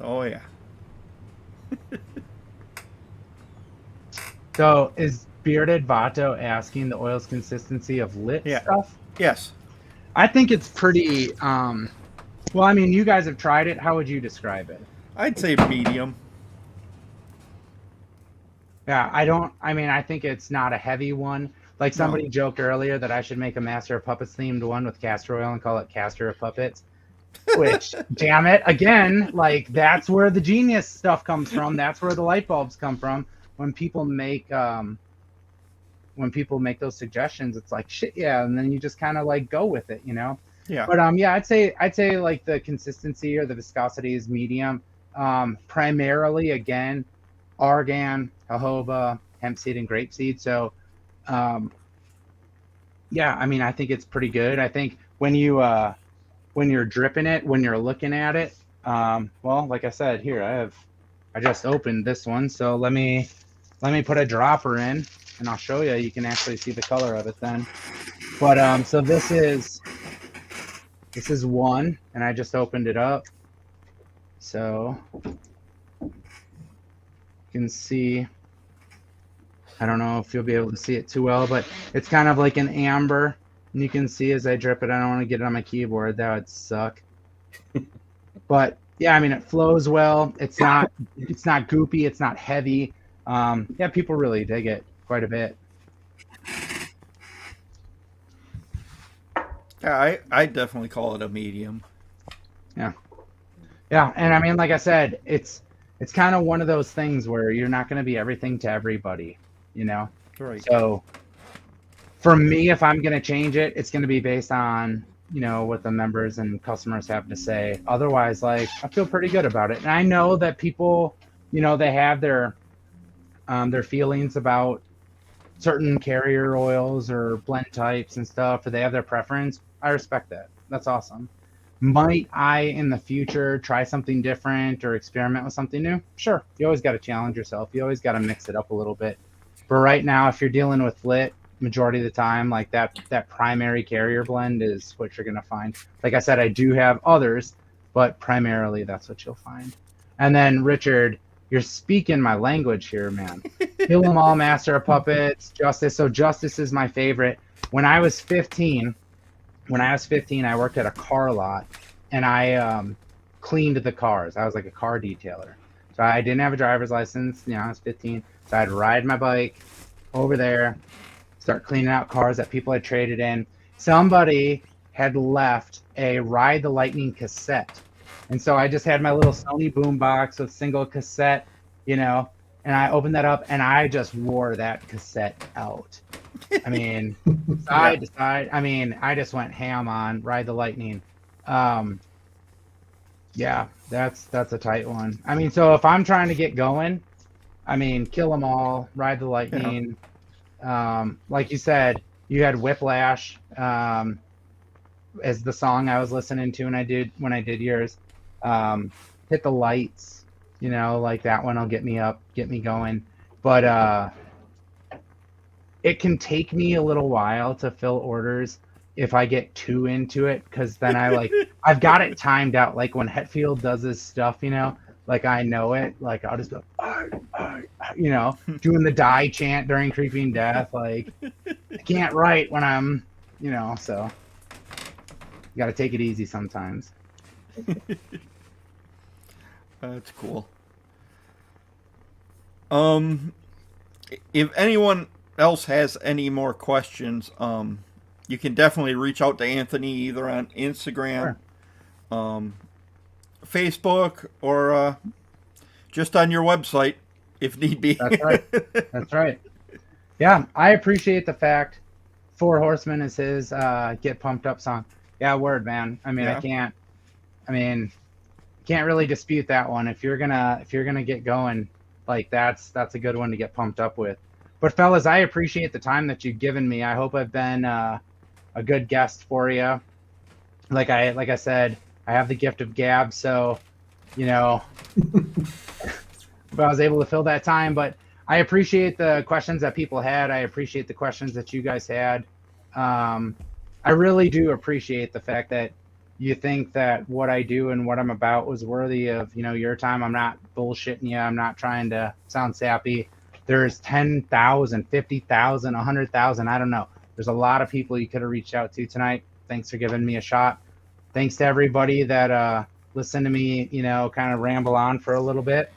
Oh yeah. So is Bearded Vato asking the oil's consistency of lit Yeah. stuff? Yes. I think it's pretty well, I mean, you guys have tried it. How would you describe it? I'd say medium. Yeah, I think it's not a heavy one. Like somebody joked earlier that I should make a Master of Puppets themed one with castor oil and call it Castor of Puppets. Which, damn it, again, like that's where the genius stuff comes from. That's where the light bulbs come from. When people make those suggestions, it's like shit, yeah, and then you just kind of like go with it, you know. Yeah. But yeah, I'd say like the consistency or the viscosity is medium. Primarily, again, argan, jojoba, hemp seed, and grape seed. So, yeah, I mean, I think it's pretty good. I think when you're dripping it, when you're looking at it, well, like I said, here I just opened this one, so let me put a dropper in, and I'll show you. You can actually see the color of it then. But so this is one, and I just opened it up, so you can see. I don't know if you'll be able to see it too well, but it's kind of like an amber. And you can see as I drip it, I don't want to get it on my keyboard. That would suck. But yeah, I mean, it flows well. It's not goopy. It's not heavy. Yeah, people really dig it quite a bit. Yeah, I definitely call it a medium. Yeah. Yeah, and I mean, like I said, it's kind of one of those things where you're not going to be everything to everybody, you know? Right. So for me, if I'm going to change it, it's going to be based on, you know, what the members and customers have to say. Otherwise, like, I feel pretty good about it. And I know that people, you know, they have their feelings about certain carrier oils or blend types and stuff, or they have their preference. I respect that. That's awesome. Might I, in the future, try something different or experiment with something new? Sure. You always got to challenge yourself. You always got to mix it up a little bit. But right now, if you're dealing with lit, majority of the time, like that primary carrier blend is what you're going to find. Like I said, I do have others, but primarily that's what you'll find. And then, Richard, you're speaking my language here, man. Kill 'em all, Master of Puppets, Justice. So Justice is my favorite. When I was 15, I worked at a car lot, and I cleaned the cars. I was like a car detailer. So I didn't have a driver's license. You know, I was 15. So I'd ride my bike over there, start cleaning out cars that people had traded in. Somebody had left a Ride the Lightning cassette. And so I just had my little Sony boombox with single cassette, you know, and I opened that up and I just wore that cassette out. I mean, side to side. I mean, I just went ham on Ride the Lightning. Yeah, that's a tight one. I mean, so if I'm trying to get going, I mean, Kill 'em all, Ride the Lightning. Yeah. Like you said, you had Whiplash as the song I was listening to when I did yours. Hit the Lights, you know, like that one will get me up, get me going. But it can take me a little while to fill orders if I get too into it, because then I've got it timed out. Like when Hetfield does his stuff, you know, like I know it, like I'll just go, you know, doing the die chant during Creeping Death. Like I can't write when I'm, you know, so you got to take it easy sometimes. That's cool. If anyone else has any more questions, you can definitely reach out to Anthony either on Instagram, Facebook, or just on your website if need be. That's right. That's right. Yeah, I appreciate the fact Four Horsemen is his Get Pumped Up song. Yeah, word, man. I mean, Yeah. can't really dispute that one. If you're gonna get going, like that's a good one to get pumped up with. But fellas, I appreciate the time that you've given me. I hope I've been a good guest for you. Like I said, I have the gift of gab, so you know, if I was able to fill that time. But I appreciate the questions that people had. I appreciate the questions that you guys had. I really do appreciate the fact that you think that what I do and what I'm about was worthy of, your time. I'm not bullshitting you. I'm not trying to sound sappy. There's 10,000, 50,000, 100,000. I don't know. There's a lot of people you could have reached out to tonight. Thanks for giving me a shot. Thanks to everybody that listened to me, kind of ramble on for a little bit.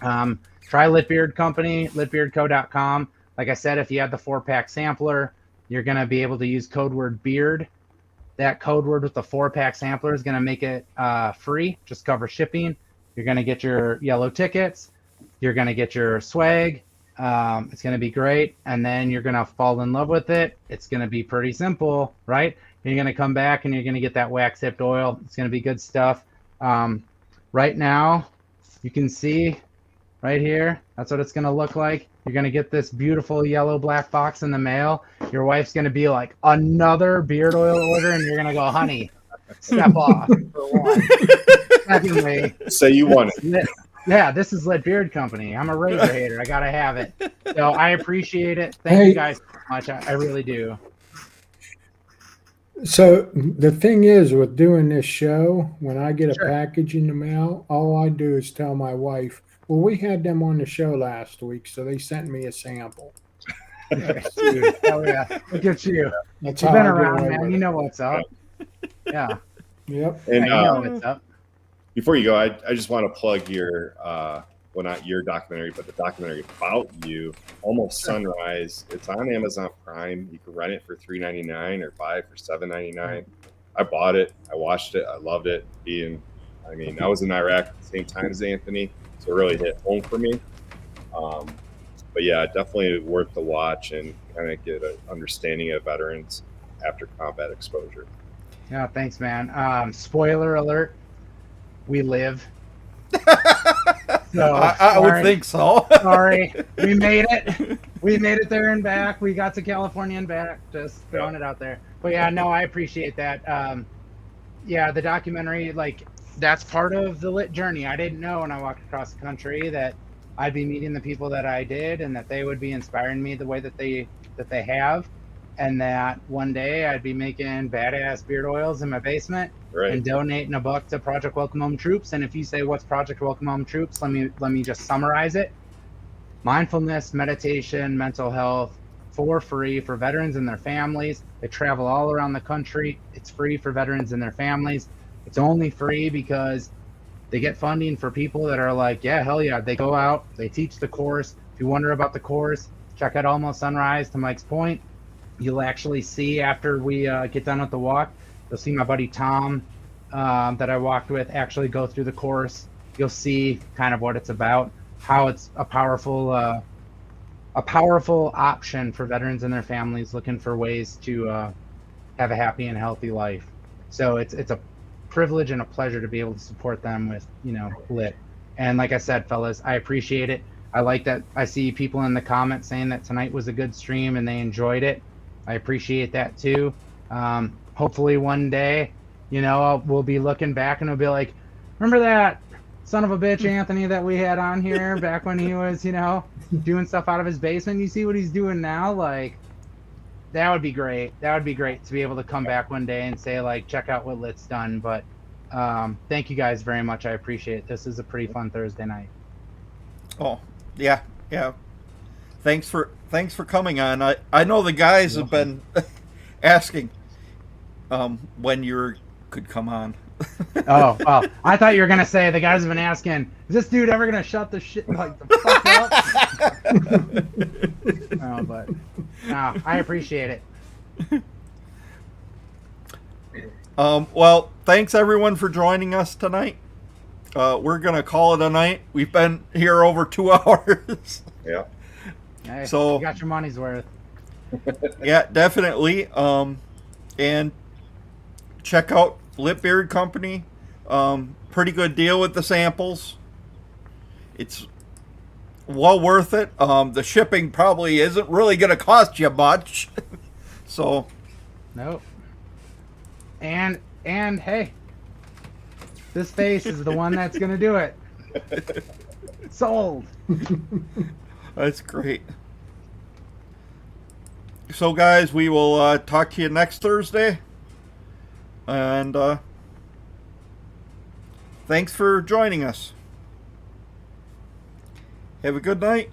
Try Litbeard Company, litbeardco.com. Like I said, if you have the 4-pack sampler, you're going to be able to use code word BEARD. That code word with the 4-pack sampler is going to make it free. Just cover shipping. You're going to get your yellow tickets. You're going to get your swag. It's going to be great. And then you're going to fall in love with it. It's going to be pretty simple, right? You're going to come back and you're going to get that wax tipped oil. It's going to be good stuff. Right now, you can see right here, that's what it's going to look like. You're going to get this beautiful yellow black box in the mail. Your wife's going to be like, another beard oil order, and you're going to go, honey, step off for one. Secondly, Say you want it. yeah, this is Lit Beard Company. I'm a razor hater. I got to have it. So I appreciate it. Thank you guys so much. I really do. So the thing is with doing this show, when I get a package in the mail, all I do is tell my wife, well, we had them on the show last week, so they sent me a sample. Dude, hell yeah. Look at you. That's You've how been I get around, away man. with You it. know what's up. Yeah. Yep. And Yeah, you know what's up. before you go, I just want to plug your, well, not your documentary, but the documentary about you, Almost Sunrise. It's on Amazon Prime. You can rent it for $3.99 or buy it for $7.99. I bought it. I watched it. I loved it. I was in Iraq at the same time as Anthony, so it really hit home for me. But yeah, definitely worth the watch and kind of get an understanding of veterans after combat exposure. Yeah, thanks, man. Spoiler alert. We live. So I would think so. sorry. We made it. We made it there and back. We got to California and back. Just throwing it out there. But yeah, no, I appreciate that. Yeah, the documentary, that's part of the lit journey. I didn't know when I walked across the country that I'd be meeting the people that I did and that they would be inspiring me the way that they have, and that one day I'd be making badass beard oils in my basement and donating $1 to Project Welcome Home Troops. And if you say, what's Project Welcome Home Troops, let me just summarize it. Mindfulness, meditation, mental health for free for veterans and their families. They travel all around the country. It's free for veterans and their families. It's only free because they get funding for people that are like, yeah, hell yeah. They go out, they teach the course. If you wonder about the course, check out Almost Sunrise. To Mike's point, you'll actually see after we get done with the walk, you'll see my buddy Tom that I walked with actually go through the course. You'll see kind of what it's about, how it's a powerful option for veterans and their families looking for ways to have a happy and healthy life. So it's a privilege and a pleasure to be able to support them with, lit. And like I said, fellas, I appreciate it. I like that. I see people in the comments saying that tonight was a good stream and they enjoyed it. I appreciate that too. Hopefully one day, we'll be looking back and we'll be like, remember that son of a bitch Anthony that we had on here back when he was, doing stuff out of his basement? You see what he's doing now? That would be great. That would be great to be able to come back one day and say, check out what Lit's done. But thank you guys very much. I appreciate it. This is a pretty fun Thursday night. Oh, yeah. Thanks for coming on. I know the guys have been asking when you could come on. Oh, well, I thought you were gonna say the guys have been asking, is this dude ever gonna shut the shit the fuck up? No, but no, I appreciate it. Well, thanks everyone for joining us tonight. We're gonna call it a night. We've been here over 2 hours. Yeah. Hey, So- you got your money's worth. Yeah, definitely. And check out Lip Beard Company. Pretty good deal with the samples. It's well worth it. The shipping probably isn't really going to cost you much. So, Nope. And hey, this face is the one that's gonna do it. Sold. that's great. So, guys, we will talk to you next Thursday. And thanks for joining us. Have a good night.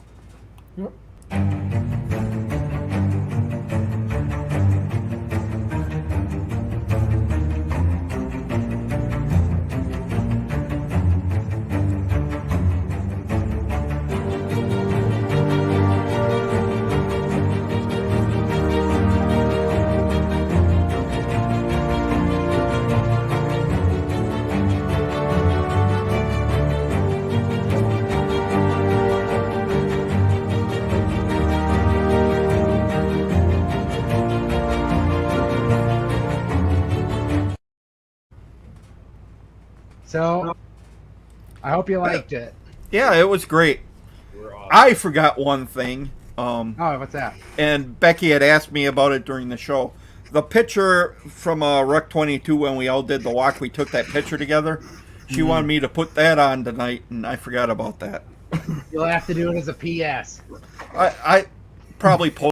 So, I hope you liked it. Yeah, it was great. We're off. I forgot one thing. Oh, what's that? And Becky had asked me about it during the show. The picture from Ruck 22 when we all did the walk, we took that picture together. She wanted me to put that on tonight, and I forgot about that. You'll have to do it as a PS. I probably post